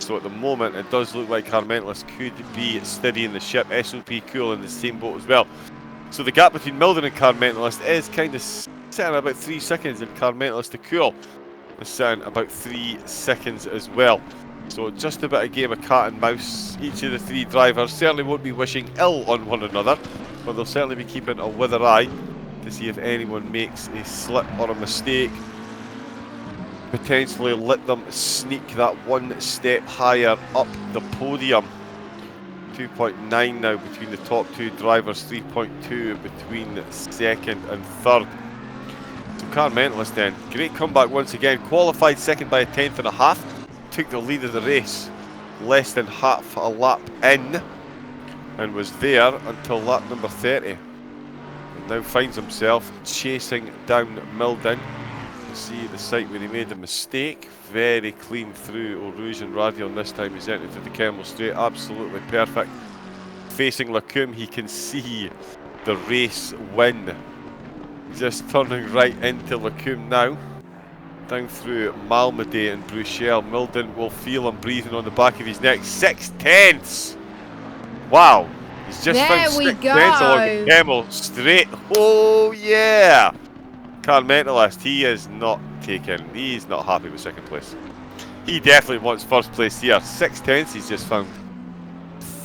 So at the moment, it does look like Car Mentalist could be steadying the ship. SOP Cool in the same boat as well. So the gap between Milden and Car Mentalist is kind of sitting about 3 seconds, and Car Mentalist to Cool is sitting about 3 seconds as well. So just a bit of game of cat and mouse. Each of the 3 drivers certainly won't be wishing ill on one another, but they'll certainly be keeping a wither eye to see if anyone makes a slip or a mistake. Potentially let them sneak that one step higher up the podium. 2.9 now between the top two drivers, 3.2 between second and third. So car mentalist then, great comeback once again, qualified second by a tenth and a half, took the lead of the race less than half a lap in, and was there until lap number 30. And now finds himself chasing down Milden. You see the site where he made a mistake, very clean through Eau Rouge and Radion this time. He's entered through the Kemmel Straight, absolutely perfect. Facing Lacombe, he can see the race win. Just turning right into Lacombe now. Down through Malmedy and Bruchel. Milden will feel him breathing on the back of his neck. 6/10. Wow. He's just found 6/10 along the Kemmel Straight. Oh yeah. Car mentalist, he is not taken. He's not happy with second place. He definitely wants first place here. 6/10 he's just found.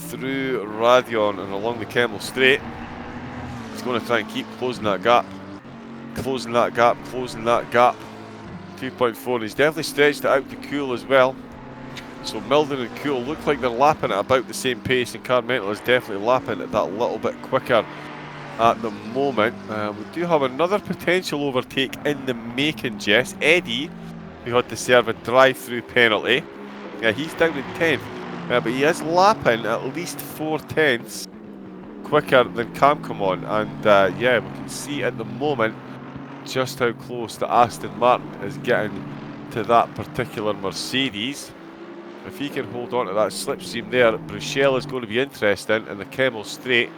Through Radion and along the Kemmel Straight. He's going to try and keep closing that gap. Closing that gap, closing that gap. 2.4, and he's definitely stretched it out to Cool as well. So Milden and Cool look like they're lapping at about the same pace, and Carmental is definitely lapping at that little bit quicker at the moment. We do have another potential overtake in the making, Jess. Eddie, who had to serve a drive-through penalty. Yeah, he's down in 10th, but he is lapping at least 4/10 quicker than Camcomon, and yeah, we can see at the moment just how close the Aston Martin is getting to that particular Mercedes. If he can hold on to that slipstream there, Bruchel is going to be interesting, and the Kemmel Straight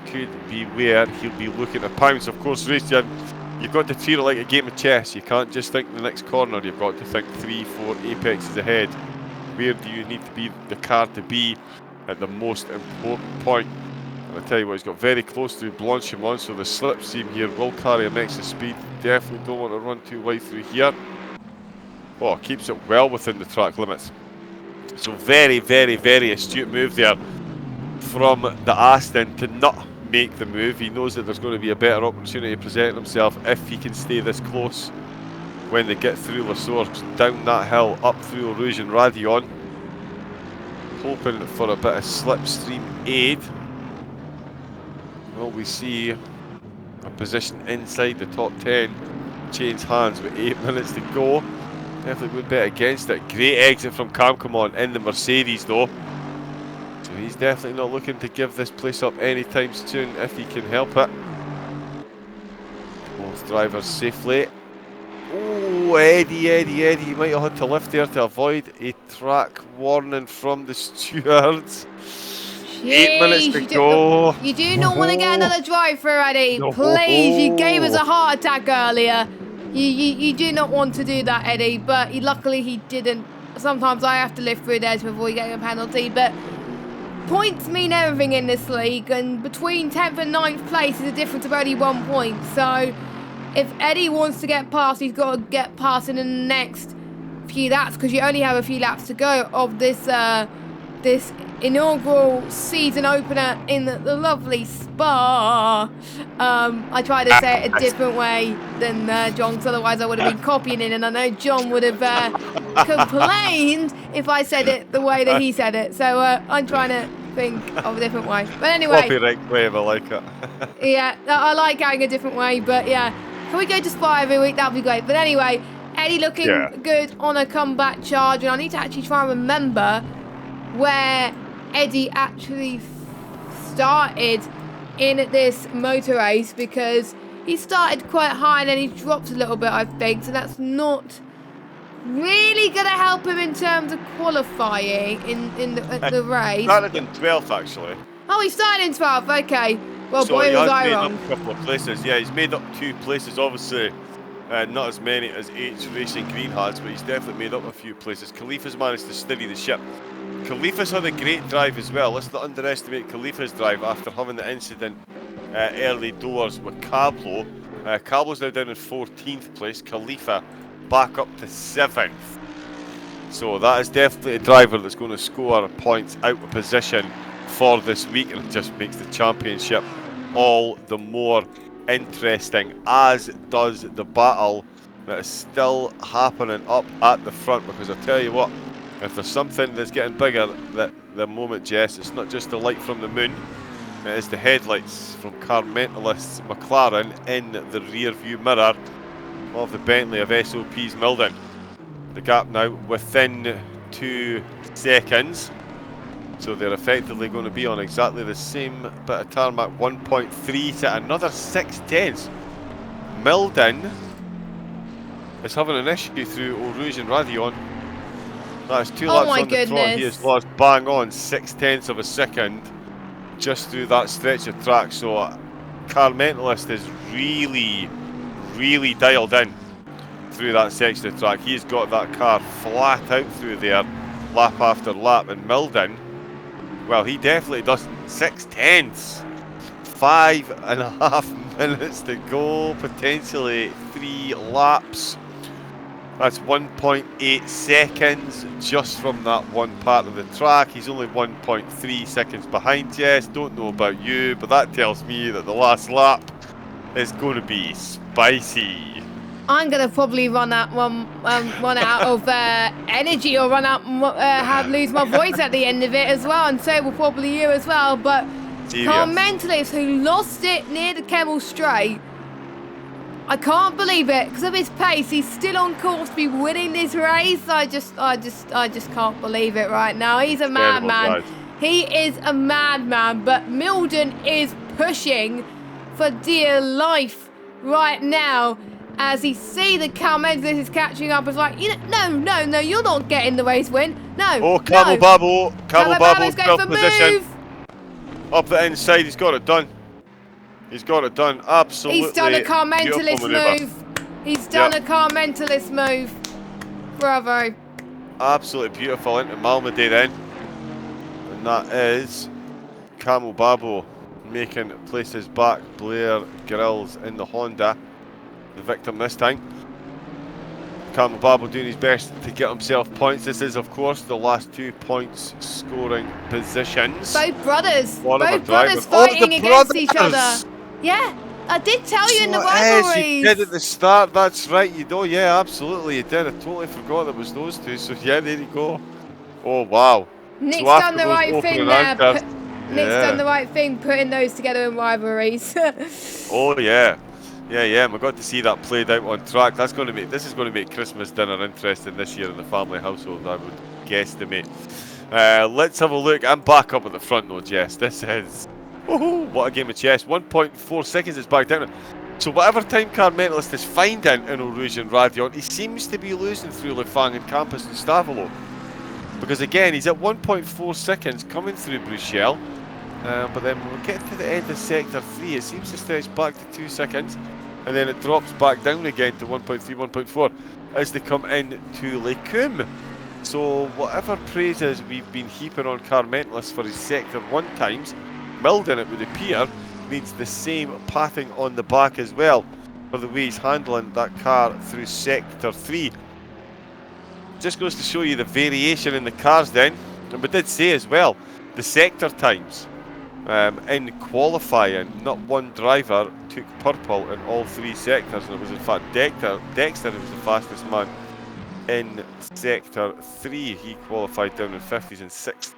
could be where he'll be looking to pounce. Of course, Racing, you've got to treat it like a game of chess. You can't just think the next corner, you've got to think 3-4 apexes ahead. Where do you need to be the car to be at the most important point? And I tell you what, he's got very close to Blanchimont, so the slipstream here will carry him extra speed. Definitely don't want to run too wide through here. Oh, keeps it well within the track limits. So very, very, very astute move there from the Aston to not make the move. He knows that there's going to be a better opportunity presenting himself if he can stay this close when they get through La Source, down that hill, up through Eau Rouge and Radion. Hoping for a bit of slipstream aid. Well, we see a position inside the top 10 change hands with 8 minutes to go. Definitely would bet against it. Great exit from Camcomon in the Mercedes though. So he's definitely not looking to give this place up anytime soon if he can help it. Both drivers safely. Oh, Eddie, he might have had to lift there to avoid a track warning from the stewards. Jeez, 8 minutes to go. You do not want to get another drive through, Eddie. No. Please, you gave us a heart attack earlier. You do not want to do that, Eddie, but luckily he didn't. Sometimes I have to live through theirs before getting a penalty, but points mean everything in this league, and between 10th and 9th place is a difference of only 1 point. So if Eddie wants to get past, he's got to get past in the next few laps, because you only have a few laps to go of this this inaugural season opener in the lovely Spa. I tried to say it a different way than John, because otherwise I would have been copying it, and I know John would have complained if I said it the way that he said it. So I'm trying to think of a different way. But anyway. Copyright way, I like it. Yeah, I like going a different way, but yeah. Can we go to Spa every week? That'd be great. But anyway, Eddie looking good on a comeback charge, and I need to actually try and remember where Eddie actually started in this motor race, because he started quite high and then he dropped a little bit, I think, so that's not really going to help him in terms of qualifying in the race. Started in 12th actually. Oh, he started in 12th, okay. Well, So boy, he was has I made wrong. up a couple of places. Yeah, he's made up 2 places, obviously not as many as H Racing Green has, but he's definitely made up a few places. Khalifa's managed to steady the ship. Khalifa's had a great drive as well. Let's not underestimate Khalifa's drive after having the incident early doors with Cablo. Cablo's now down in 14th place. Khalifa back up to 7th. So that is definitely a driver that's going to score points out of position for this week, and it just makes the championship all the more interesting, as does the battle that is still happening up at the front. Because I tell you what, if there's something that's getting bigger at the moment, Jess, it's not just the light from the moon, it is the headlights from Carmentalist's McLaren in the rear view mirror of the Bentley of SOP's Milden. The gap now within 2 seconds. So they're effectively going to be on exactly the same bit of tarmac, 1.3 to another 6/10. Milden is having an issue through Eau Rouge and Radion. That is 2 laps on the trot. He has lost bang on 6/10 of a second just through that stretch of track. So Carmentalist is really, really dialed in through that section of track. He's got that car flat out through there, lap after lap. And Milden, well, he definitely doesn't. 6/10. 5.5 minutes to go, potentially 3 laps. That's 1.8 seconds just from that one part of the track. He's only 1.3 seconds behind Jess. Don't know about you, but that tells me that the last lap is going to be spicy. I'm gonna probably run out of energy, or lose my voice at the end of it as well, and so will probably you as well. But Carmentalist, who lost it near the Kemmel Straight, I can't believe it because of his pace. He's still on course to be winning this race. I just can't believe it right now. He's a madman. He is a madman. But Milden is pushing for dear life right now. As he see the Carmentalist is catching up, is like, no, you're not getting the race win. No. Oh, Camel Babbo. Camel Babbo's going for position. move. Up the inside, he's got it done. He's got it done. Absolutely. He's done a Carmentalist move. He's done a Carmentalist move. Bravo. Absolutely beautiful into Malmedy then. And that is Camel Babbo making places back. Blair Grills in the Honda. The victim this time. Camel Babbo doing his best to get himself points. This is, of course, the last 2 points scoring positions. Both brothers. Both brothers fighting against each other. Yeah, I did tell you in the rivalries. You did at the start, that's right. You know, yeah, absolutely, you did. I totally forgot there was those two. So, yeah, there you go. Oh, wow. Nick's done the right thing there. Nick's done the right thing, putting those together in rivalries. Oh, yeah. Yeah, and we got to see that played out on track. This is going to make Christmas dinner interesting this year in the family household, I would guesstimate. Let's have a look. I'm back up at the front though, Jess. This is... Oh, what a game of chess. 1.4 seconds it's back down. So whatever time Carmentalist is finding in Eau Rouge and Radion, he seems to be losing through Lefang and Campus and Stavolo. Because again, he's at 1.4 seconds coming through Bruchel. But then when we get to the end of Sector 3, it seems to stretch back to 2 seconds. And then it drops back down again to 1.3, 1.4 as they come into Les Combes. So whatever praises we've been heaping on Carmentalist for his Sector 1 times, Milden, it would appear, needs the same patting on the back as well for the way he's handling that car through Sector 3. Just goes to show you the variation in the cars then. And we did say as well, the sector times. In qualifying, not one driver took purple in all 3 sectors, and it was in fact Dexter who was the fastest man in Sector 3. He qualified down in 50s and 6th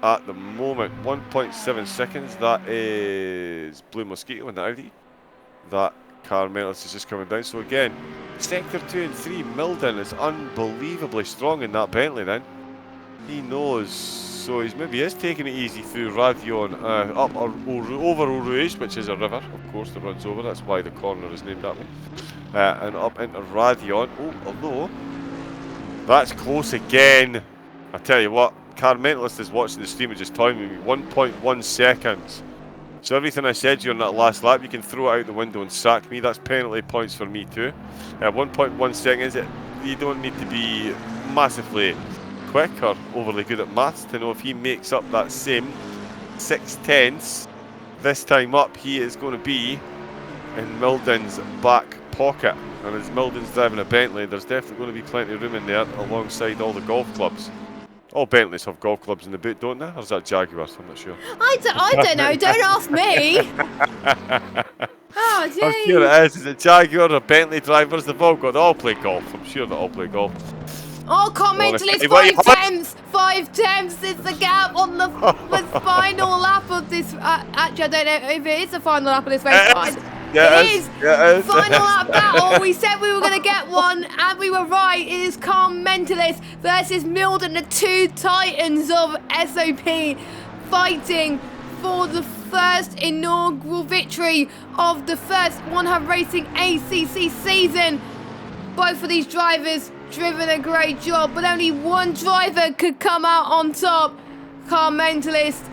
at the moment. 1.7 seconds, that is Blue Mosquito in the Audi. That Carmentalist is just coming down. So again, Sector 2 and 3, Milden is unbelievably strong in that Bentley then. He knows, so he's maybe is taking it easy through Radion, up or over Eau Rouge, which is a river, of course, that runs over. That's why the corner is named that way. And up into Radion. Oh, although that's close again. I tell you what, Carmentalist is watching the stream and just telling me 1.1 seconds. So everything I said during that last lap, you can throw it out the window and sack me. That's penalty points for me too. 1.1 seconds. You don't need to be massively quick or overly good at maths to know if he makes up that same 6/10 this time up, he is going to be in Milden's back pocket. And as Milden's driving a Bentley, there's definitely going to be plenty of room in there alongside all the golf clubs. All Bentleys have golf clubs in the boot, don't they? Or is that Jaguars? I'm not sure. I don't know. Don't ask me. Oh, Oh, I'm sure jeez. it is. Is it Jaguar or Bentley drivers? They all play golf. I'm sure they all play golf. Oh, Mentalist, What you 5 tenths is the gap on the final lap of this. Actually, I don't know if it is the final lap of this race. Yeah, it is. Yeah, it is. Final lap battle. We said we were going to get one, and we were right. It is Mentalist versus Milden, the two titans of SOP, fighting for the first inaugural victory of the first One Hub Racing ACC season. Both of these drivers driven a great job, but only one driver could come out on top. Mentalist,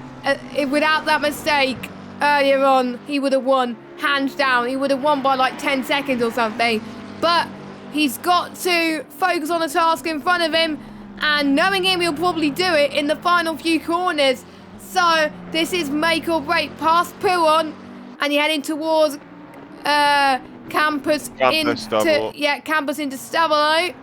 without that mistake earlier on, he would have won, hands down. He would have won by like 10 seconds or something. But he's got to focus on the task in front of him, and knowing him, he'll probably do it in the final few corners. So this is make or break. Past Pouon, and you're heading towards Campus into Stabilo.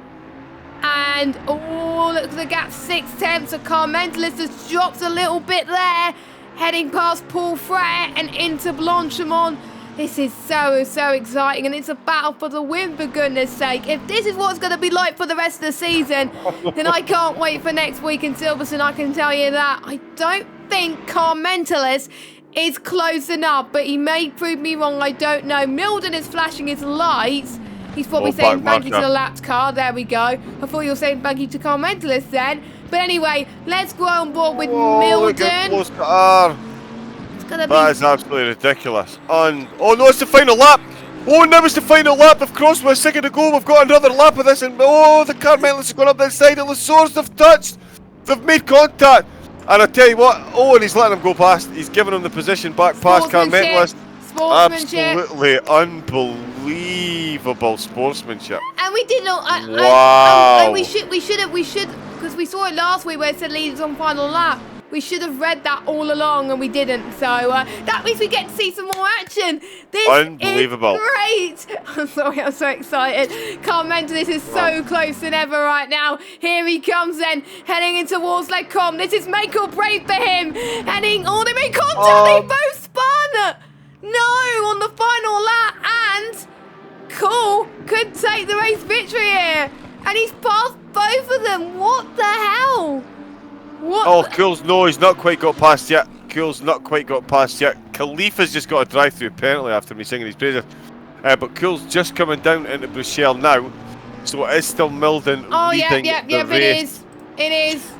And look at the gap, 6 tenths. So Mentalist has dropped a little bit there, heading past Paul Frere and into Blanchimont. This is so exciting, and it's a battle for the win, for goodness sake. If this is what it's going to be like for the rest of the season, then I can't wait for next week in Silverstone, I can tell you that. I don't think Mentalist is close enough, but he may prove me wrong, I don't know. Milden is flashing his lights. He's probably saying thank you to the lapped car. There we go. I thought you were saying thank you to Mentalist then. But anyway, let's go on board with Milden. Close car. That is absolutely ridiculous. Oh no, it's the final lap. Oh, now it's the final lap. They've crossed with a second to go. We've got another lap of this, and the car Mentalist has gone up the side of the source. They've touched. They've made contact. And I tell you what, and he's letting him go past. He's giving him the position back past car Mentalist. Absolutely unbelievable sportsmanship. And we did not. Wow. We should, because we saw it last week where it said leaders on final lap. We should have read that all along, and we didn't. So that means we get to see some more action. This Unbelievable. is great. I'm sorry, I'm so excited. Can't mention this is so close than ever right now. Here he comes then, heading into towards Lecom. This is make or break for him. They made contact. They both spun. No, on the final lap, and Cool could take the race victory here. And he's passed both of them. What the hell? Cool's he's not quite got past yet. Khalifa's just got a drive-through apparently after me singing his praises. But Cool's just coming down into Bruxelles now. So it is still Milden leading the race. It is.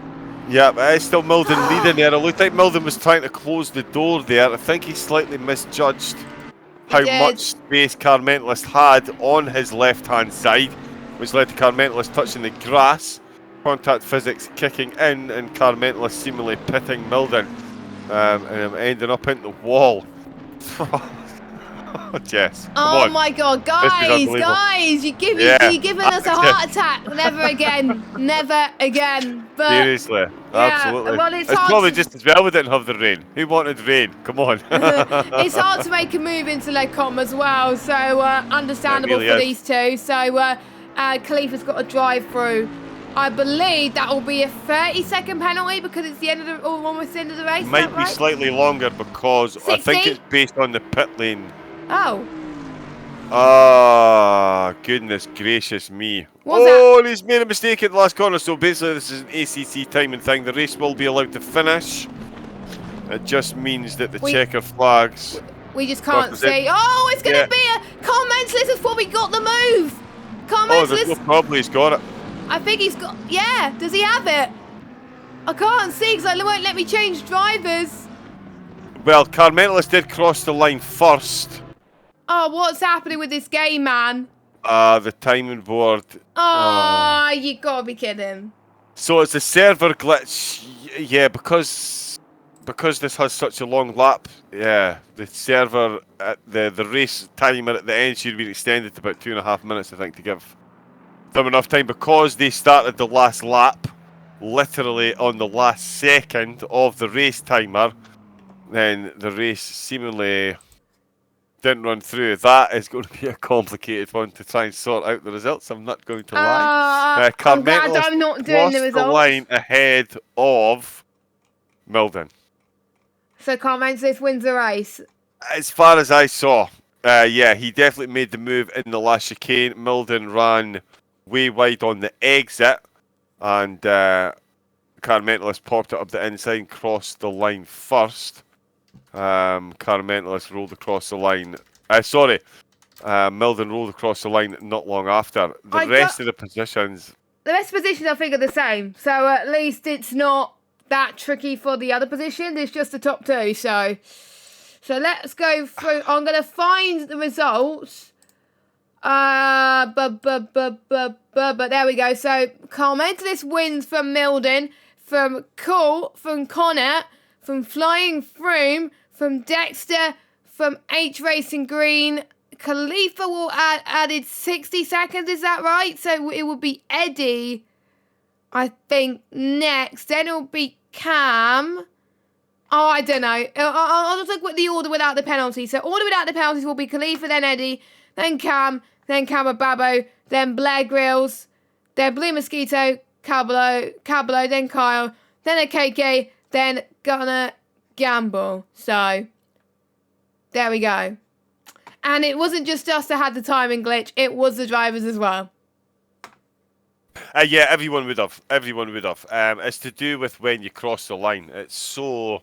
Yeah, it is still Milden leading there. It looked like Milden was trying to close the door there. I think he slightly misjudged how much space Mentalist had on his left-hand side, which led to Mentalist touching the grass. Contact physics kicking in, and Mentalist seemingly pitting Milden, and ending up into the wall. Jess, oh my God, guys, you're giving us a heart attack. Never again. But seriously, absolutely. Well, it's probably just as well we didn't have the rain. Who wanted rain? Come on. It's hard to make a move into Lecom as well, so understandable for these two. So Khalifa's got a drive through. I believe that will be a 30-second penalty because it's the end of almost the end of the race. Might be slightly longer because 60? I think it's based on the pit lane. Oh. Ah, goodness gracious me. And he's made a mistake at the last corner. So basically this is an ACC timing thing. The race will be allowed to finish. It just means that the checker flags. We just can't see. Oh, it's going to be a... Mentalist has probably got the move. There's no problem. He's got it. I think he's got... Yeah, does he have it? I can't see because it won't let me change drivers. Well, Mentalist did cross the line first. Oh, what's happening with this game, man? The timing board. Oh, you gotta be kidding. So it's a server glitch. Yeah, because this has such a long lap. Yeah, the server at the race timer at the end should be extended to about 2.5 minutes, I think, to give them enough time, because they started the last lap literally on the last second of the race timer. Then the race seemingly didn't run through. That is going to be a complicated one to try and sort out the results. I'm not going to lie. I'm glad I'm not doing the results. The line ahead of Milden. So Mentalist wins the race. As far as I saw, Yeah, he definitely made the move in the last chicane. Milden ran way wide on the exit, and Carmentalist popped it up the inside and crossed the line first. Carmentalist rolled across the line. Milden rolled across the line not long after. The rest of the positions I think are the same. So at least it's not that tricky for the other position. It's just the top two. So let's go through. I'm gonna find the results. But there we go. So Carmentalist wins from Milden, from Cool, from Connor, from Flying Froome, from Dexter, from H Racing Green. Khalifa will added 60 seconds, is that right? So it will be Eddie, I think, next. Then it will be Cam. Oh, I don't know. I'll just look at the order without the penalty. So order without the penalties will be Khalifa, then Eddie, then Cam, then Camababo, then Blair Grills, then Blue Mosquito, Cablo, then Kyle, then a KK, then Gunnar Gamble. So there we go. And it wasn't just us that had the timing glitch, it was the drivers as well. Yeah, everyone would have. It's to do with when you cross the line. It's so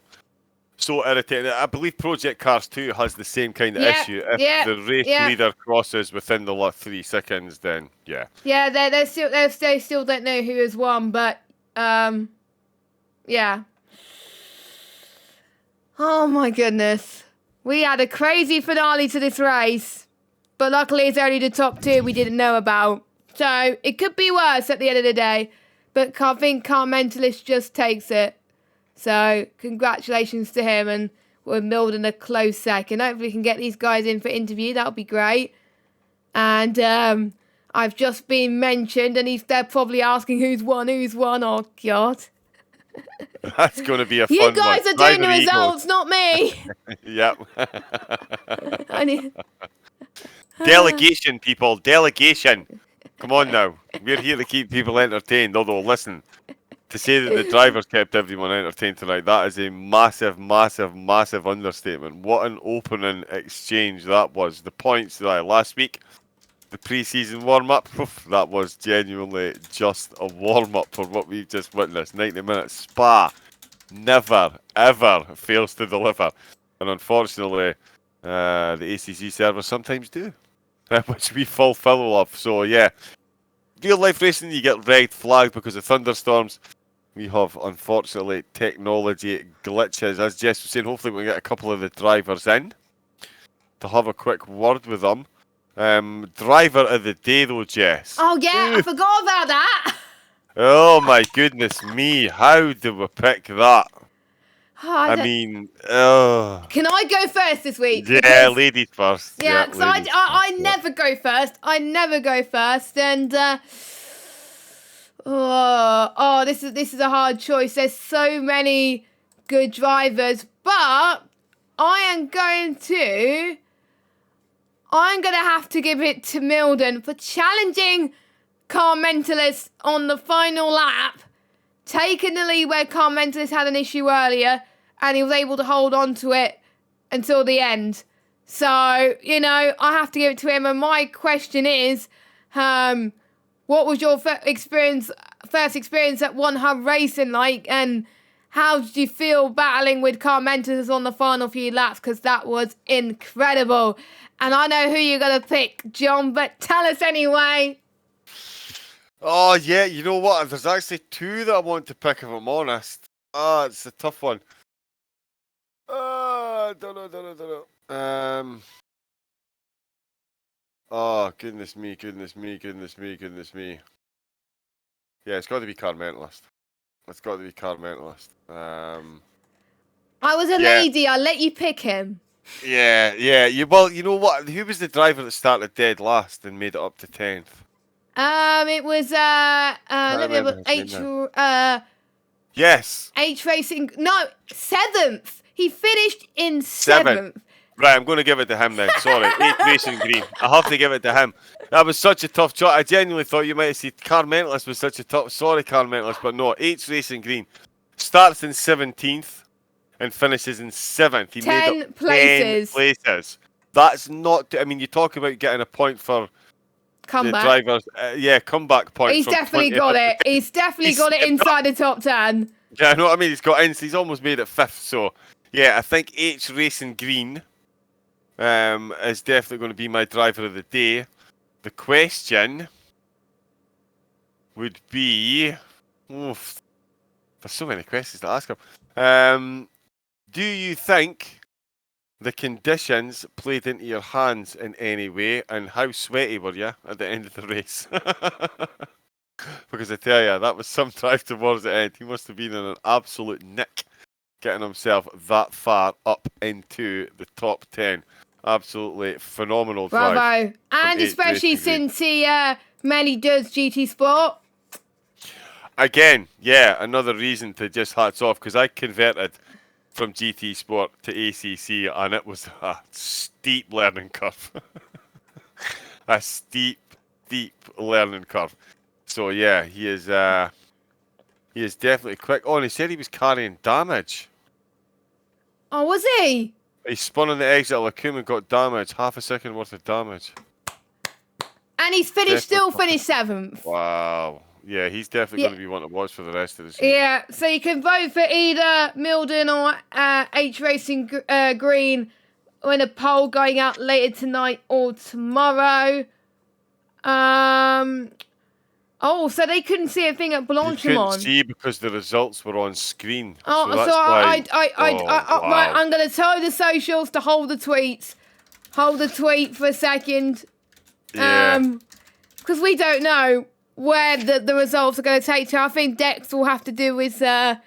irritating. I believe Project Cars 2 has the same kind of issue. If the race leader crosses within the last 3 seconds, then yeah. Yeah, they still don't know who has won, but yeah. Oh my goodness. We had a crazy finale to this race, but luckily it's only the top two we didn't know about. So it could be worse at the end of the day, but I think Carmentalist just takes it. So congratulations to him, and we're Milden a close second. Hopefully we can get these guys in for interview. That would be great. And I've just been mentioned, and they're probably asking who's won. Oh, God. That's going to be a fun one. You guys are doing the results, not me. Yep. Delegation, people. Delegation. Come on now. We're here to keep people entertained. Although, listen, to say that the drivers kept everyone entertained tonight, that is a massive, massive, massive understatement. What an opening exchange that was. The points that last week, the pre-season warm-up, that was genuinely just a warm-up for what we've just witnessed. 90-minute Spa never, ever fails to deliver. And unfortunately, the ACC servers sometimes do, which we fulfill of. So, yeah, real-life racing, you get red flagged because of thunderstorms. We have, unfortunately, technology glitches. As Jess was saying, hopefully we'll get a couple of the drivers in to have a quick word with them. Driver of the day, though, Jess. Oh, yeah, I forgot about that. Oh, my goodness me. How do we pick that? I mean, Can I go first this week? Yeah, ladies first. Yeah, because I never go first. And, this is a hard choice. There's so many good drivers, but I'm going to have to give it to Milden for challenging Carmentalist on the final lap, taking the lead where Carmentalist had an issue earlier, and he was able to hold on to it until the end. So, I have to give it to him. And my question is, what was your first experience at One Hub Racing like, and how did you feel battling with Carmentalist on the final few laps? Because that was incredible. And I know who you're going to pick, John, but tell us anyway. Oh, yeah, you know what? There's actually two that I want to pick, if I'm honest. It's a tough one. Don't know. Oh, goodness me. Yeah, it's got to be Carmentalist. I was a lady. I'll let you pick him. Yeah. Well, you know what? Who was the driver that started dead last and made it up to 10th? It was let me have a Yes. H Racing. No, 7th. He finished in 7th. Right, I'm going to give it to him then. Sorry, H Racing Green. I have to give it to him. That was such a tough choice. I genuinely thought you might have said Carmentalist was such a tough. Sorry, Carmentalist, but no. H Racing Green starts in 17th and finishes in 7th. He 10 made up places. 10 places. That's not. I mean, you talk about getting a point for the Comeback. drivers. Comeback point. He's from definitely 20th got up to it. He's definitely got it He's- inside the top 10. Yeah, I know what I mean. He's almost made it 5th. So yeah, I think H Racing Green is definitely going to be my driver of the day. The question would be, oof, there's so many questions to ask him. Do you think the conditions played into your hands in any way, and how sweaty were you at the end of the race? Because I tell you, that was some drive towards the end. He must have been in an absolute nick getting himself that far up into the top 10. Absolutely phenomenal drive. Bravo. And H especially Racing Green. since he mainly does GT Sport. Again, yeah, another reason to just hats off, because I converted from GT Sport to ACC, and it was a steep learning curve. A steep learning curve. So yeah, he is definitely quick. Oh, and he said he was carrying damage. Oh, was he? He spun on the exit of Lacombe and got damage, half a second worth of damage. And he's still finished 7th. Wow. Yeah, he's definitely Yeah. going to be one to watch for the rest of the season. Yeah, so you can vote for either Milden or H Racing Green in a poll going out later tonight or tomorrow. Oh, so they couldn't see a thing at You couldn't Blanchimont. see because the results were on screen. Oh, so that's why. Right, I'm going to tell the socials to hold the tweets. Hold the tweet for a second. Yeah. Because we don't know where the results are going to take to. I think Dex will have to do his calculations.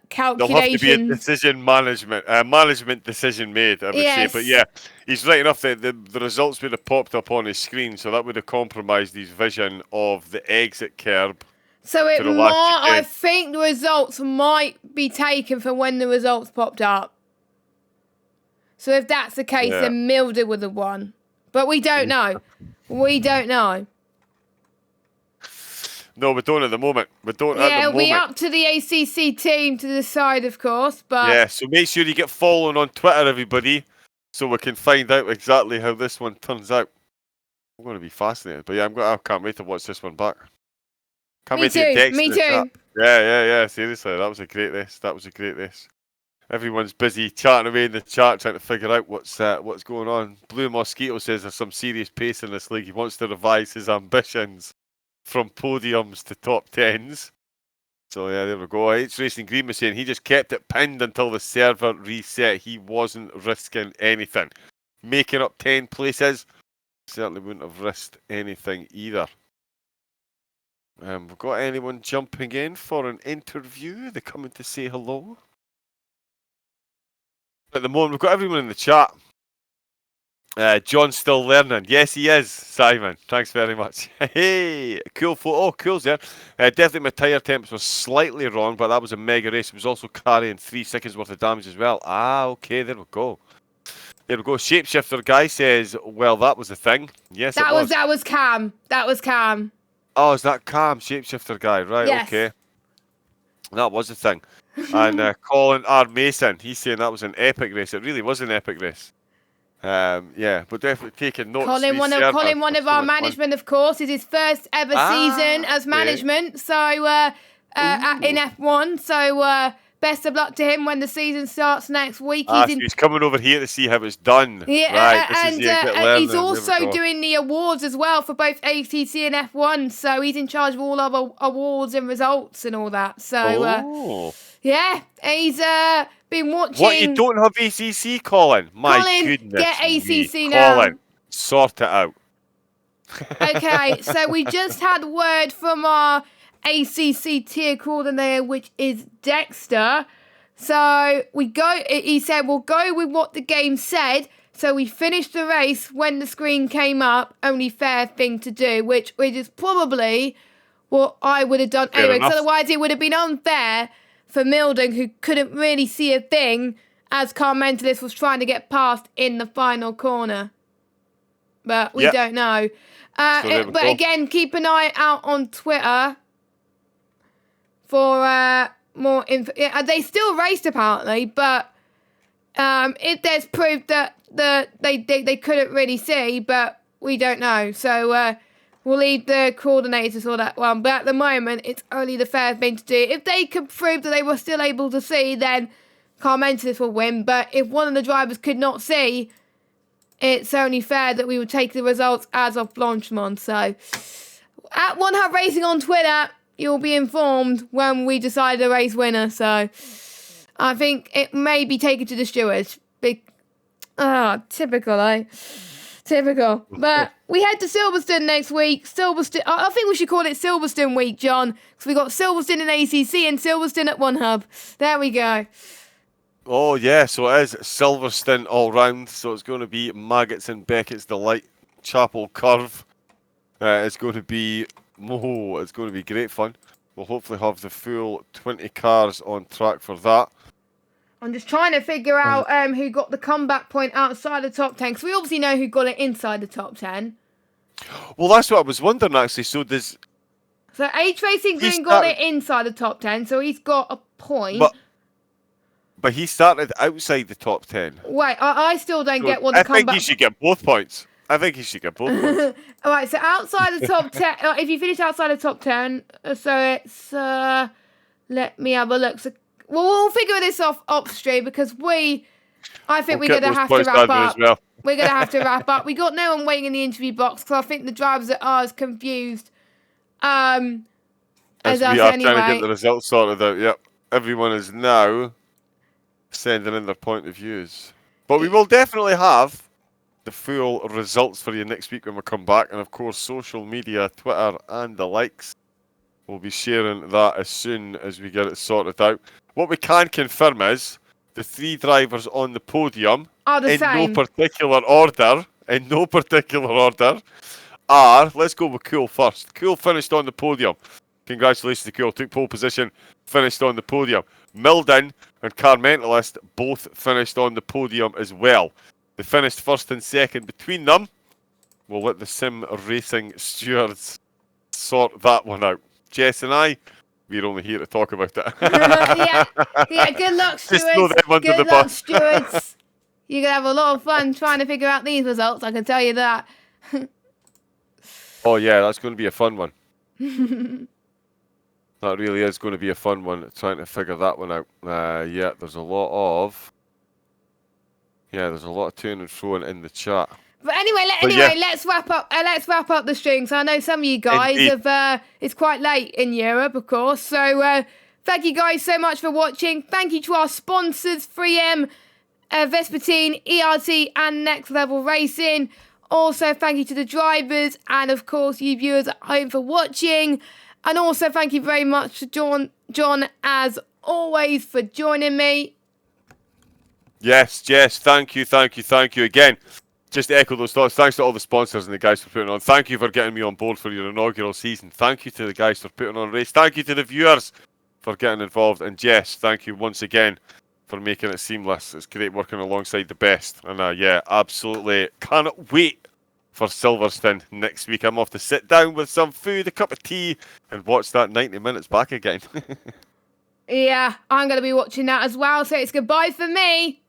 There'll have to be a decision management decision made, I would say. But yeah, he's right enough that the results would have popped up on his screen, so that would have compromised his vision of the exit curb. So it to the last might, I chicane. think the results might be taken from when the results popped up. So if that's the case, Yeah. then Milder would have won. But we don't know. We don't know. No, we don't at the moment. We don't at Yeah, the it'll be moment. up to the ACC team to decide, of course. But Yeah, so make sure you get following on Twitter, everybody, so we can find out exactly how this one turns out. I'm going to be fascinated. But yeah, I can't wait to watch this one back. Can't Me wait to get too, Dex me in the chat. too. Yeah. Seriously, that was a great race. Everyone's busy chatting away in the chat, trying to figure out what's going on. Blue Mosquito says there's some serious pace in this league. He wants to revise his ambitions from podiums to top tens. So yeah, there we go. H Racing Green was saying he just kept it pinned until the server reset. He wasn't risking anything. Making up 10 places, certainly wouldn't have risked anything either. We've got anyone jumping in for an interview? They're coming to say hello. At the moment, we've got everyone in the chat. John's still learning. Yes, he is, Simon. Thanks very much. Hey, cool photo. Oh, cool there. Definitely my tyre temps were slightly wrong, but that was a mega race. It was also carrying 3 seconds worth of damage as well. Ah, okay, there we go. There we go. Shapeshifter guy says, well, that was the thing. Yes, it was. That was Cam. That was Cam. Oh, is that Cam, Shapeshifter guy? Right, Yes. okay. That was the thing. And Colin R. Mason, he's saying that was an epic race. It really was an epic race. Yeah, but definitely taking notes. Colin, one of our management, of course, is his first ever season as management. So in F1. So best of luck to him when the season starts next week. He's coming over here to see how it's done. Yeah, right, and he's also doing the awards as well for both ACC and F1. So he's in charge of all our awards and results and all that. So yeah, he's been watching. What, you don't have ACC, Colin? My goodness. Get ACC now. Colin, sort it out. Okay, so we just had word from our ACC tier coordinator, which is Dexter. So he said, we'll go with what the game said. So we finished the race when the screen came up. Only fair thing to do, which is probably what I would have done anyway. Because otherwise it would have been unfair for Milden, who couldn't really see a thing as Car Mentalist was trying to get past in the final corner. But we don't know. But again, keep an eye out on Twitter for more info. They still raced apparently, but if there's proof that they couldn't really see, but we don't know. So we'll leave the coordinators for that one. But at the moment, it's only the fair thing to do. If they could prove that they were still able to see, then Carmentis will win. But if one of the drivers could not see, it's only fair that we would take the results as of Blanchimont. So at One Hub Racing on Twitter, you'll be informed when we decide the race winner. So I think it may be taken to the stewards. Typical, eh? Typical. But we head to Silverstone next week. Silverstone. I think we should call it Silverstone week, John, because we got Silverstone in ACC and Silverstone at One Hub. There we go. Oh yeah, so it is Silverstone all round. So it's going to be Maggots and Beckett's Delight, Chapel Curve. It's going to be great fun. We'll hopefully have the full 20 cars on track for that. I'm just trying to figure out who got the comeback point outside the top 10, because we obviously know who got it inside the top 10. Well, that's what I was wondering, actually. So H Racing Green got it inside the top 10, so he's got a point. But he started outside the top 10. Wait, I still don't get what the comeback... I think he should get both points. All right, so outside the top 10... if you finish outside the top 10, so it's... let me have a look. So, we'll figure this off stream, because I think we're going to have to wrap up. Well. We're going to have to wrap up. We got no one waiting in the interview box, because I think the drivers are as confused as us we are anyway. trying to get the results sorted out. Yep. Everyone is now sending in their point of views. But we will definitely have the full results for you next week when we come back. And of course, social media, Twitter and the likes. We'll be sharing that as soon as we get it sorted out. What we can confirm is the 3 drivers on the podium are the same. No particular order. In no particular order are, let's go with Cool first. Cool finished on the podium. Congratulations to Cool. Took pole position, finished on the podium. Milden and Carmentalist both finished on the podium as well. They finished first and second between them. We'll let the sim racing stewards sort that one out. Jess and I, we're only here to talk about it. yeah, good luck, stewards. Just throw them under the bus. Stewards. You're going to have a lot of fun trying to figure out these results, I can tell you that. Oh yeah, that's going to be a fun one. That really is going to be a fun one, trying to figure that one out. There's a lot of to and fro in the chat. But anyway, let's wrap up. Let's wrap up the stream. So I know some of you guys have. It's quite late in Europe, of course. So thank you guys so much for watching. Thank you to our sponsors, 3M, Vespertine, ERT, and Next Level Racing. Also, thank you to the drivers, and of course, you viewers at home for watching. And also, thank you very much to John, as always, for joining me. Yes, thank you again. Just to echo those thoughts, thanks to all the sponsors and the guys for putting on. Thank you for getting me on board for your inaugural season. Thank you to the guys for putting on a race. Thank you to the viewers for getting involved. And Jess, thank you once again for making it seamless. It's great working alongside the best. And absolutely cannot wait for Silverstone next week. I'm off to sit down with some food, a cup of tea, and watch that 90 minutes back again. Yeah, I'm going to be watching that as well. So it's goodbye for me.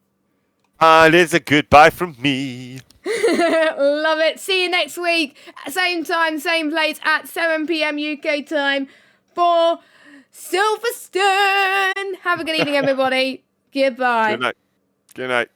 And it's a goodbye from me. Love it. See you next week. Same time, same place at 7 p.m. UK time for Silverstone. Have a good evening, everybody. Goodbye. Good night.